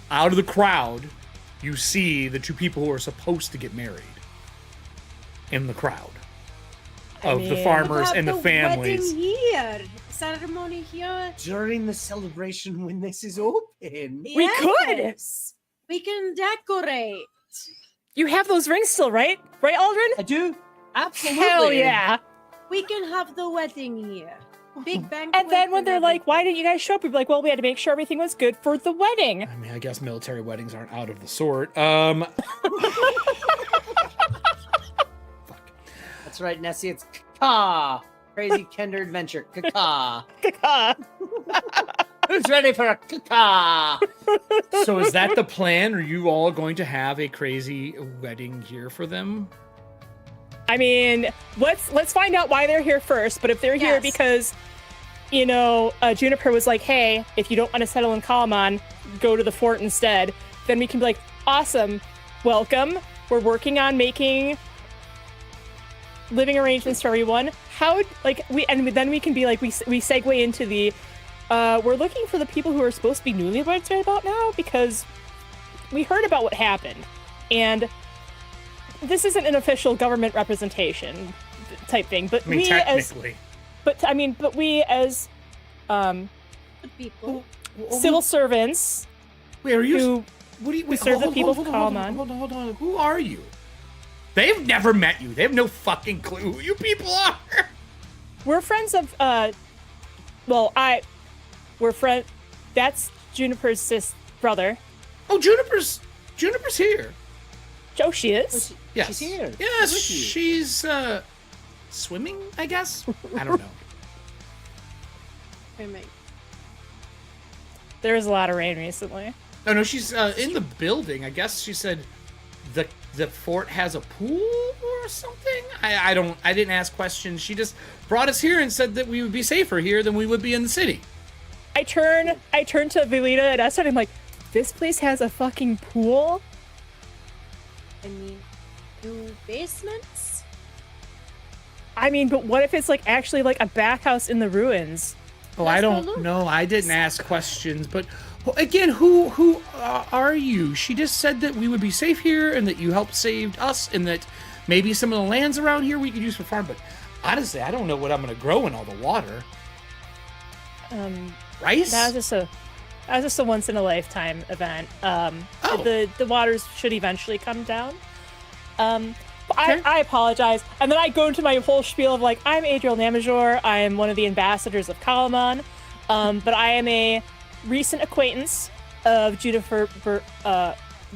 out of the crowd, you see the two people who are supposed to get married in the crowd of the farmers and the families. Wedding here, ceremony here. During the celebration when this is open. We could! Yes. We can decorate. You have those rings still, right? Right, Aldrin? I do. Absolutely. Hell yeah! We can have the wedding here. Big banquet. And then when they're like, why didn't you guys show up? We'd be like, well, we had to make sure everything was good for the wedding. I mean, I guess military weddings aren't out of the sort. That's right, Nessie. It's Kaka. Crazy Kender adventure. Kaka. Who's ready for a Kaka? So is that the plan? Are you all going to have a crazy wedding here for them? I mean, let's find out why they're here first. But if they're here Yes. because, Juniper was like, hey, if you don't want to settle in Capwn, go to the fort instead, then we can be like, awesome, welcome. We're working on making living arrangements for everyone. Then we can be like, we segue into the, we're looking for the people who are supposed to be newlyweds right about now because we heard about what happened. And this isn't an official government representation type thing, but we technically. we as Good people. civil servants Wait, are you? who What do you? we serve the people of hold Capwn. on. Who are you? They've never met you. They have no fucking clue who you people are. we're friends of that's Juniper's brother. Oh, Juniper's here. Oh, she is? Yes. She's here. Yes, With you. she's swimming, I guess. I don't know. Wait, mate. There was a lot of rain recently. No, she's in the building. I guess she said the fort has a pool or something. I didn't ask questions. She just brought us here and said that we would be safer here than we would be in the city. I turn to Velita and I started like, this place has a fucking pool? I mean, 2 basements? I mean, but what if it's like actually like a bathhouse in the ruins? Oh, Let's I go don't look. know. I didn't ask questions, but again, who are you? She just said that we would be safe here and that you helped save us and that maybe some of the lands around here we could use for farm. But honestly, I don't know what I'm gonna grow in all the water. Rice? That was just a once in a lifetime event. Oh. The waters should eventually come down. Okay. I apologize. And then I go into my whole spiel of like, I'm Adriel Namajor. I am one of the ambassadors of Capwn. But I am a recent acquaintance of Juniper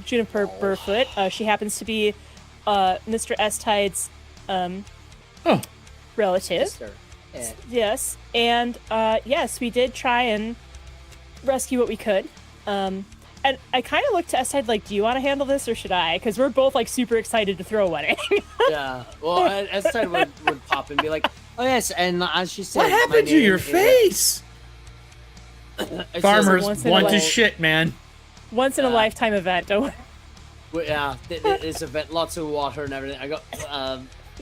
Burfoot. She happens to be Mr. S-Tide's relative. Sister. Yeah. Yes. And yes, we did try and rescue what we could. And I kind of looked to S-Tide like, do you want to handle this or should I? Because we're both like super excited to throw a wedding. Yeah. Well, Estelle would pop and be like, "Oh yes," and as she said, What happened to your face? Farmers once in a want to while. shit, man. Once in a lifetime event. Don't. Yeah, it's a bit, lots of water and everything. I got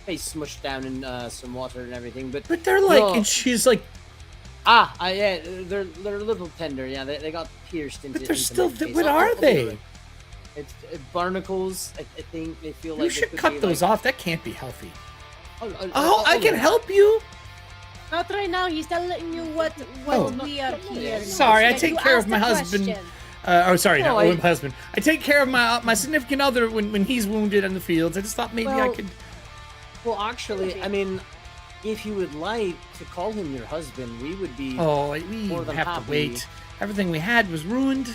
face smushed down in some water and everything, but But they're like, No. and she's like, yeah, they're a little tender. Yeah, they got pierced into. but they're into still. my face. What I'll are do they? it. It's barnacles. I think they feel like You they should could cut be, those like, off. That can't be healthy. I'll Oh, I can help you. Not right now. He's telling you what Oh. we are here. Sorry, I Like, take you care of asked my the husband. question. Sorry, No, not I- my husband. I take care of my significant other when he's wounded in the fields. I just thought maybe I Well, could. Well, actually, I mean, if you would like to call him your husband, we would be. Oh, we more than have to happy. wait. Everything we had was ruined.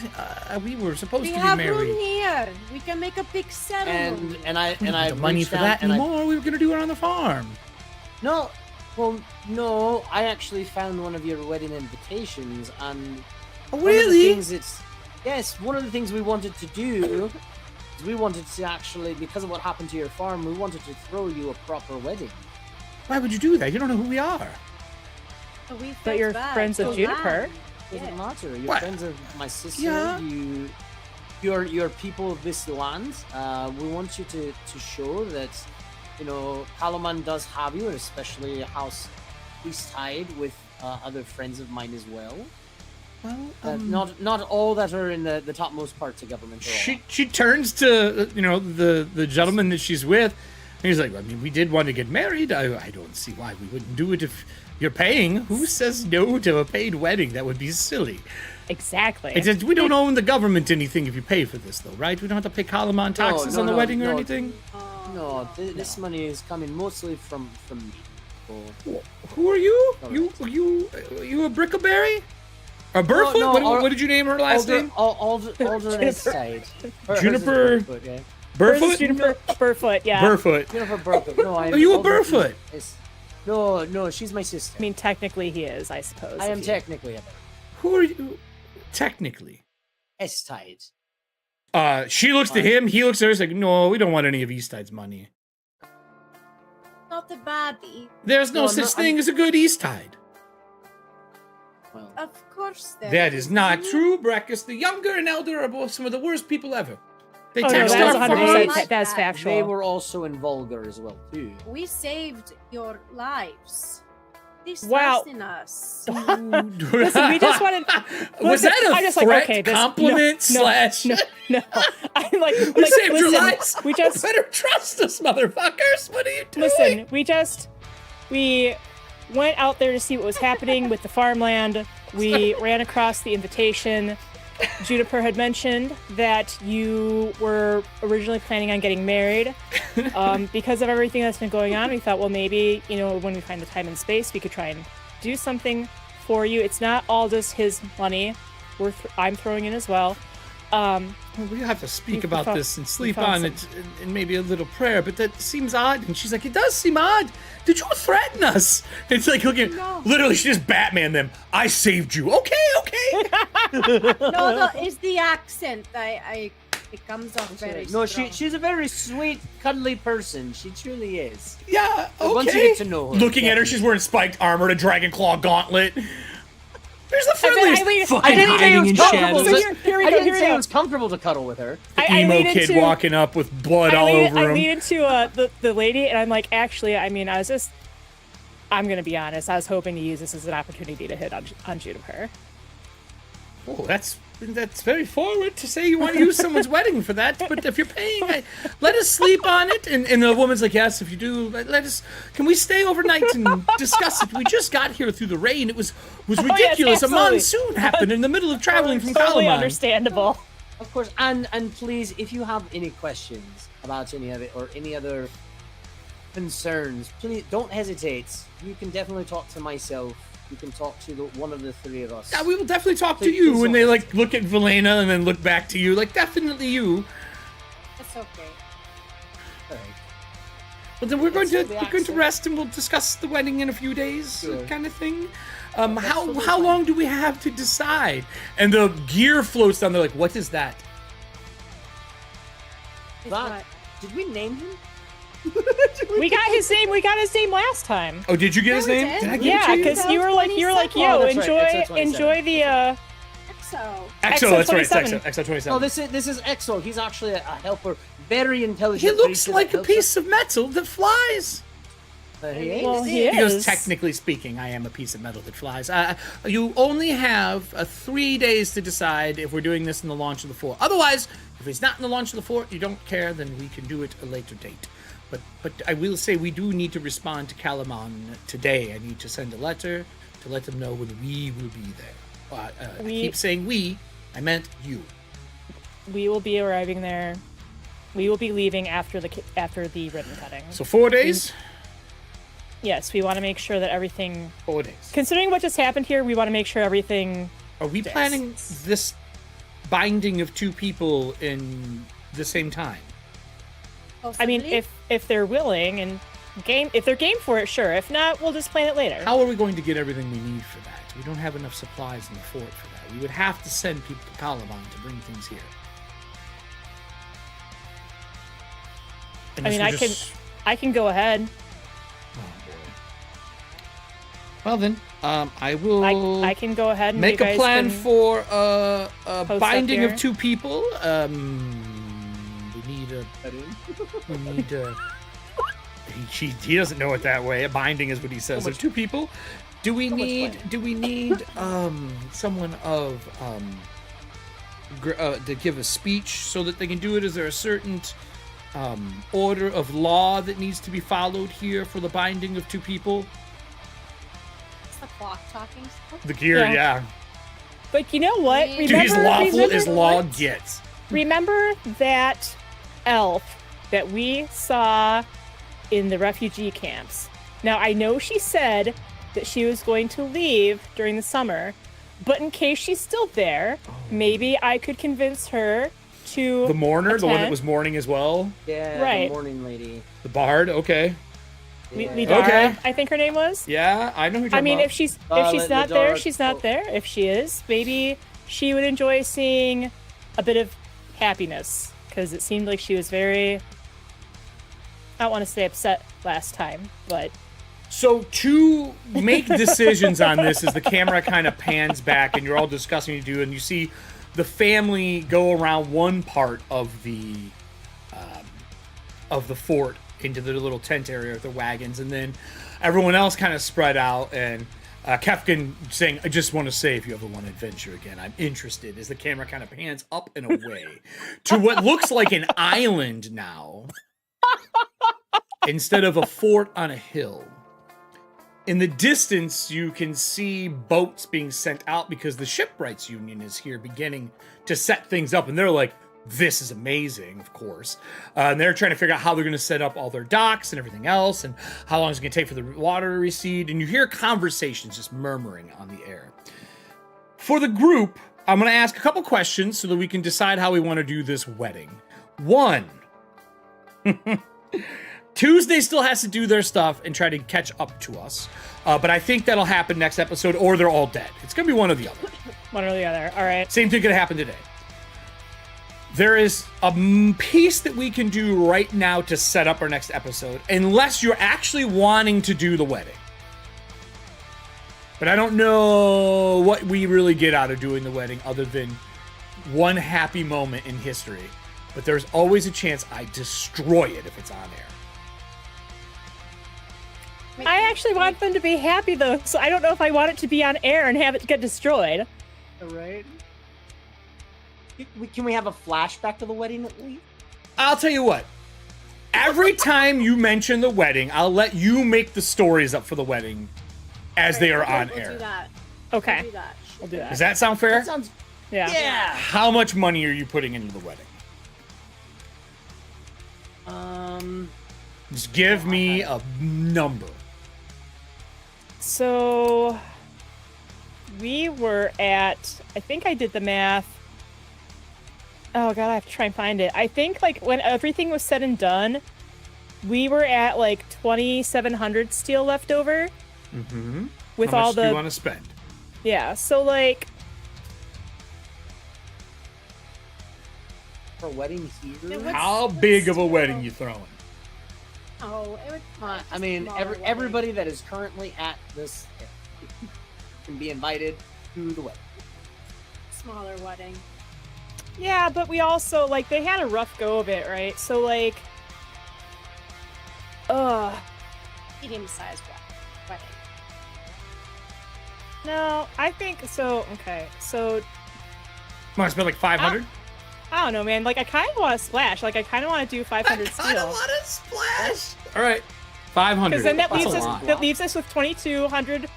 We were supposed We to be have married. room here. We can make a big settlement. and I We don't have the money reached for out that and I- anymore. We were gonna do it on the farm. No, well, no. I actually found one of your wedding invitations, and Oh, one of the really? things yes, one of the things we wanted to do is we wanted to actually, because of what happened to your farm, we wanted to throw you a proper wedding. Why would you do that? You don't know who we are. So we But felt you're bad. friends with So Juniper. bad. Doesn't Yeah. matter. You're What? friends of my sister. Yeah. You're people of this land. We want you to show that, Kalaman does have you, and especially House Easttide with other friends of mine as well. Well, Not all that are in the topmost parts of government. Are all. she turns to the gentleman that she's with. And he's like, I mean, we did want to get married. I don't see why we wouldn't do it if you're paying. Who says no to a paid wedding? That would be silly. Exactly. It says we don't owe the government anything if you pay for this, though, right? We don't have to pay Kalaman taxes on the wedding or anything. No, this money is coming mostly from me. So- Who are you? Alright. You a Brickleberry? A Burfoot? no, what did you name her last name? Alderness side. Juniper- Burfoot, yeah. Hers is Burfoot? Juniper Burfoot, yeah. Burfoot. Juniper Burfoot. No, Are you a Burfoot? No, she's my sister. I mean, technically he is, I suppose. I am if you- technically a Who are you? Technically. S-tide. She looks to him. He looks at her. He's like, no, we don't want any of Easttide's money. not a baddie. There's no No, such no, thing as a good Easttide. Well, Of course there That is not isn't. true, Breckus. The younger and elder are both some of the worst people ever. They Oh, no, text that's our 100%. phones. That's They factual. they were also in vulgar as well too. We saved your lives. This Wow. trust in us. Listen, we just wanted. Was listen, that a I'm just like, threat, okay, this, compliment, slash? No, I'm like, We saved your listen, lives. We just better trust us, motherfuckers. What are you doing? listen. We went out there to see what was happening with the farmland. We ran across the invitation. Juniper had mentioned that you were originally planning on getting married. Because of everything that's been going on, we thought, well, maybe, when we find the time and space, we could try and do something for you. It's not all just his money. I'm throwing in as well. We have to speak We about found- this and we sleep found on it and maybe a little prayer, but that seems odd. And she's like, it does seem odd. Did you threaten us? It's like, looking, No. literally, she just Batman them. I saved you. Okay. No, it's the accent. It comes off very No, strong. she's a very sweet, cuddly person. She truly is. Yeah, okay. Once you get to know her, Looking at her, she's wearing spiked armor, a dragon claw gauntlet. There's the friendliest fucking didn't say it hiding was in comfortable. shadows. So here we I go, didn't here we say go. it was comfortable to cuddle with her. I Emo lead kid into- walking up with blood all I over lead him. into the lady, and I'm like, actually, I'm gonna be honest. I was hoping to use this as an opportunity to hit on Juniper. Oh, that's very forward to say you want to use someone's wedding for that. But if you're paying, let us sleep on it. And the woman's like, yes, if you do, let us. Can we stay overnight and discuss it? We just got here through the rain. It was yes, ridiculous. A absolutely. monsoon happened in the middle of traveling from Totally Kalaman. understandable. Of course, and please, if you have any questions about any of it or any other concerns, please don't hesitate. You can definitely talk to myself. You can talk to one of the three of us. Yeah, we will definitely talk to Please- you. please And they don't. like look at Velena and then look back to you. Like definitely you. It's okay. All right. Well, then we're going It's to the we're going to accent. rest and we'll discuss the wedding in a few days, Sure. kind of thing. that's How totally how fine. long do we have to decide? And the gear floats down. They're like, what is that? It's That- what? Did we name him? We got his name. We got his name last time. Oh, did you get his we name? did. Did I give Yeah, it to you? because you were like, Oh, yo, that's right. enjoy Exo 27. the So, EXO, that's right. EXO It's EXO 27. No, this is Exo. He's actually a helper, very intelligent. He looks creature like that a helps piece of metal that flies. us. He is. Well, he He goes, is. technically speaking, I am a piece of metal that flies. You only have 3 days to decide if we're doing this in the launch of the fort. Otherwise, if it's not in the launch of the fort, you don't care, then we can do it a later date. But I will say we do need to respond to Kalaman today. I need to send a letter to let them know when we will be there. I keep saying we. I meant you. We will be arriving there. We will be leaving after the ribbon cutting. So 4 days? Yes, we want to make sure that everything. 4 days. Considering what just happened here, we want to make sure everything. Are we planning this binding of two people in the same time? I mean, possibly. if they're willing and if they're game for it, sure. If not, we'll just plan it later. How are we going to get everything we need for that? We don't have enough supplies in the fort for that. We would have to send people to Kalaman to bring things here. I mean, I can go ahead. Oh boy. Well then, I will I can go ahead and make you a guys plan can for a up binding here. of two people. We need a. He doesn't know it that way. A binding is what he says. There's two people. Do we need someone of to give a speech so that they can do it? Is there a certain order of law that needs to be followed here for the binding of two people? It's the clock talking stuff. The gear, Yeah. yeah. But you know what? Dude, Dude, he's lawful remember as law what? gets. Remember that elf that we saw in the refugee camps? Now, I know she said that she was going to leave during the summer, but in case she's still there, maybe I could convince her to The mourner, the one that attend. was mourning as well. Yeah, Right. the morning lady. The bard, okay. Yeah. Lidara, Okay. I think her name was. Yeah, I know who you're I talking mean, about. if she's Lidara, not there, she's oh. not there. If she is, maybe she would enjoy seeing a bit of happiness, because it seemed like she was very I don't want to stay upset last time, but So to make decisions on this, as the camera kind of pans back and you're all discussing what you do, and you see the family go around one part of the fort into the little tent area with the wagons, and then everyone else kind of spread out, and Capwn saying, I just want to say, if you ever want to adventure again, I'm interested, as the camera kind of pans up and away to what looks like an island now instead of a fort on a hill. In the distance, you can see boats being sent out because the Shipwrights Union is here beginning to set things up, and they're like, this is amazing, of course. And they're trying to figure out how they're going to set up all their docks and everything else, and how long it's going to take for the water to recede. And you hear conversations just murmuring on the air. For the group, I'm going to ask a couple questions so that we can decide how we want to do this wedding. One, Tuesday still has to do their stuff and try to catch up to us. But I think that'll happen next episode, or they're all dead. It's going to be one or the other. one or the other. All right. Same thing could happen today. There is a piece that we can do right now to set up our next episode, unless you're actually wanting to do the wedding. But I don't know what we really get out of doing the wedding other than one happy moment in history. But there's always a chance I destroy it if it's on air. I actually want them to be happy, though, so I don't know if I want it to be on air and have it get destroyed. All right. Can we have a flashback to the wedding at least? I'll tell you what. Every time you mention the wedding, I'll let you make the stories up for the wedding as they are on We'll air. do that. Okay. We'll do that. I'll do that. Does that sound fair? That sounds... Yeah. Yeah. How much money are you putting into the wedding? Just give me a number. So we were at, I think I did the math. Oh god, I have to try and find it. I think like when everything was said and done, we were at like 2,700 steel left over. Mm-hmm. With How all much the do you want to spend? Yeah, so like For a wedding here? Yeah, How what's big of a steel? wedding you throwing? Oh, it would. I mean, everybody that is currently at this can be invited to the wedding. Smaller wedding. yeah, but we also like they had a rough go of it, right? So like Medium-sized wedding. no, I think so. Okay, so Want to spend like 500? I don't know, man. Like I kind of want to splash. Like I kind of want to do 500 steel. to splash. All right, 500. Because then that That's leaves a us lot. with 2,200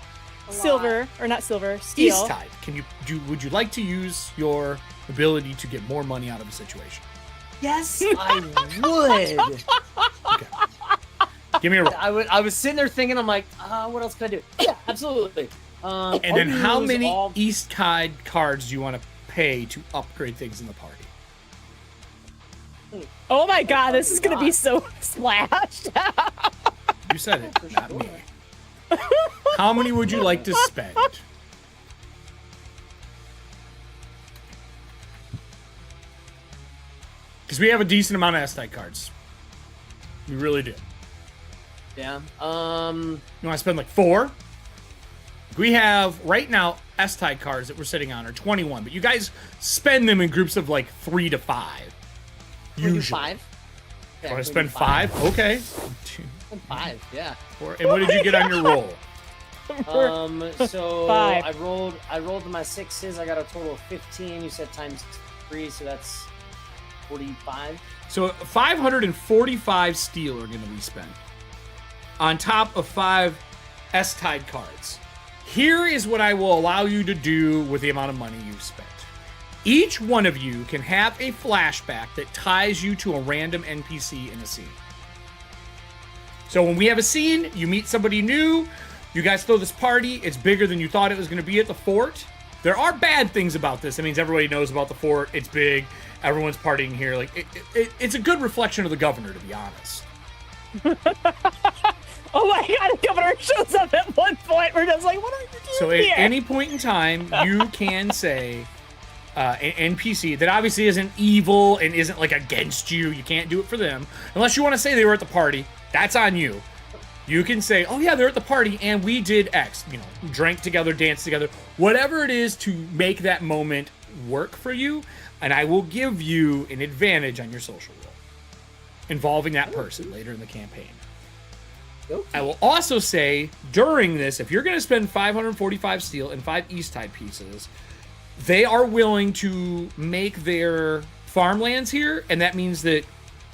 A silver, or not silver, steel. East Tide. Would you like to use your ability to get more money out of a situation? Yes, I would. Okay. Give me a roll. I was sitting there thinking, I'm like, what else can I do? Yeah, absolutely. And then I'll how use many all- East Tide cards do you want to pay to upgrade things in the party? Oh my god, this is gonna be so splashed. You said it, not me. How many would you like to spend? Because we have a decent amount of S-Tide cards. We really do. Yeah. You want to spend like 4? We have, right now, S-Tide cards that we're sitting on are 21, but you guys spend them in groups of like 3 to 5. Can we do Usually. 5? Yeah, Want to can we spend do 5? Okay. 5, yeah. 4. And what did you get on your roll? So 5. I rolled my 6s. I got a total of 15. You said times 3, so that's 45. So 545 steel are going to be spent on top of 5 S-Tide cards. Here is what I will allow you to do with the amount of money you've spent. Each one of you can have a flashback that ties you to a random NPC in a scene. So when we have a scene, you meet somebody new, you guys throw this party, it's bigger than you thought it was going to be at the fort. There are bad things about this. It means everybody knows about the fort, it's big, everyone's partying here. Like it's a good reflection of the governor, to be honest. Oh my god, the governor shows up at one point. We're just like, what are you doing So at here? any point in time, you can say, NPC that obviously isn't evil and isn't like against you. You can't do it for them. Unless you want to say they were at the party. That's on you. You can say, oh yeah, they're at the party and we did X. You know, drank together, danced together. Whatever it is to make that moment work for you. And I will give you an advantage on your social roll involving that person later in the campaign. Okay. I will also say, during this, if you're going to spend 545 steel and 5 Easttide pieces, they are willing to make their farmlands here, and that means that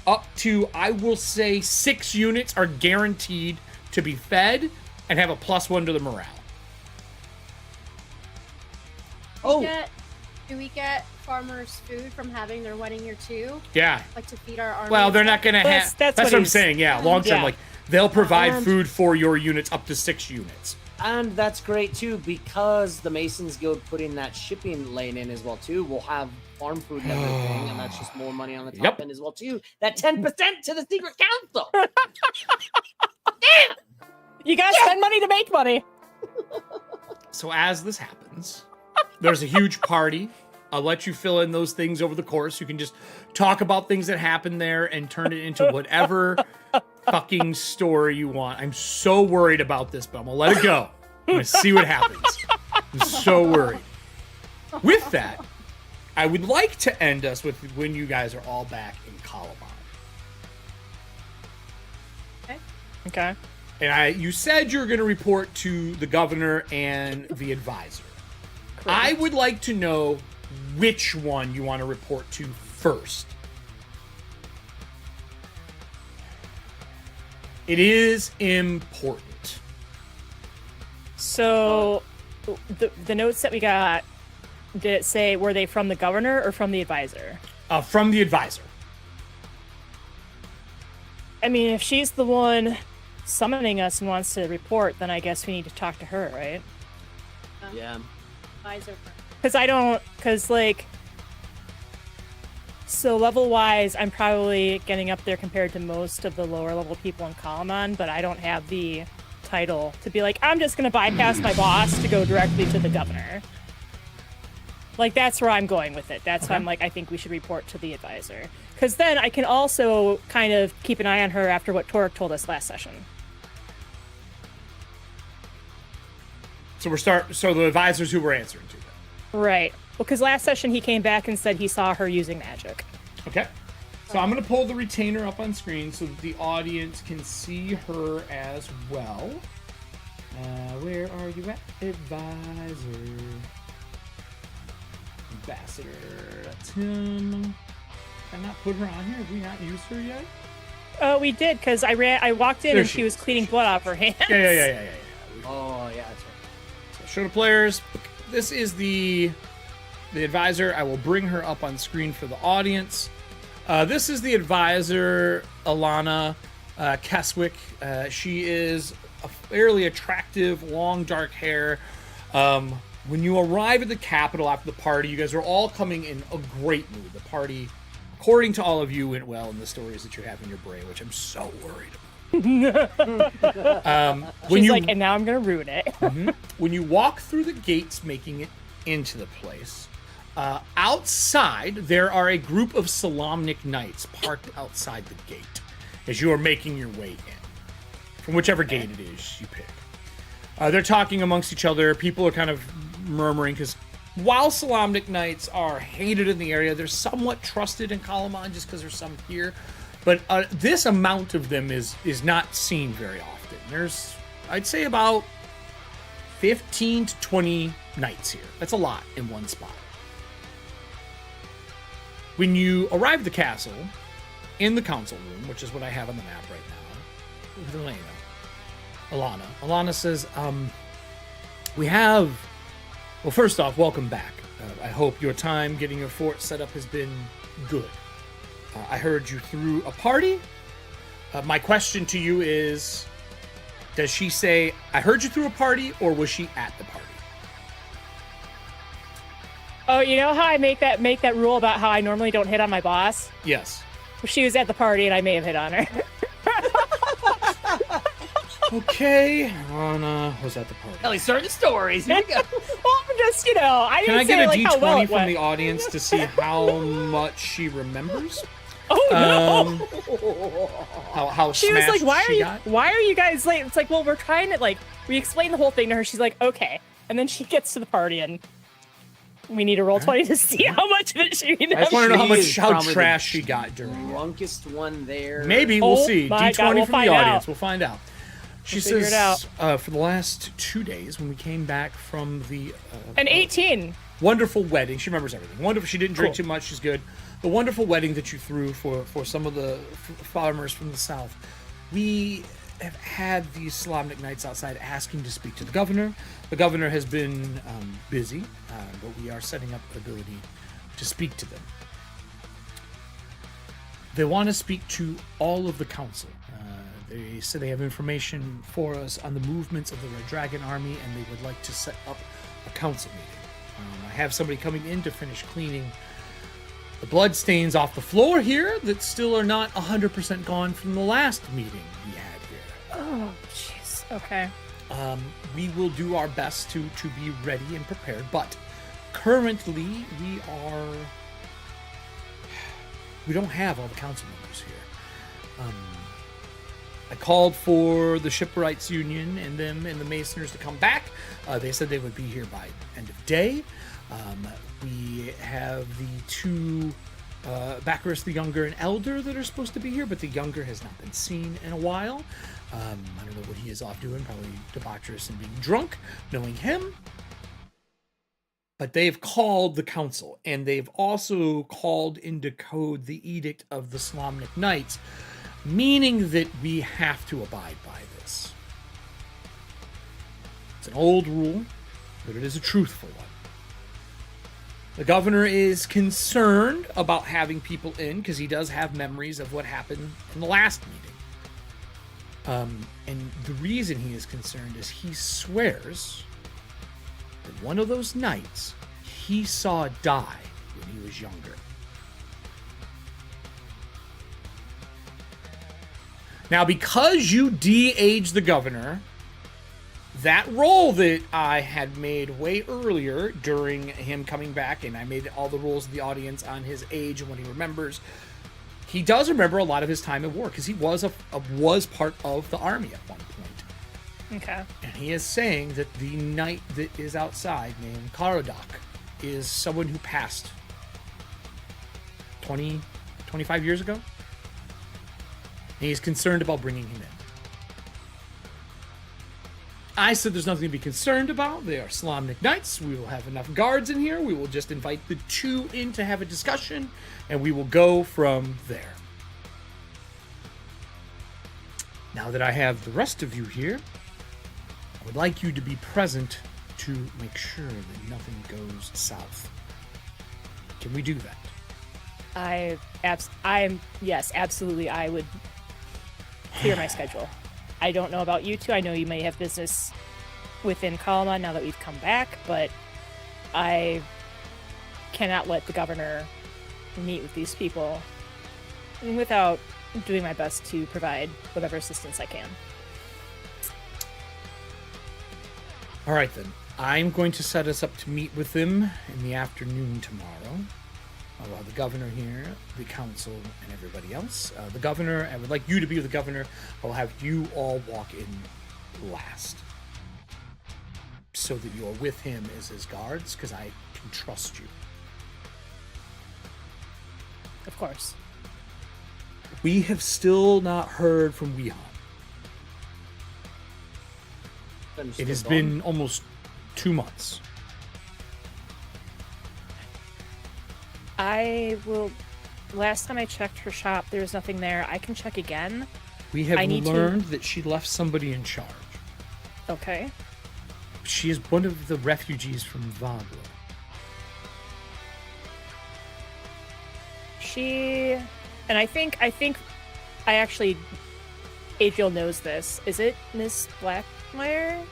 up to, I will say, 6 units are guaranteed to be fed and have a +1 to the morale. Oh, Do we get farmers food from having their wedding year too? Yeah. Like to feed our army? Well, and they're stuff? not going to have... That's That's what what I'm he's- saying, yeah. Long term, Yeah. like, they'll provide And- food for your units up to 6 units. and that's great too because the Masons Guild put in that shipping lane in as well too. We'll have farm food and everything, and that's just more money on the top Yep. end as well too. That 10% to the secret council. You gotta spend money to make money. So as this happens, there's a huge party. I'll let you fill in those things over the course. You can just talk about things that happened there and turn it into whatever fucking story you want. I'm so worried about this, but I'm gonna let it go. I'm gonna see what happens. I'm so worried. With that, I would like to end us with when you guys are all back in Columbine. Okay. And you said you're going to report to the governor and the advisor. I would like to know which one you want to report to first. It is important. So, the notes that we got, did it say, were they from the governor or from the advisor? From the advisor. I mean, if she's the one summoning us and wants to report, then I guess we need to talk to her, right? Yeah. Advisor. So level-wise, I'm probably getting up there compared to most of the lower-level people in Kalaman, but I don't have the title to be like, I'm just going to bypass my boss to go directly to the governor. Like, that's where I'm going with it. That's why I'm like, I think we should report to the advisor. Because then I can also kind of keep an eye on her after what Torek told us last session. So So the advisors who we're answering to. Then. Right. Well, because last session he came back and said he saw her using magic. Okay. So I'm going to pull the retainer up on screen so that the audience can see her as well. Where are you at? Advisor. Ambassador. That's him. Did I not put her on here? Have we not used her yet? Oh, we did, because I walked in There and she she was is. cleaning blood off her hands. Yeah. Oh, yeah, that's right. So show the players. This is the advisor. I will bring her up on screen for the audience. This is the advisor, Alana Keswick. She is a fairly attractive, long, dark hair. When you arrive at the Capitol after the party, you guys are all coming in a great mood. The party, according to all of you, went well in the stories that you have in your brain, which I'm so worried about. She's like, and now I'm going to ruin it. When you walk through the gates making it into the place, outside there are a group of Solamnic knights parked outside the gate as you are making your way in, from whichever gate it is you pick. They're talking amongst each other. People are kind of murmuring because while Solamnic knights are hated in the area, they're somewhat trusted in Kalaman just because there's some here. But this amount of them is not seen very often. There's, I'd say, about 15 to 20 knights here. That's a lot in one spot. When you arrive at the castle, in the council room, which is what I have on the map right now, with Alana says, we have... Well, first off, welcome back. I hope your time getting your fort set up has been good. I heard you threw a party. My question to you is, does she say, I heard you threw a party, or was she at the party? Oh, you know how I make that rule about how I normally don't hit on my boss? Yes. She was at the party and I may have hit on her. Okay, on who's at the party? Ellie, start the stories. Here we go. Well, I'm just, I Can I didn't get say a like how well D20 it from went. the audience to see how much she remembers? Oh no! How She was smashed like, she got? why are you guys late? It's like, well, we're trying to, like, we explained the whole thing to her. She's like, okay. And then she gets to the party and we need to roll 20 to see how much of it she I just remembers. want to know She is how probably trash she got during it. Drunkest one there. Maybe we'll Oh see. my D20 God, we'll from the find audience. out. We'll find out. She We'll figure says it out. for the last 2 days when we came back from the An 18. wonderful wedding, she remembers everything. Wonderful. She didn't drink Cool. too much. She's good. The wonderful wedding that you threw for some of the farmers from the south. We have had these Slavnik Knights outside asking to speak to the governor. The governor has been busy, but we are setting up the ability to speak to them. They want to speak to all of the council. They said they have information for us on the movements of the Red Dragon army, and they would like to set up a council meeting. I have somebody coming in to finish cleaning the blood stains off the floor here that still are not 100% gone from the last meeting we had here. Oh, jeez. Okay. We will do our best to be ready and prepared, but currently we don't have all the council members here. I called for the Shipwrights Union and them and the Masoners to come back. They said they would be here by end of day. We have the two Bacchus the Younger and Elder that are supposed to be here, but the Younger has not been seen in a while. I don't know what he is off doing, probably debaucherous and being drunk, knowing him. But they've called the council, and they've also called into code the Edict of the Slavnik Knights, meaning that we have to abide by this. It's an old rule, but it is a truthful one. The governor is concerned about having people in because he does have memories of what happened in the last meeting. And the reason he is concerned is he swears that one of those knights he saw die when he was younger. Now, because you de-aged the governor, that roll that I had made way earlier during him coming back, and I made all the rolls of the audience on his age and what he remembers, he does remember a lot of his time at war because he was was part of the army at one point. Okay. And he is saying that the knight that is outside, named Karodak, is someone who passed 25 years ago. And he's concerned about bringing him in. I said there's nothing to be concerned about. They are Slavnik Knights. We will have enough guards in here. We will just invite the two in to have a discussion, and we will go from there. Now that I have the rest of you here, I would like you to be present to make sure that nothing goes south. Can we do that? Yes, absolutely. I would clear my schedule. I don't know about you two. I know you may have business within Capwn now that we've come back, but I cannot let the governor meet with these people without doing my best to provide whatever assistance I can. All right, then. I'm going to set us up to meet with them in the afternoon tomorrow. I'll have the governor here, the council, and everybody else. The governor, I would like you to be with the governor. I'll have you all walk in last, so that you are with him as his guards, because I can trust you. Of course. We have still not heard from Wehan. It has been almost 2 months. I will. Last time I checked her shop, there was nothing there. I can check again. We have I need learned that she left somebody in charge. Okay. She is one of the refugees from Vabla. And I think I actually, Adriel knows this. Is it Miss Blackmire?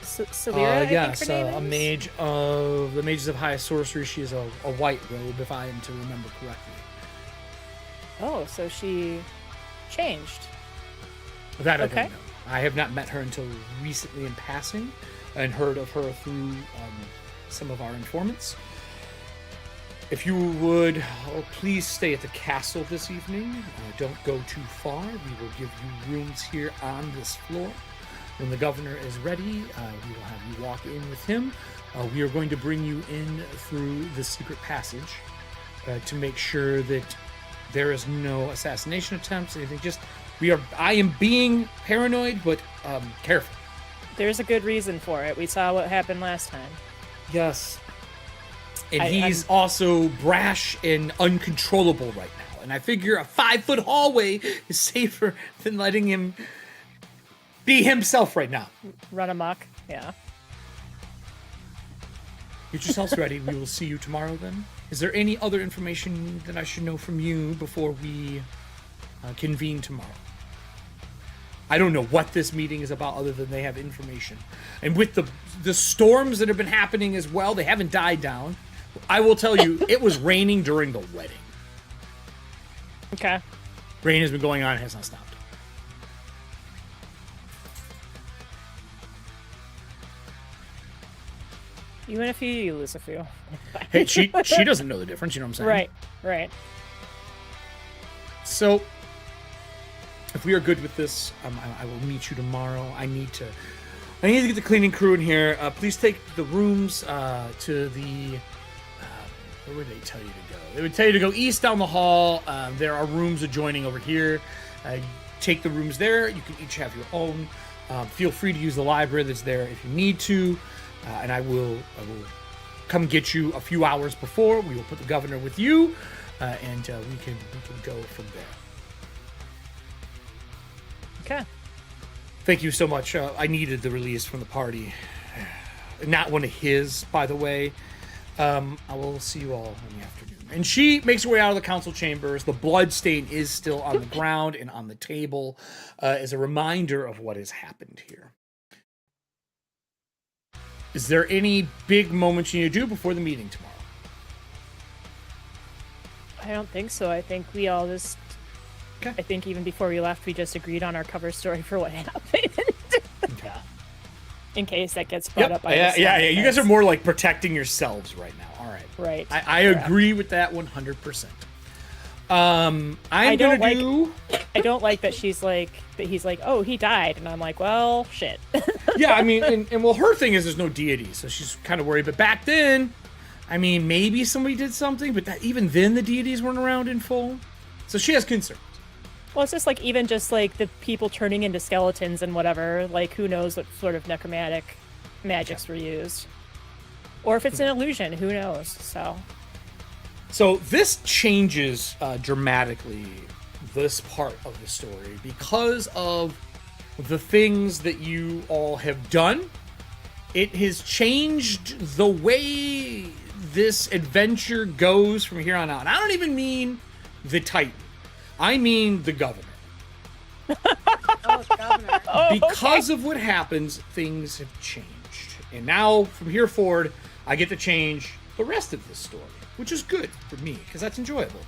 Celira, I yes, think her name a is? mage of the Mages of Highest Sorcery. She is a white robe, if I am to remember correctly. Oh, so she changed. That I Okay. don't know. I have not met her until recently in passing and heard of her through some of our informants. If you would, please stay at the castle this evening. Don't go too far. We will give you rooms here on this floor. When the governor is ready, we will have you walk in with him. We are going to bring you in through the secret passage to make sure that there is no assassination attempts, anything. I am being paranoid, but careful. There's a good reason for it. We saw what happened last time. Yes. And he's also brash and uncontrollable right now. And I figure a 5-foot hallway is safer than letting him be himself right now. Run amok. Yeah. Get yourselves ready. We will see you tomorrow then. Is there any other information that I should know from you before we convene tomorrow? I don't know what this meeting is about other than they have information. And with the storms that have been happening as well, they haven't died down. I will tell you, it was raining during the wedding. Okay. Rain has been going on and has not stopped. You win a few, you lose a few. Hey, she doesn't know the difference, you know what I'm saying? Right. So, if we are good with this, I will meet you tomorrow. I need to get the cleaning crew in here. Please take the rooms to the... where would they tell you to go? They would tell you to go east down the hall. There are rooms adjoining over here. Take the rooms there. You can each have your own. Feel free to use the library that's there if you need to. And I will come get you a few hours before. We will put the governor with you, and we can go from there. Okay. Thank you so much. I needed the release from the party. Not one of his, by the way. I will see you all in the afternoon. And she makes her way out of the council chambers. The blood stain is still on the ground and on the table as a reminder of what has happened here. Is there any big moments you need to do before the meeting tomorrow? I don't think so. I think we all just... Okay. I think even before we left, we just agreed on our cover story for what happened. Okay. In case that gets brought up by yeah. You guys are more like protecting yourselves right now. All right. Right. I agree with that 100%. I don't like that he's like, oh, he died. And I'm like, well, shit. Yeah, I mean, and her thing is there's no deity, so she's kind of worried. But back then, I mean, maybe somebody did something, but even then the deities weren't around in full. So she has concerns. Well, it's just like, even just like the people turning into skeletons and whatever, like who knows what sort of necromantic magics were used. Or if it's an illusion, who knows, So this changes dramatically this part of the story because of the things that you all have done. It has changed the way this adventure goes from here on out. And I don't even mean the Titan. I mean the governor. Governor. Because of what happens, things have changed. And now, from here forward, I get to change the rest of this story, which is good for me, because that's enjoyable.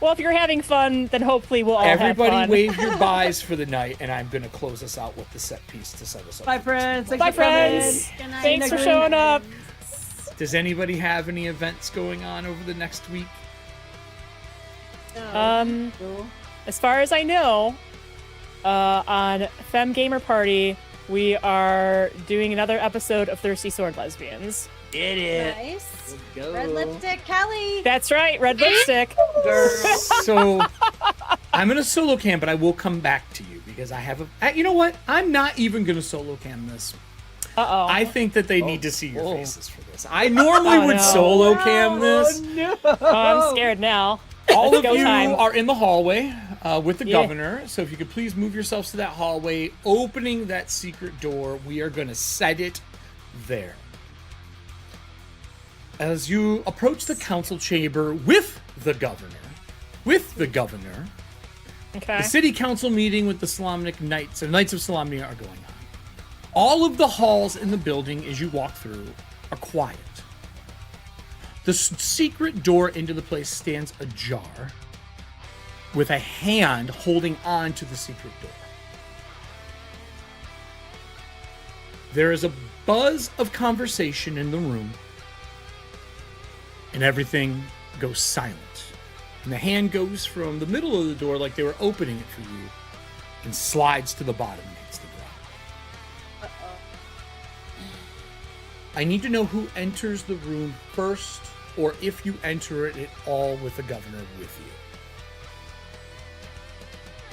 Well, if you're having fun, then hopefully we'll all have fun. Everybody wave your byes for the night, and I'm going to close us out with the set piece to set us up. Bye, friends. Bye, friends. Good night. Thanks for showing up. Does anybody have any events going on over the next week? As far as I know, on Femme Gamer Party, we are doing another episode of Thirsty Sword Lesbians. Did it. Nice. Let's go. Red lipstick, Kelly. That's right, red lipstick. So, I'm going to solo cam, but I will come back to you because I have you know what? I'm not even going to solo cam this. Uh-oh. I think that they need to see your faces for this. I normally would no. solo cam this. Oh, I'm scared now. All Let's of go you time. are in the hallway with the Yeah. governor. So if you could please move yourselves to that hallway, opening that secret door. We are going to set it there. As you approach the council chamber with the governor, Okay. the city council meeting with the Solamnic Knights, or Knights of Solamnia, are going on. All of the halls in the building, as you walk through, are quiet. The secret door into the place stands ajar. with a hand holding on to the secret door. There is a buzz of conversation in the room, and everything goes silent. And the hand goes from the middle of the door like they were opening it for you and slides to the bottom and hits the ground. I need to know who enters the room first, or if you enter it at all with the governor with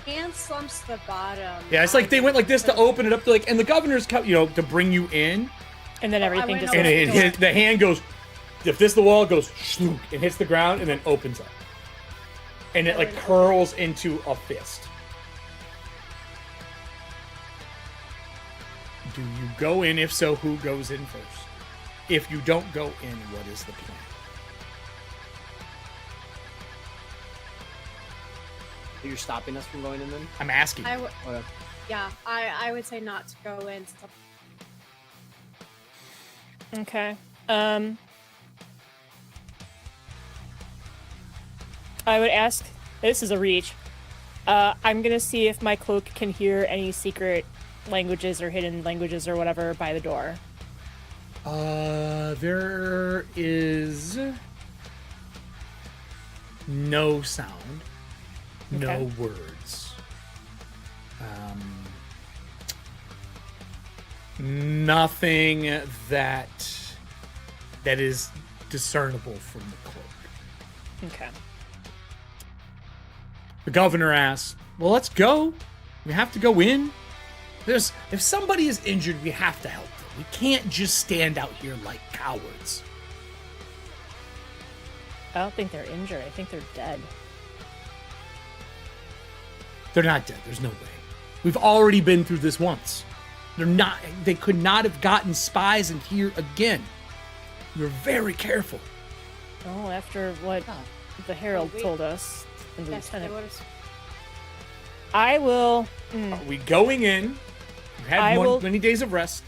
you. Hand slumps to the bottom. Yeah, it's like they went like this to open it up, to like, and the governor's come, to bring you in, And then everything just and goes the hand goes, if this the wall, it goes shlook, and hits the ground, and then opens up, and it like curls into a fist. Do you go in? If so, who goes in first? If you don't go in, what is the plan? You're stopping us from going in then? I'm asking. I would say not to go in. Okay. I would ask, this is a reach. I'm gonna see if my cloak can hear any secret languages or hidden languages or whatever by the door. There is no sound, no Okay. words. Nothing that is discernible from the cloak. Okay. The governor asks, well, let's go. We have to go in. If somebody is injured, we have to help them. We can't just stand out here like cowards. I don't think they're injured. I think they're dead. They're not dead. There's no way. We've already been through this once. They could not have gotten spies in here again. You're very careful. Oh, after what the Herald told us. And the Yes, they Lieutenant. would've- I will. Are we going in? We've had many days of rest.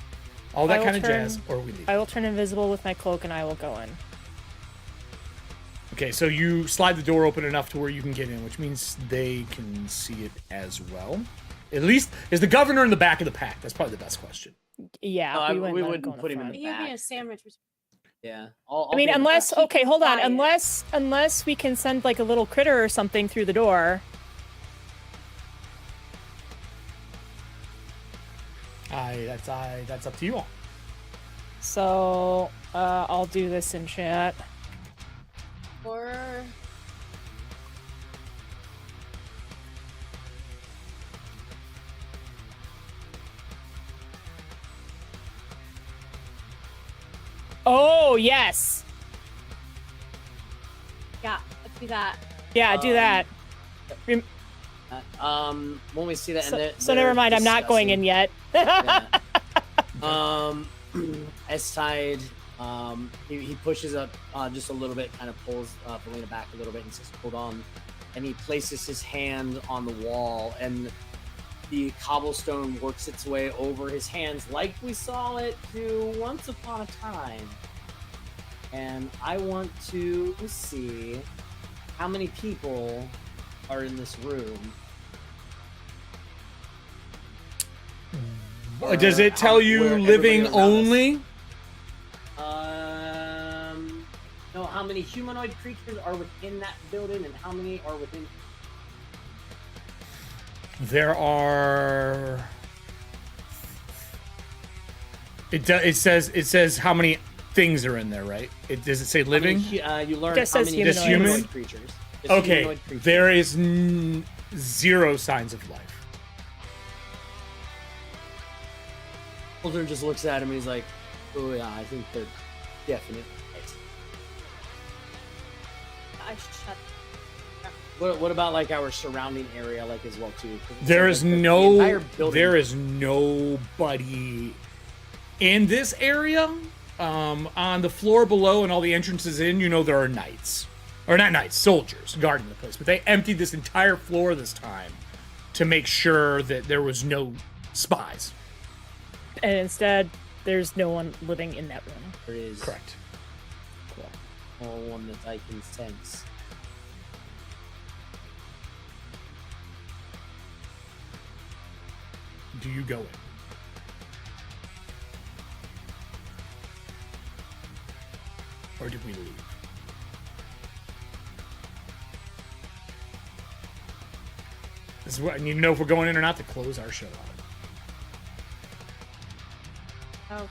All that kind of jazz. Or we leave. I will turn invisible with my cloak and I will go in. Okay, so you slide the door open enough to where you can get in, which means they can see it as well. At least, is the governor in the back of the pack? That's probably the best question. Yeah, we let him wouldn't go in put him in front. the You'd be back. a sandwich. Yeah. I mean, unless keep okay, hold on. quiet. Unless we can send like a little critter or something through the door. That's up to you all. So I'll do this in chat. Or Oh yes, yeah, let's do that. yeah, do that. When we see that, So never mind. I'm not going in yet. As Tide, he pushes up just a little bit, kind of pulls Belina back a little bit and says, hold on. And he places his hand on the wall, and the cobblestone works its way over his hands like we saw it do once upon a time. And I want to see how many people are in this room. Does it tell you where living everybody around us- only? No, how many humanoid creatures are within that building and how many are within... There are. It says how many things are in there, right? Does it say living? You learn Just how says many humanoids. humanoid creatures. Just Okay, humanoid creatures. there is zero signs of life. Holder just looks at him and he's like, oh yeah, I think they're definitely dead. I shut. What about like our surrounding area like as well too? 'Cause it There says is that the no. entire building- There is nobody in this area. On the floor below and all the entrances in, there are knights, or not knights, soldiers guarding the place. But they emptied this entire floor this time to make sure that there was no spies. And instead, there's no one living in that room. There is Correct. no one that I can sense. do you go in? Or did we leave? This is what I need to know if we're going in or not to close our show out. Oh,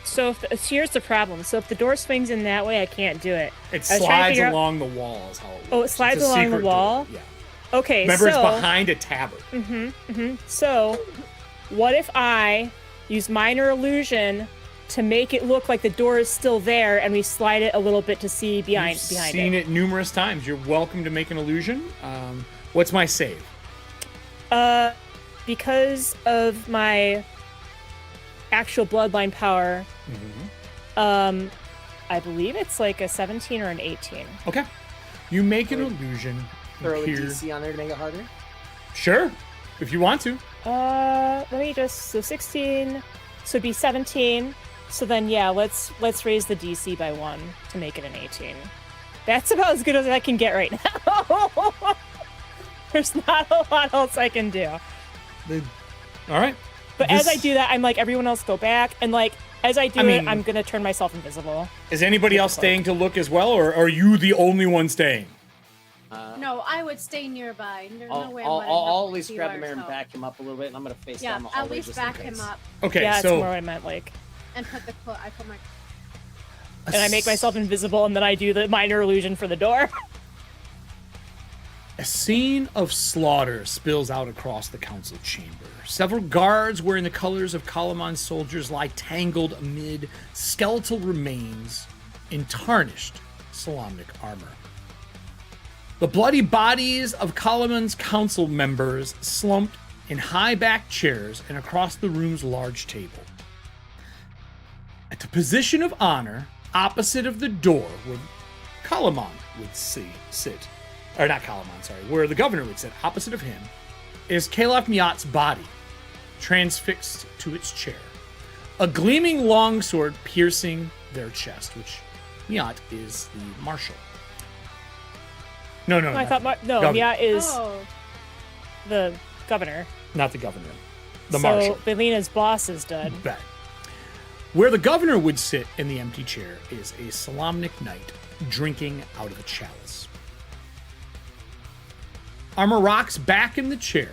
So here's the problem. So if the door swings in that way, I can't do it. It I was trying to slides figure out- along the wall is how it works. Oh, it It's slides a along the secret wall? door, Yeah. Okay, Remember, so it's behind a tabard. So, what if I use minor illusion to make it look like the door is still there, and we slide it a little bit to see behind You've seen it? it numerous times. You're welcome to make an illusion. What's my save? Because of my actual bloodline power, I believe it's like a 17 or an 18. Okay. You make an illusion. Throw a Here. DC on there to make it harder. Sure, if you want to. Let me so 16, so it'd be 17. So then, yeah, let's raise the DC by 1 to make it an 18. That's about as good as I can get right now. There's not a lot else I can do. All right. But as I do that, I'm like, everyone else go back. And like, as I do it, I'm going to turn myself invisible. Is anybody else staying to look as well, or are you the only one staying? no, I would stay nearby. There's no way I'm I'll letting him at least see grab him there and ourselves. back him up a little bit, and I'm gonna face Yeah, down the hallway at least just in back him case. up Okay, Yeah, that's so more what I meant. Like, and put the I put my. and I make myself invisible, and then I do the minor illusion for the door. a scene of slaughter spills out across the council chamber. Several guards wearing the colors of Kalaman's soldiers lie tangled amid skeletal remains in tarnished Solamnic armor. The bloody bodies of Kalaman's council members slumped in high-backed chairs and across the room's large table. At the position of honor, opposite of the door where Kalaman would sit, or not Kalaman, sorry, where the governor would sit, opposite of him, is Calaf Miat's body, transfixed to its chair. A gleaming longsword piercing their chest, which Miat is the marshal. No, I thought, governor. Mia is Oh, the governor. Not the governor. The so marshal. Belina's boss is dead. Bet. Where the governor would sit in the empty chair is a Solamnic knight drinking out of a chalice. Armor rocks back in the chair,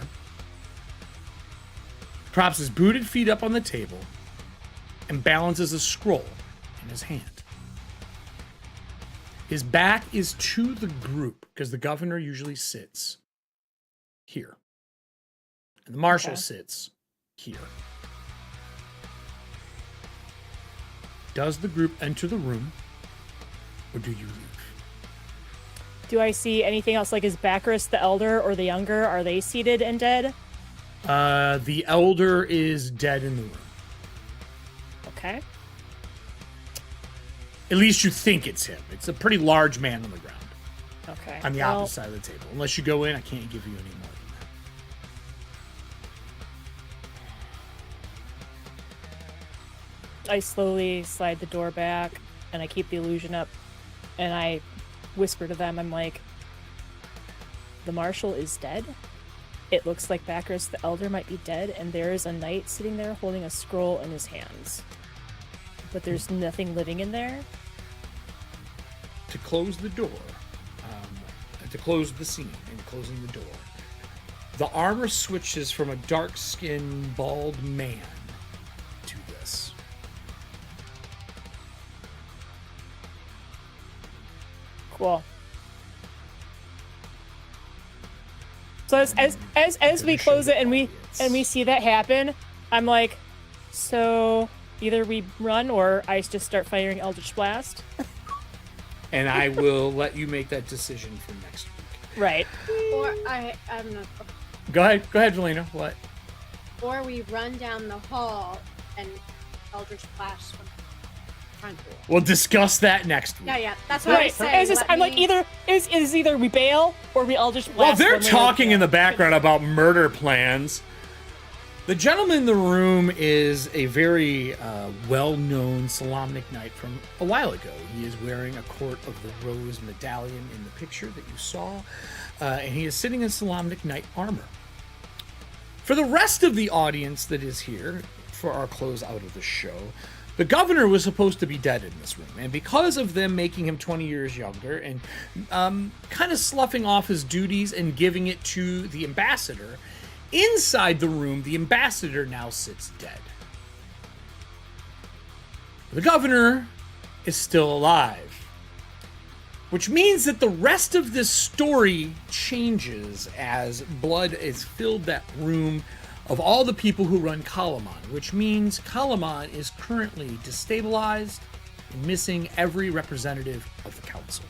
props his booted feet up on the table, and balances a scroll in his hand. His back is to the group because the governor usually sits here. And the marshal sits here. Does the group enter the room, or do you leave? Do I see anything else? Like, is Bacchus the elder or the younger? Are they seated and dead? The elder is dead in the room. Okay. At least you think it's him. It's a pretty large man on the ground, Okay. on the Well, opposite side of the table. Unless you go in, I can't give you any more than that. I slowly slide the door back, and I keep the illusion up, and I whisper to them, I'm like, the marshal is dead? It looks like Bacchus the elder might be dead, and there is a knight sitting there holding a scroll in his hands. But there's nothing living in there. To close the door, to close the scene and closing the door, the armor switches from a dark-skinned, bald man to this. Cool. So as we close it and we see that happen, I'm like, so either we run or I just start firing Eldritch Blast. And I will let you make that decision for next week. Right. or I'm not. Go ahead, Velina. What? Or we run down the hall and Eldritch Flash from the front door. We'll discuss that next week. Yeah, that's what I Right. say. It's just, I'm like, either we bail or we Eldritch Blast. Well, they're when we're- talking in the background about murder plans. The gentleman in the room is a very well-known Solamnic knight from a while ago. He is wearing a Court of the Rose medallion in the picture that you saw, and he is sitting in Solamnic knight armor. For the rest of the audience that is here for our close out of the show, the governor was supposed to be dead in this room, and because of them making him 20 years younger and kind of sloughing off his duties and giving it to the ambassador, inside the room, the ambassador now sits dead. The governor is still alive, which means that the rest of this story changes as blood has filled that room of all the people who run Capwn, which means Capwn is currently destabilized and missing every representative of the council.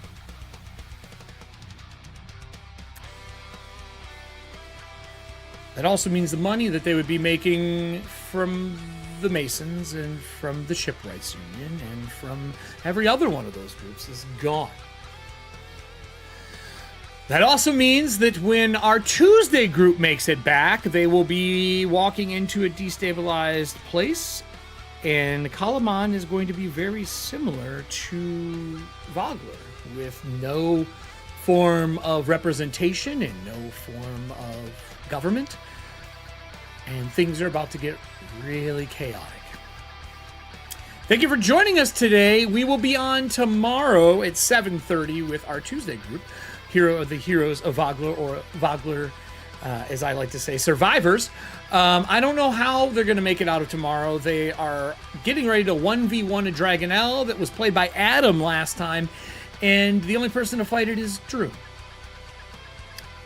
That also means the money that they would be making from the Masons and from the Shipwrights Union and from every other one of those groups is gone. That also means that when our Tuesday group makes it back, they will be walking into a destabilized place, and Capwn is going to be very similar to Vogler, with no form of representation and no form of government, and things are about to get really chaotic. Thank you for joining us today. We will be on tomorrow at 7:30 with our Tuesday group, the Heroes of Vogler, or Vogler, as I like to say, survivors. I don't know how they're going to make it out of tomorrow. They are getting ready to 1v1 a Dragonelle that was played by Adam last time, and the only person to fight it is Drew.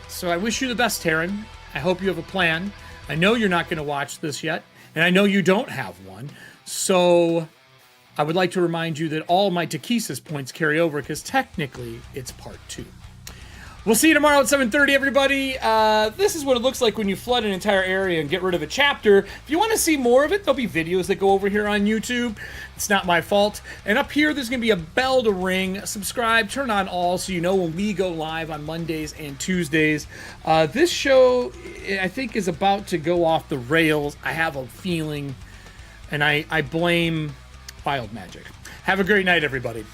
So I wish you the best, Taryn. I hope you have a plan. I know you're not going to watch this yet, and I know you don't have one. So I would like to remind you that all my Takesis points carry over, because technically it's part 2. We'll see you tomorrow at 7:30, everybody. This is what it looks like when you flood an entire area and get rid of a chapter. If you want to see more of it, there'll be videos that go over here on YouTube. It's not my fault. And up here, there's going to be a bell to ring. Subscribe, turn on all so you know when we go live on Mondays and Tuesdays. This show, I think, is about to go off the rails. I have a feeling, and I blame Wild Magic. Have a great night, everybody.